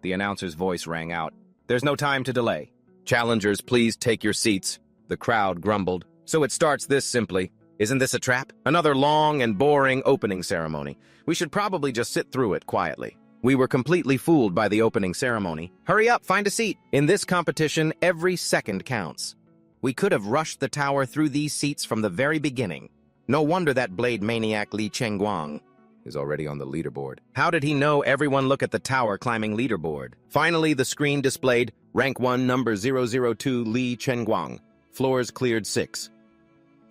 The announcer's voice rang out. There's no time to delay. Challengers, please take your seats. The crowd grumbled. So it starts this simply. Isn't this a trap? Another long and boring opening ceremony. We should probably just sit through it quietly. We were completely fooled by the opening ceremony. Hurry up, find a seat. In this competition, every second counts. We could have rushed the tower through these seats from the very beginning. No wonder that blade maniac Li Chenguang is already on the leaderboard. How did he know everyone look at the tower climbing leaderboard? Finally, the screen displayed rank 1 number 002 Li Chenguang. Floors cleared 6.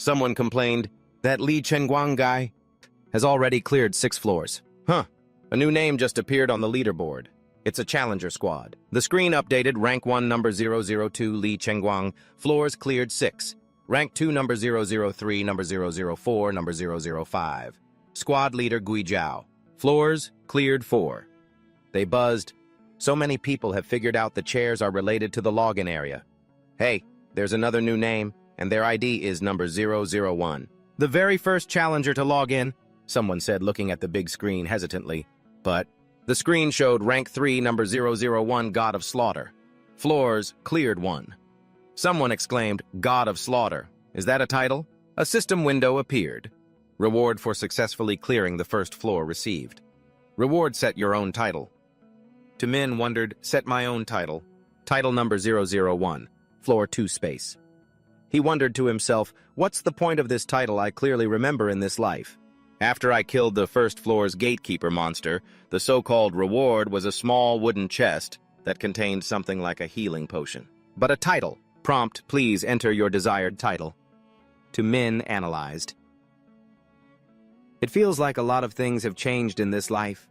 Someone complained, that Li Chenguang guy has already cleared 6 floors. A new name just appeared on the leaderboard. It's a challenger squad. The screen updated rank 1 number 002 Li Chenguang. Floors cleared 6. Rank 2 number 003, number 004, number 005. Squad leader Gui Zhao. Floors cleared 4. They buzzed. So many people have figured out the chairs are related to the login area. Hey, there's another new name, and their ID is number 001. The very first challenger to log in, someone said, looking at the big screen hesitantly. But the screen showed rank 3 number 001 God of Slaughter. Floors cleared 1. Someone exclaimed, God of Slaughter. Is that a title? A system window appeared. Reward for successfully clearing the first floor received. Reward, set your own title. Min wondered, set my own title. Title number 001. Floor 2 space. He wondered to himself, what's the point of this title I clearly remember in this life? After I killed the first floor's gatekeeper monster, the so-called reward was a small wooden chest that contained something like a healing potion. But a title. Prompt, please enter your desired title. To Min analyzed. It feels like a lot of things have changed in this life.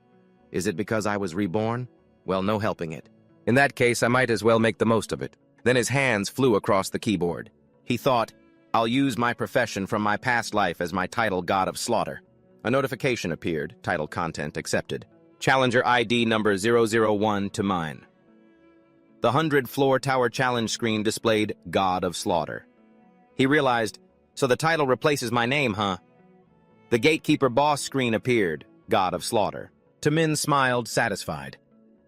Is it because I was reborn? Well, no helping it. In that case, I might as well make the most of it. Then his hands flew across the keyboard. He thought, I'll use my profession from my past life as my title, God of Slaughter. A notification appeared, title content accepted. Challenger ID number 001 to mine. The 100-floor tower challenge screen displayed God of Slaughter. He realized, so the title replaces my name, huh? The gatekeeper boss screen appeared, God of Slaughter. Tamin smiled, satisfied.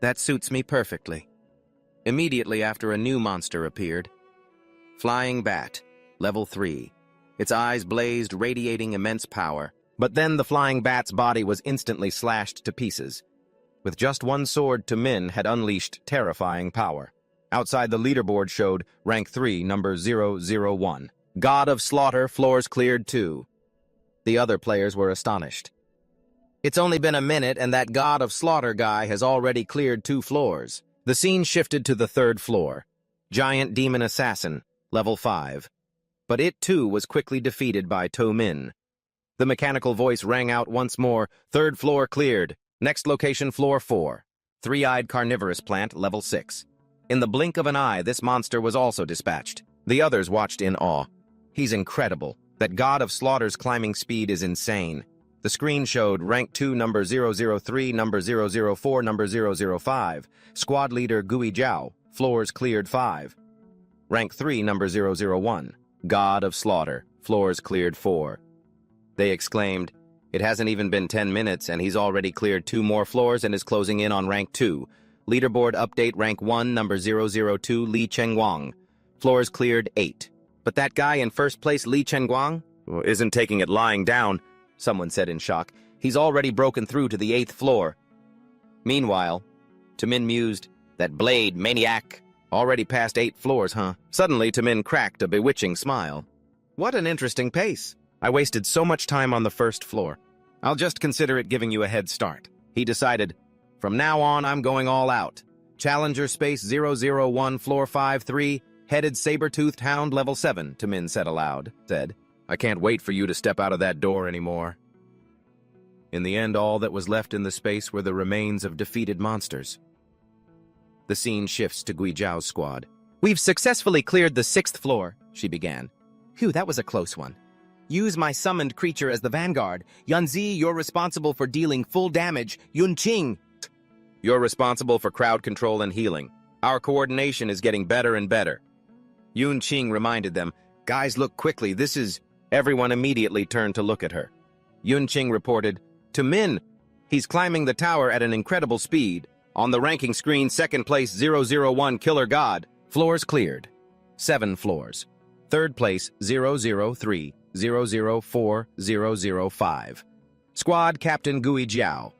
That suits me perfectly. Immediately after, a new monster appeared. Flying Bat, level 3. Its eyes blazed, radiating immense power. But then the flying bat's body was instantly slashed to pieces. With just one sword, Tamin had unleashed terrifying power. Outside the leaderboard showed rank 3, number 001. God of Slaughter, floors cleared 2. The other players were astonished. It's only been a minute and that God of Slaughter guy has already cleared 2 floors. The scene shifted to the 3rd floor. Giant Demon Assassin, level 5. But it too was quickly defeated by Tomin. The mechanical voice rang out once more. 3rd floor cleared. Next location, floor 4. Three-eyed carnivorous plant, level 6. In the blink of an eye, this monster was also dispatched. The others watched in awe. He's incredible. That God of Slaughter's climbing speed is insane. The screen showed rank 2, number 003, number 004, number 005. Squad leader Gui Jiao, floors cleared 5. Rank 3, number 001. God of Slaughter, floors cleared 4. They exclaimed, it hasn't even been 10 minutes and he's already cleared 2 more floors and is closing in on rank 2. Leaderboard update rank 1, number 002, Li Chengguang. Floors cleared 8. But that guy in first place, Li Chengguang, isn't taking it lying down, someone said in shock. He's already broken through to the 8th floor. Meanwhile, Tamin mused, that blade maniac already passed 8 floors, huh? Suddenly, Tamin cracked a bewitching smile. What an interesting pace. I wasted so much time on the 1st floor. I'll just consider it giving you a head start. He decided, from now on, I'm going all out. Challenger space 001, floor 53, headed saber-toothed hound level 7, Tamin said aloud. I can't wait for you to step out of that door anymore. In the end, all that was left in the space were the remains of defeated monsters. The scene shifts to Gui Jiao's squad. We've successfully cleared the 6th floor, she began. Phew, that was a close one. Use my summoned creature as the vanguard. Yunzi, you're responsible for dealing full damage. Yunqing, you're responsible for crowd control and healing. Our coordination is getting better and better. Yunqing reminded them, guys, look quickly, this is... Everyone immediately turned to look at her. Yunqing reported, to Min, he's climbing the tower at an incredible speed. On the ranking screen, 2nd place 001 Killer God. Floors cleared. 7 floors. 3rd place 003, 004, 005. Squad Captain Gui Jiao.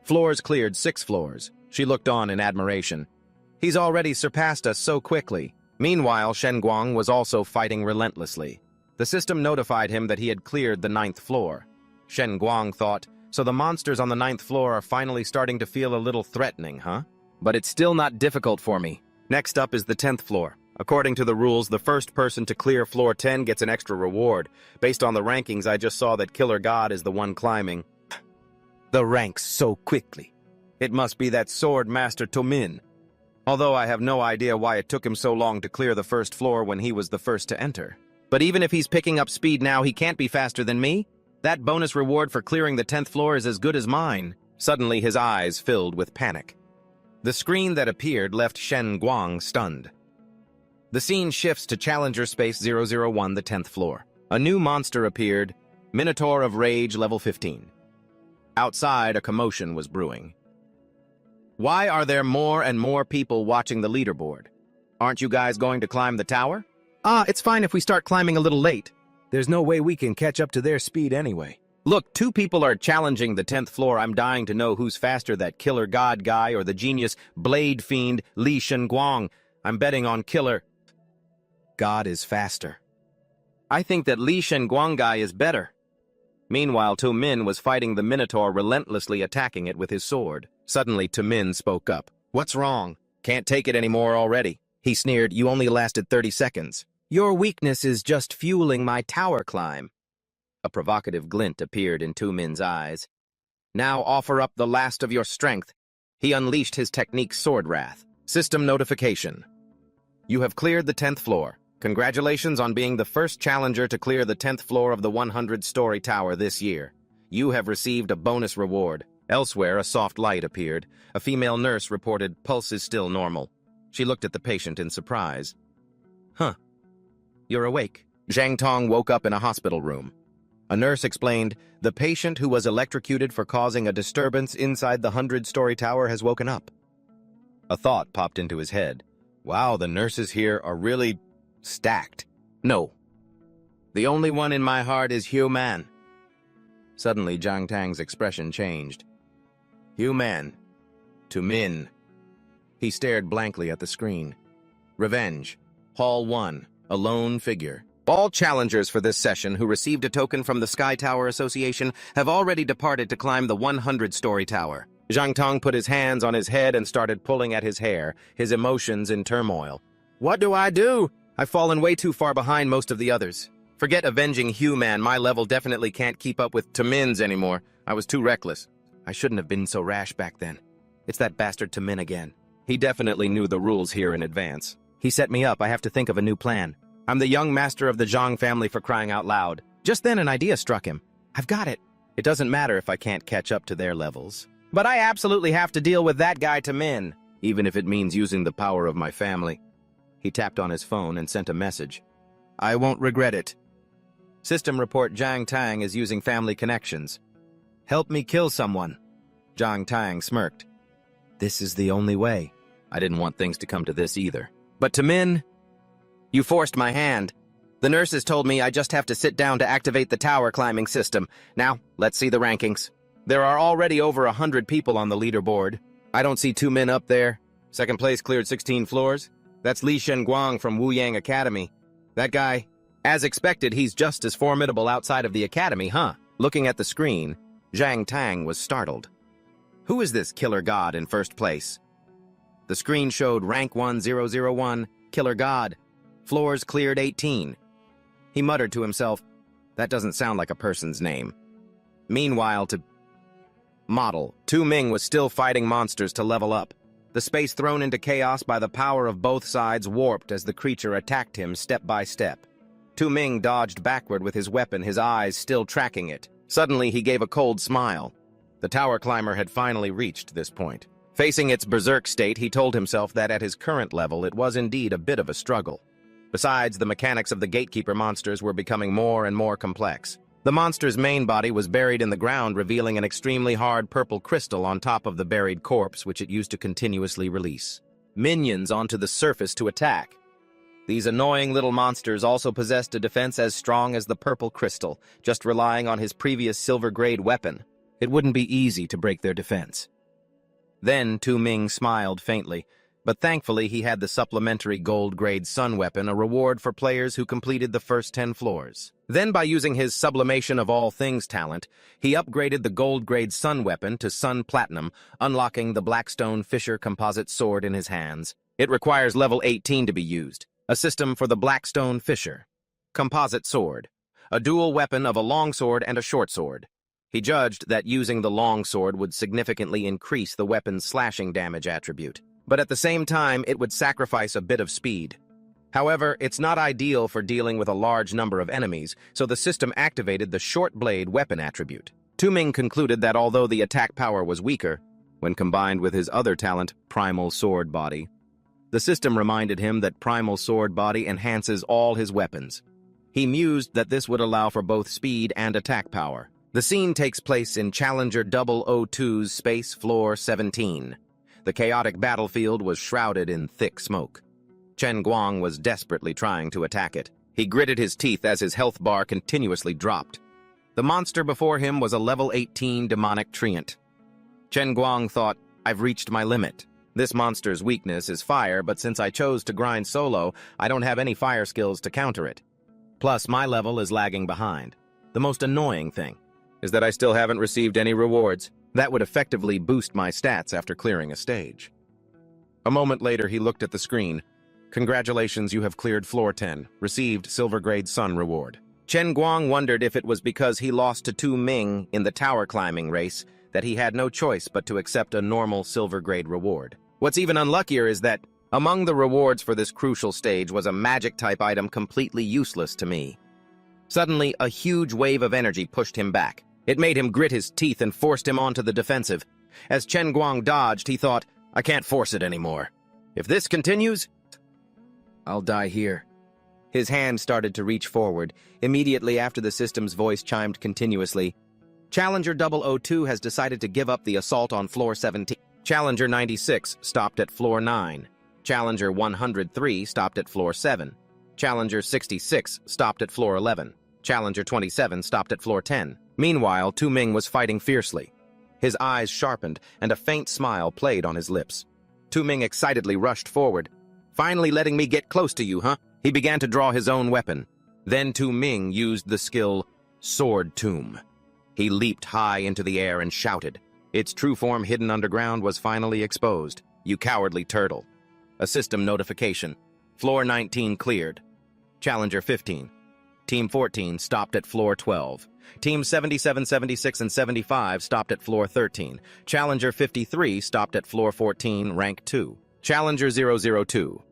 Floors cleared 6 floors. She looked on in admiration. He's already surpassed us so quickly. Meanwhile, Shen Guang was also fighting relentlessly. The system notified him that he had cleared the 9th floor. Shen Guang thought, so the monsters on the 9th floor are finally starting to feel a little threatening, huh? But it's still not difficult for me. Next up is the 10th floor. According to the rules, the first person to clear floor 10 gets an extra reward. Based on the rankings, I just saw that Killer God is the one climbing the ranks so quickly. It must be that sword master Tomin. Although I have no idea why it took him so long to clear the 1st floor when he was the first to enter. But even if he's picking up speed now, he can't be faster than me. That bonus reward for clearing the 10th floor is as good as mine. Suddenly, his eyes filled with panic. The screen that appeared left Shen Guang stunned. The scene shifts to Challenger Space 001, the 10th floor. A new monster appeared, Minotaur of Rage, level 15. Outside, a commotion was brewing. Why are there more and more people watching the leaderboard? Aren't you guys going to climb the tower? It's fine if we start climbing a little late. There's no way we can catch up to their speed anyway. Look, 2 people are challenging the 10th floor. I'm dying to know who's faster, that Killer God guy or the genius Blade Fiend Li Shenguang. I'm betting on Killer God is faster. I think that Li Shenguang guy is better. Meanwhile, Min was fighting the Minotaur, relentlessly attacking it with his sword. Suddenly, Min spoke up. "What's wrong? Can't take it anymore already." He sneered, "You only lasted 30 seconds. Your weakness is just fueling my tower climb." A provocative glint appeared in Min's eyes. "Now offer up the last of your strength." He unleashed his technique Sword Wrath. System notification. You have cleared the 10th floor. Congratulations on being the first challenger to clear the 10th floor of the 100-story tower this year. You have received a bonus reward. Elsewhere, a soft light appeared. A female nurse reported pulse is still normal. She looked at the patient in surprise. "Huh. You're awake." Zhang Tong woke up in a hospital room. A nurse explained, "The patient who was electrocuted for causing a disturbance inside the 100-story tower has woken up." A thought popped into his head. Wow, the nurses here are really stacked. No. The only one in my heart is human. Suddenly, Zhang Tang's expression changed. Human. To Min. He stared blankly at the screen. Revenge. Hall 1. A lone figure. All challengers for this session who received a token from the Sky Tower Association have already departed to climb the 100-story tower. Zhang Tong put his hands on his head and started pulling at his hair, his emotions in turmoil. What do I do? I've fallen way too far behind most of the others. Forget avenging Human, my level definitely can't keep up with Tamin's anymore. I was too reckless. I shouldn't have been so rash back then. It's that bastard Tamin again. He definitely knew the rules here in advance. He set me up, I have to think of a new plan. I'm the young master of the Zhang family, for crying out loud. Just then an idea struck him. I've got it. It doesn't matter if I can't catch up to their levels. But I absolutely have to deal with that guy Tamin, even if it means using the power of my family. He tapped on his phone and sent a message. I won't regret it. System report Zhang Tang is using family connections. Help me kill someone. Zhang Tang smirked. This is the only way. I didn't want things to come to this either. But Tamin, you forced my hand. The nurses told me I just have to sit down to activate the tower climbing system. Now, let's see the rankings. There are already over 100 people on the leaderboard. I don't see Tamin up there. Second place cleared 16 floors. That's Li Shenguang from Wuyang Academy. That guy, as expected, he's just as formidable outside of the academy, huh? Looking at the screen, Zhang Tang was startled. Who is this killer god in first place? The screen showed rank 1001, killer god. Floors cleared 18. He muttered to himself, that doesn't sound like a person's name. Meanwhile, to model, Tu Ming was still fighting monsters to level up. The space thrown into chaos by the power of both sides warped as the creature attacked him step by step. Tu Ming dodged backward with his weapon, his eyes still tracking it. Suddenly, he gave a cold smile. The tower climber had finally reached this point. Facing its berserk state, he told himself that at his current level, it was indeed a bit of a struggle. Besides, the mechanics of the gatekeeper monsters were becoming more and more complex. The monster's main body was buried in the ground, revealing an extremely hard purple crystal on top of the buried corpse, which it used to continuously release minions onto the surface to attack. These annoying little monsters also possessed a defense as strong as the purple crystal, just relying on his previous silver-grade weapon. It wouldn't be easy to break their defense. Then Tu Ming smiled faintly, but thankfully he had the supplementary gold-grade sun weapon, a reward for players who completed the first 10 floors. Then, by using his sublimation of all things talent, he upgraded the gold-grade sun weapon to Sun Platinum, unlocking the Blackstone Fisher composite sword in his hands. It requires level 18 to be used, a system for the Blackstone Fisher composite sword, a dual weapon of a longsword and a short sword. He judged that using the longsword would significantly increase the weapon's slashing damage attribute, but at the same time it would sacrifice a bit of speed. However, it's not ideal for dealing with a large number of enemies, so the system activated the short blade weapon attribute. Tu Ming concluded that although the attack power was weaker, when combined with his other talent, Primal Sword Body, the system reminded him that Primal Sword Body enhances all his weapons. He mused that this would allow for both speed and attack power. The scene takes place in Challenger 002's Space Floor 17. The chaotic battlefield was shrouded in thick smoke. Chen Guang was desperately trying to attack it. He gritted his teeth as his health bar continuously dropped. The monster before him was a level 18 demonic treant. Chen Guang thought, I've reached my limit. This monster's weakness is fire, but since I chose to grind solo, I don't have any fire skills to counter it. Plus, my level is lagging behind. The most annoying thing. is that I still haven't received any rewards. That would effectively boost my stats after clearing a stage. A moment later, he looked at the screen. Congratulations, you have cleared floor 10. Received silver grade sun reward. Chen Guang wondered if it was because he lost to Tu Ming in the tower climbing race that he had no choice but to accept a normal silver grade reward. What's even unluckier is that among the rewards for this crucial stage was a magic-type item completely useless to me. Suddenly, a huge wave of energy pushed him back. It made him grit his teeth and forced him onto the defensive. As Chen Guang dodged, he thought, I can't force it anymore. If this continues, I'll die here. His hand started to reach forward. Immediately after, the system's voice chimed continuously. Challenger 002 has decided to give up the assault on floor 17. Challenger 96 stopped at floor 9. Challenger 103 stopped at floor 7. Challenger 66 stopped at floor 11. Challenger 27 stopped at floor 10. Meanwhile, Tu Ming was fighting fiercely. His eyes sharpened, and a faint smile played on his lips. Tu Ming excitedly rushed forward. Finally letting me get close to you, huh? He began to draw his own weapon. Then Tu Ming used the skill Sword Tomb. He leaped high into the air and shouted. Its true form hidden underground was finally exposed. You cowardly turtle. A system notification. Floor 19 cleared. Challenger 15. Team 14 stopped at floor 12. Team 77, 76, and 75 stopped at floor 13. Challenger 53 stopped at floor 14, rank 2. Challenger 002.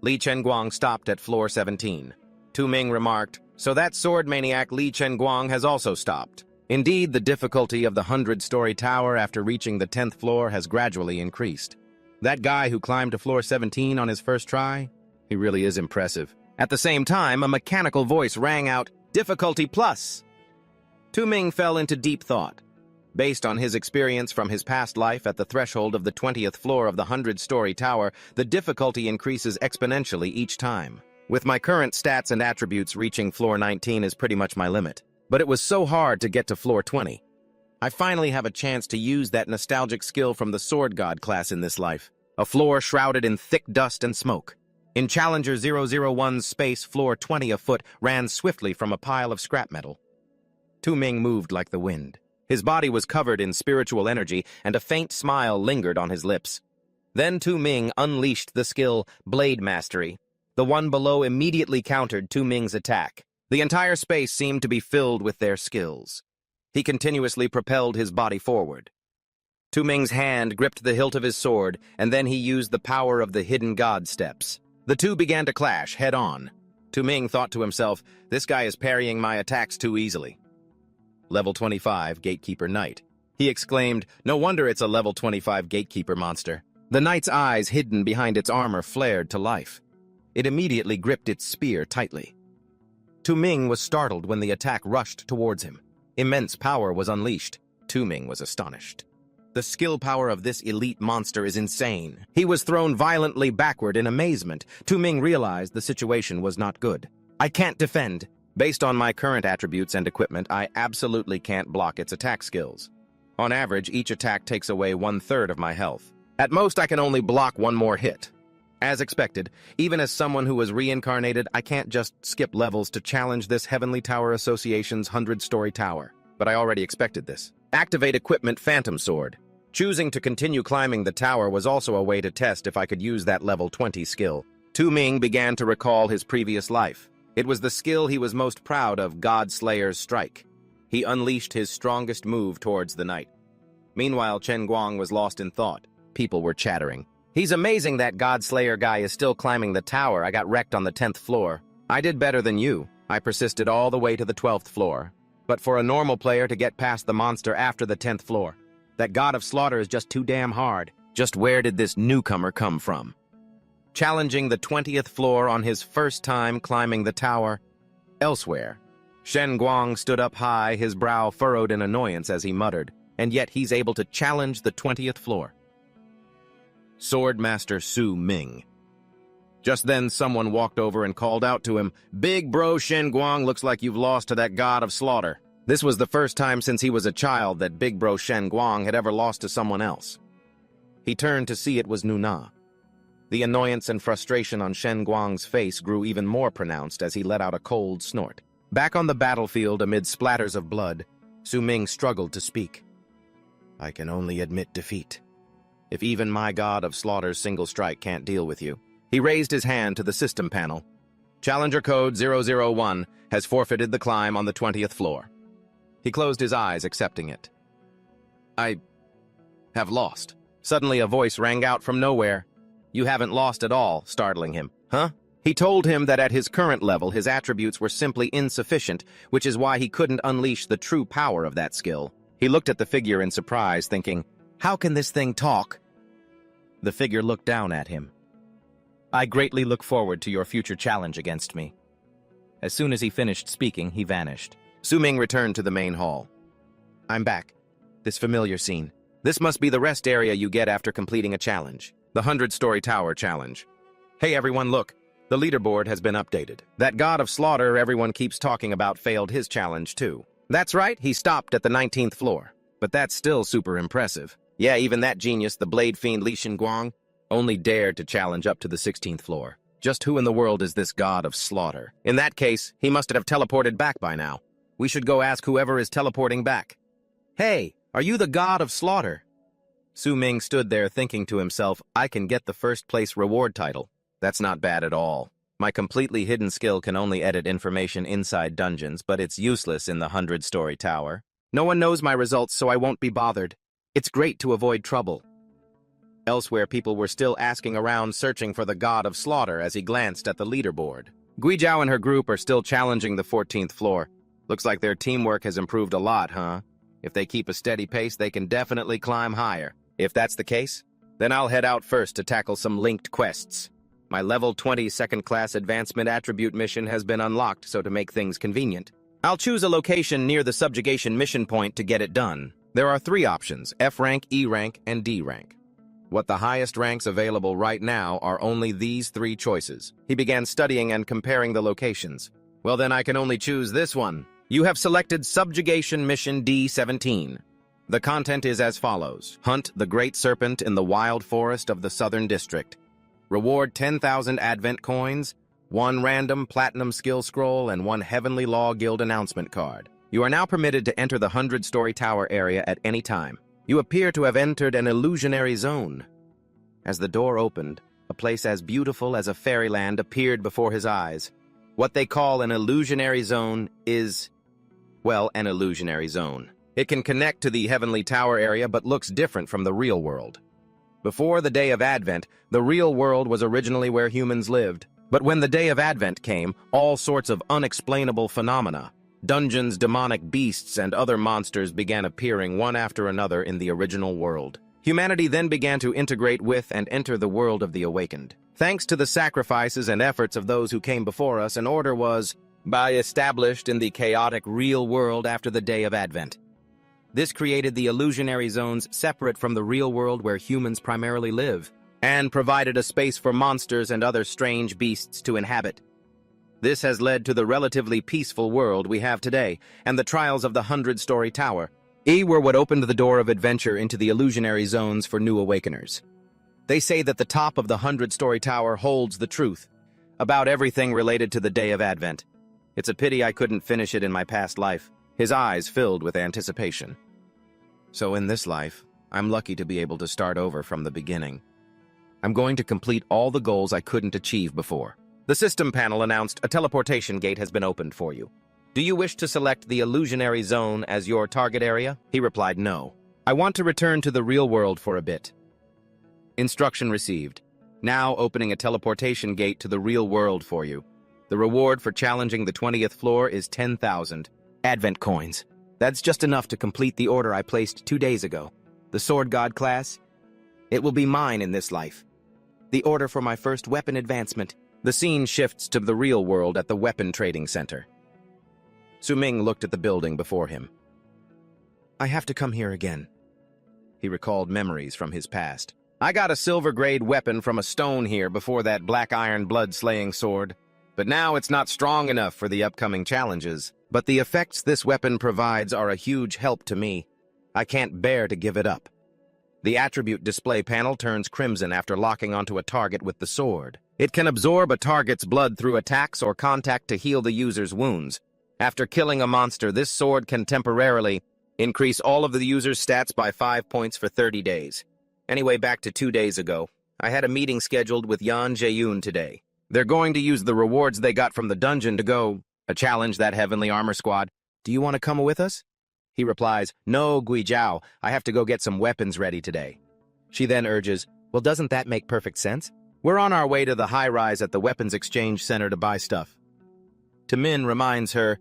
Li Chenguang stopped at floor 17. Tu Ming remarked, so that sword maniac Li Chenguang has also stopped. Indeed, the difficulty of the 100-story tower after reaching the 10th floor has gradually increased. That guy who climbed to floor 17 on his first try, he really is impressive. At the same time, a mechanical voice rang out, Difficulty Plus! Tu Ming fell into deep thought. Based on his experience from his past life at the threshold of the 20th floor of the 100-story tower, the difficulty increases exponentially each time. With my current stats and attributes, reaching floor 19 is pretty much my limit. But it was so hard to get to floor 20. I finally have a chance to use that nostalgic skill from the Sword God class in this life. A floor shrouded in thick dust and smoke. In Challenger 001's space, floor 20 a foot ran swiftly from a pile of scrap metal. Tu Ming moved like the wind. His body was covered in spiritual energy, and a faint smile lingered on his lips. Then Tu Ming unleashed the skill Blade Mastery. The one below immediately countered Tu Ming's attack. The entire space seemed to be filled with their skills. He continuously propelled his body forward. Tu Ming's hand gripped the hilt of his sword, and then he used the power of the hidden god steps. The two began to clash head-on. Tu Ming thought to himself, this guy is parrying my attacks too easily. Level 25, Gatekeeper Knight. He exclaimed, no wonder it's a level 25 Gatekeeper monster. The knight's eyes hidden behind its armor flared to life. It immediately gripped its spear tightly. Tu Ming was startled when the attack rushed towards him. Immense power was unleashed. Tu Ming was astonished. The skill power of this elite monster is insane. He was thrown violently backward in amazement. Tu Ming realized the situation was not good. I can't defend. Based on my current attributes and equipment, I absolutely can't block its attack skills. On average, each attack takes away 1/3 of my health. At most, I can only block one more hit. As expected, even as someone who was reincarnated, I can't just skip levels to challenge this Heavenly Tower Association's 100-story tower. But I already expected this. Activate Equipment Phantom Sword. Choosing to continue climbing the tower was also a way to test if I could use that level 20 skill. Tu Ming began to recall his previous life. It was the skill he was most proud of, God Slayer's Strike. He unleashed his strongest move towards the knight. Meanwhile, Chen Guang was lost in thought. People were chattering. He's amazing that God Slayer guy is still climbing the tower. I got wrecked on the 10th floor. I did better than you. I persisted all the way to the 12th floor. But for a normal player to get past the monster after the 10th floor, that god of slaughter is just too damn hard. Just where did this newcomer come from? Challenging the 20th floor on his first time climbing the tower. Elsewhere, Shen Guang stood up high, his brow furrowed in annoyance as he muttered, and yet he's able to challenge the 20th floor. Swordmaster Su Ming. Just then, someone walked over and called out to him, Big bro Shen Guang, looks like you've lost to that god of slaughter. This was the first time since he was a child that Big bro Shen Guang had ever lost to someone else. He turned to see it was Nuna. The annoyance and frustration on Shen Guang's face grew even more pronounced as he let out a cold snort. Back on the battlefield amid splatters of blood, Su Ming struggled to speak. I can only admit defeat. If even my god of slaughter's single strike can't deal with you. He raised his hand to the system panel. Challenger code 001 has forfeited the climb on the 20th floor. He closed his eyes, accepting it. I have lost. Suddenly a voice rang out from nowhere. You haven't lost at all, startling him. Huh? He told him that at his current level his attributes were simply insufficient, which is why he couldn't unleash the true power of that skill. He looked at the figure in surprise, thinking, how can this thing talk? The figure looked down at him. I greatly look forward to your future challenge against me. As soon as he finished speaking, he vanished. Su Ming returned to the main hall. I'm back. This familiar scene. This must be the rest area you get after completing a challenge. The 100-story tower challenge. Hey everyone, look. The leaderboard has been updated. That god of slaughter everyone keeps talking about failed his challenge too. That's right, he stopped at the 19th floor. But that's still super impressive. Yeah, even that genius, the blade fiend Li Shinguang, only dared to challenge up to the 16th floor. Just who in the world is this god of slaughter? In that case, he must have teleported back by now. We should go ask whoever is teleporting back. Hey, are you the god of slaughter? Su Ming stood there thinking to himself, I can get the first place reward title. That's not bad at all. My completely hidden skill can only edit information inside dungeons, but it's useless in the 100-story tower. No one knows my results, so I won't be bothered. It's great to avoid trouble. Elsewhere, people were still asking around searching for the god of slaughter as he glanced at the leaderboard. Guizhao and her group are still challenging the 14th floor. Looks like their teamwork has improved a lot, huh? If they keep a steady pace, they can definitely climb higher. If that's the case, then I'll head out first to tackle some linked quests. My level 20 second-class advancement attribute mission has been unlocked, so to make things convenient, I'll choose a location near the subjugation mission point to get it done. There are 3 options, F rank, E rank, and D rank. What the highest ranks available right now are only these 3 choices. He began studying and comparing the locations. Well, then I can only choose this one. You have selected Subjugation Mission D17. The content is as follows. Hunt the Great Serpent in the Wild Forest of the Southern District. Reward 10,000 Advent coins, 1 random Platinum Skill Scroll, and 1 Heavenly Law Guild announcement card. You are now permitted to enter the 100-story tower area at any time. You appear to have entered an illusionary zone. As the door opened, a place as beautiful as a fairyland appeared before his eyes. What they call an illusionary zone is, well, an illusionary zone. It can connect to the Heavenly Tower area but looks different from the real world. Before the Day of Advent, the real world was originally where humans lived. But when the Day of Advent came, all sorts of unexplainable phenomena, dungeons, demonic beasts, and other monsters began appearing one after another in the original world. Humanity then began to integrate with and enter the world of the awakened. Thanks to the sacrifices and efforts of those who came before us, an order was established in the chaotic real world after the Day of Advent. This created the illusionary zones separate from the real world where humans primarily live, and provided a space for monsters and other strange beasts to inhabit. This has led to the relatively peaceful world we have today, and the trials of the 100-story tower. Were what opened the door of adventure into the illusionary zones for new awakeners. They say that the top of the 100-story tower holds the truth about everything related to the Day of Advent. It's a pity I couldn't finish it in my past life. His eyes filled with anticipation. So in this life, I'm lucky to be able to start over from the beginning. I'm going to complete all the goals I couldn't achieve before. The system panel announced a teleportation gate has been opened for you. Do you wish to select the illusionary zone as your target area? He replied, no. I want to return to the real world for a bit. Instruction received. Now opening a teleportation gate to the real world for you. The reward for challenging the 20th floor is 10,000 Advent coins. That's just enough to complete the order I placed 2 days ago. The Sword God class? It will be mine in this life. The order for my first weapon advancement. The scene shifts to the real world at the Weapon Trading Center. Su Ming looked at the building before him. I have to come here again. He recalled memories from his past. I got a silver-grade weapon from a stone here before that black iron blood-slaying sword. But now it's not strong enough for the upcoming challenges. But the effects this weapon provides are a huge help to me. I can't bear to give it up. The attribute display panel turns crimson after locking onto a target with the sword. It can absorb a target's blood through attacks or contact to heal the user's wounds. After killing a monster, this sword can temporarily Increase all of the user's stats by 5 points for 30 days. Anyway, back to 2 days ago. I had a meeting scheduled with Yan Jae-yoon today. They're going to use the rewards they got from the dungeon to go challenge that heavenly armor squad. Do you want to come with us? He replies, No, Guijiao, I have to go get some weapons ready today. She then urges, Well, doesn't that make perfect sense? We're on our way to the high-rise at the weapons exchange center to buy stuff. Taemin reminds her,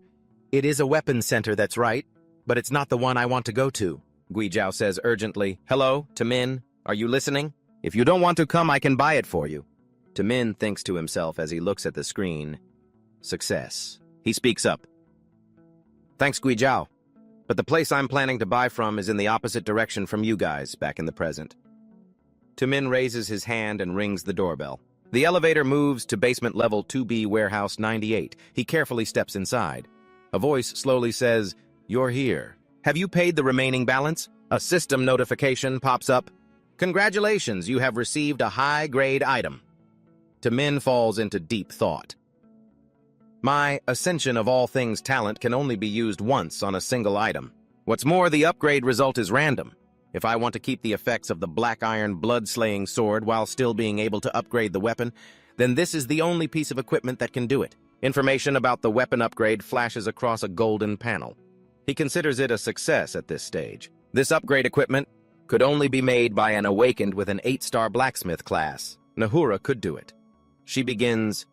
It is a weapons center, that's right, but it's not the one I want to go to. Guijiao says urgently, Hello, Taemin, are you listening? If you don't want to come, I can buy it for you. Taemin thinks to himself as he looks at the screen. Success. He speaks up. Thanks, Guijiao. But the place I'm planning to buy from is in the opposite direction from you guys, back in the present. Taemin raises his hand and rings the doorbell. The elevator moves to basement level 2B warehouse 98. He carefully steps inside. A voice slowly says, You're here. Have you paid the remaining balance? A system notification pops up. Congratulations, you have received a high-grade item. Taemin falls into deep thought. My ascension of all things talent can only be used once on a single item. What's more, the upgrade result is random. If I want to keep the effects of the black iron blood-slaying sword while still being able to upgrade the weapon, then this is the only piece of equipment that can do it. Information about the weapon upgrade flashes across a golden panel. He considers it a success at this stage. This upgrade equipment could only be made by an awakened with an 8-star blacksmith class. Nahura could do it. She begins,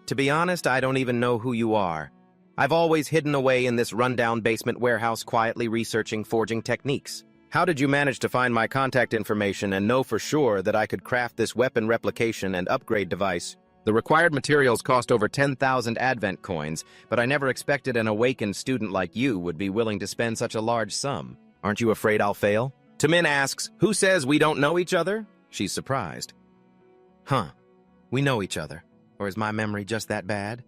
To be honest, I don't even know who you are. I've always hidden away in this rundown basement warehouse quietly researching forging techniques. How did you manage to find my contact information and know for sure that I could craft this weapon replication and upgrade device? The required materials cost over 10,000 Advent coins, but I never expected an awakened student like you would be willing to spend such a large sum. Aren't you afraid I'll fail? Taemin asks, Who says we don't know each other? She's surprised. Huh, we know each other. Or is my memory just that bad?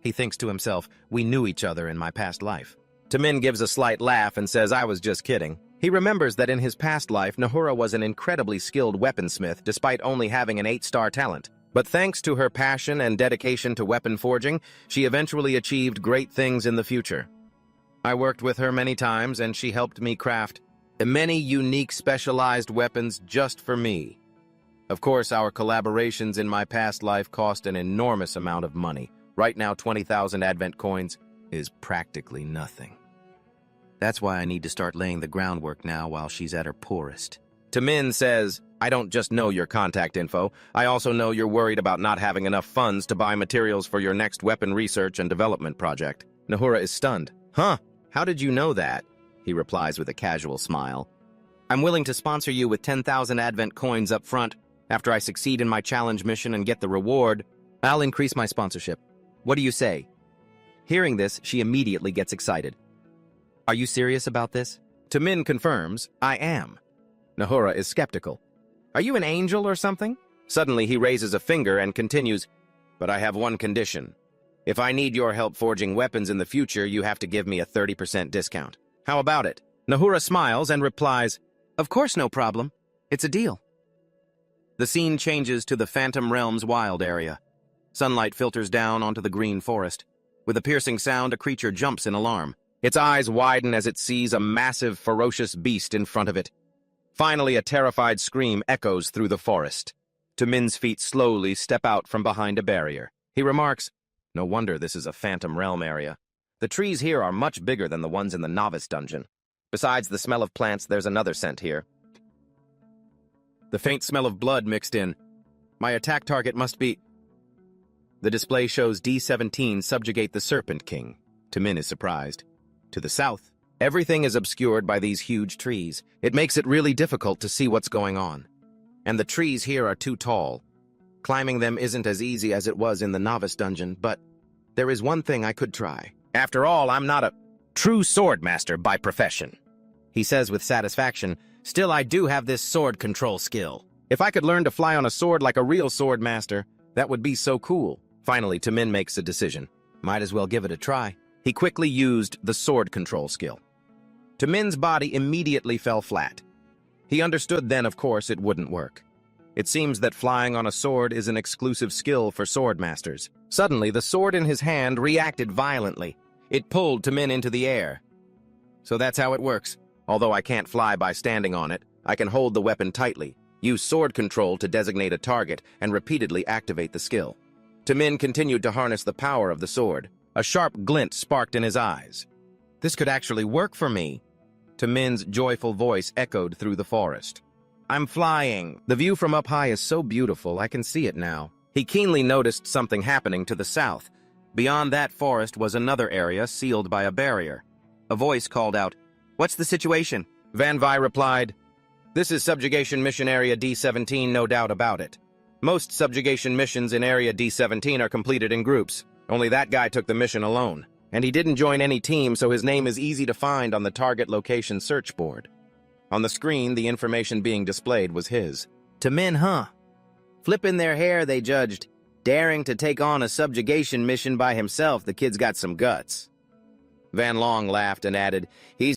He thinks to himself, we knew each other in my past life. Taemin gives a slight laugh and says I was just kidding. He remembers that in his past life, Nahura was an incredibly skilled weaponsmith despite only having an 8-star talent. But thanks to her passion and dedication to weapon forging, she eventually achieved great things in the future. I worked with her many times and she helped me craft many unique specialized weapons just for me. Of course, our collaborations in my past life cost an enormous amount of money. Right now, 20,000 Advent coins is practically nothing. That's why I need to start laying the groundwork now while she's at her poorest. Taemin says, I don't just know your contact info, I also know you're worried about not having enough funds to buy materials for your next weapon research and development project. Nahura is stunned. Huh, how did you know that? He replies with a casual smile. I'm willing to sponsor you with 10,000 Advent coins up front. After I succeed in my challenge mission and get the reward, I'll increase my sponsorship. What do you say? Hearing this, she immediately gets excited. Are you serious about this? Taemin confirms, I am. Nahura is skeptical. Are you an angel or something? Suddenly he raises a finger and continues, but I have one condition. If I need your help forging weapons in the future, you have to give me a 30% discount. How about it? Nahura smiles and replies, Of course, no problem. It's a deal. The scene changes to the Phantom Realm's wild area. Sunlight filters down onto the green forest. With a piercing sound, a creature jumps in alarm. Its eyes widen as it sees a massive, ferocious beast in front of it. Finally, a terrified scream echoes through the forest. Taemin's feet slowly step out from behind a barrier. He remarks, No wonder this is a Phantom Realm area. The trees here are much bigger than the ones in the Novice Dungeon. Besides the smell of plants, there's another scent here. The faint smell of blood mixed in. My attack target must be... The display shows D17 subjugate the Serpent King. Taemin is surprised. To the south, everything is obscured by these huge trees. It makes it really difficult to see what's going on. And the trees here are too tall. Climbing them isn't as easy as it was in the Novice Dungeon, but there is one thing I could try. After all, I'm not a true sword master by profession. He says with satisfaction, Still, I do have this sword control skill. If I could learn to fly on a sword like a real sword master, that would be so cool. Finally, Taemin makes a decision. Might as well give it a try. He quickly used the sword control skill. Taemin's body immediately fell flat. He understood then, of course, it wouldn't work. It seems that flying on a sword is an exclusive skill for sword masters. Suddenly, the sword in his hand reacted violently. It pulled Taemin into the air. So that's how it works. Although I can't fly by standing on it, I can hold the weapon tightly, use sword control to designate a target, and repeatedly activate the skill. Tamin continued to harness the power of the sword. A sharp glint sparked in his eyes. This could actually work for me. Tamin's joyful voice echoed through the forest. I'm flying. The view from up high is so beautiful, I can see it now. He keenly noticed something happening to the south. Beyond that forest was another area sealed by a barrier. A voice called out, "What's the situation?" Van Vi replied, "This is Subjugation Mission Area D-17, no doubt about it. Most subjugation missions in Area D-17 are completed in groups. Only that guy took the mission alone. And he didn't join any team, so his name is easy to find on the target location search board." On the screen, the information being displayed was his. Tamin, huh? Flipping their hair, they judged. Daring to take on a subjugation mission by himself, the kid's got some guts. Van Long laughed and added, "He's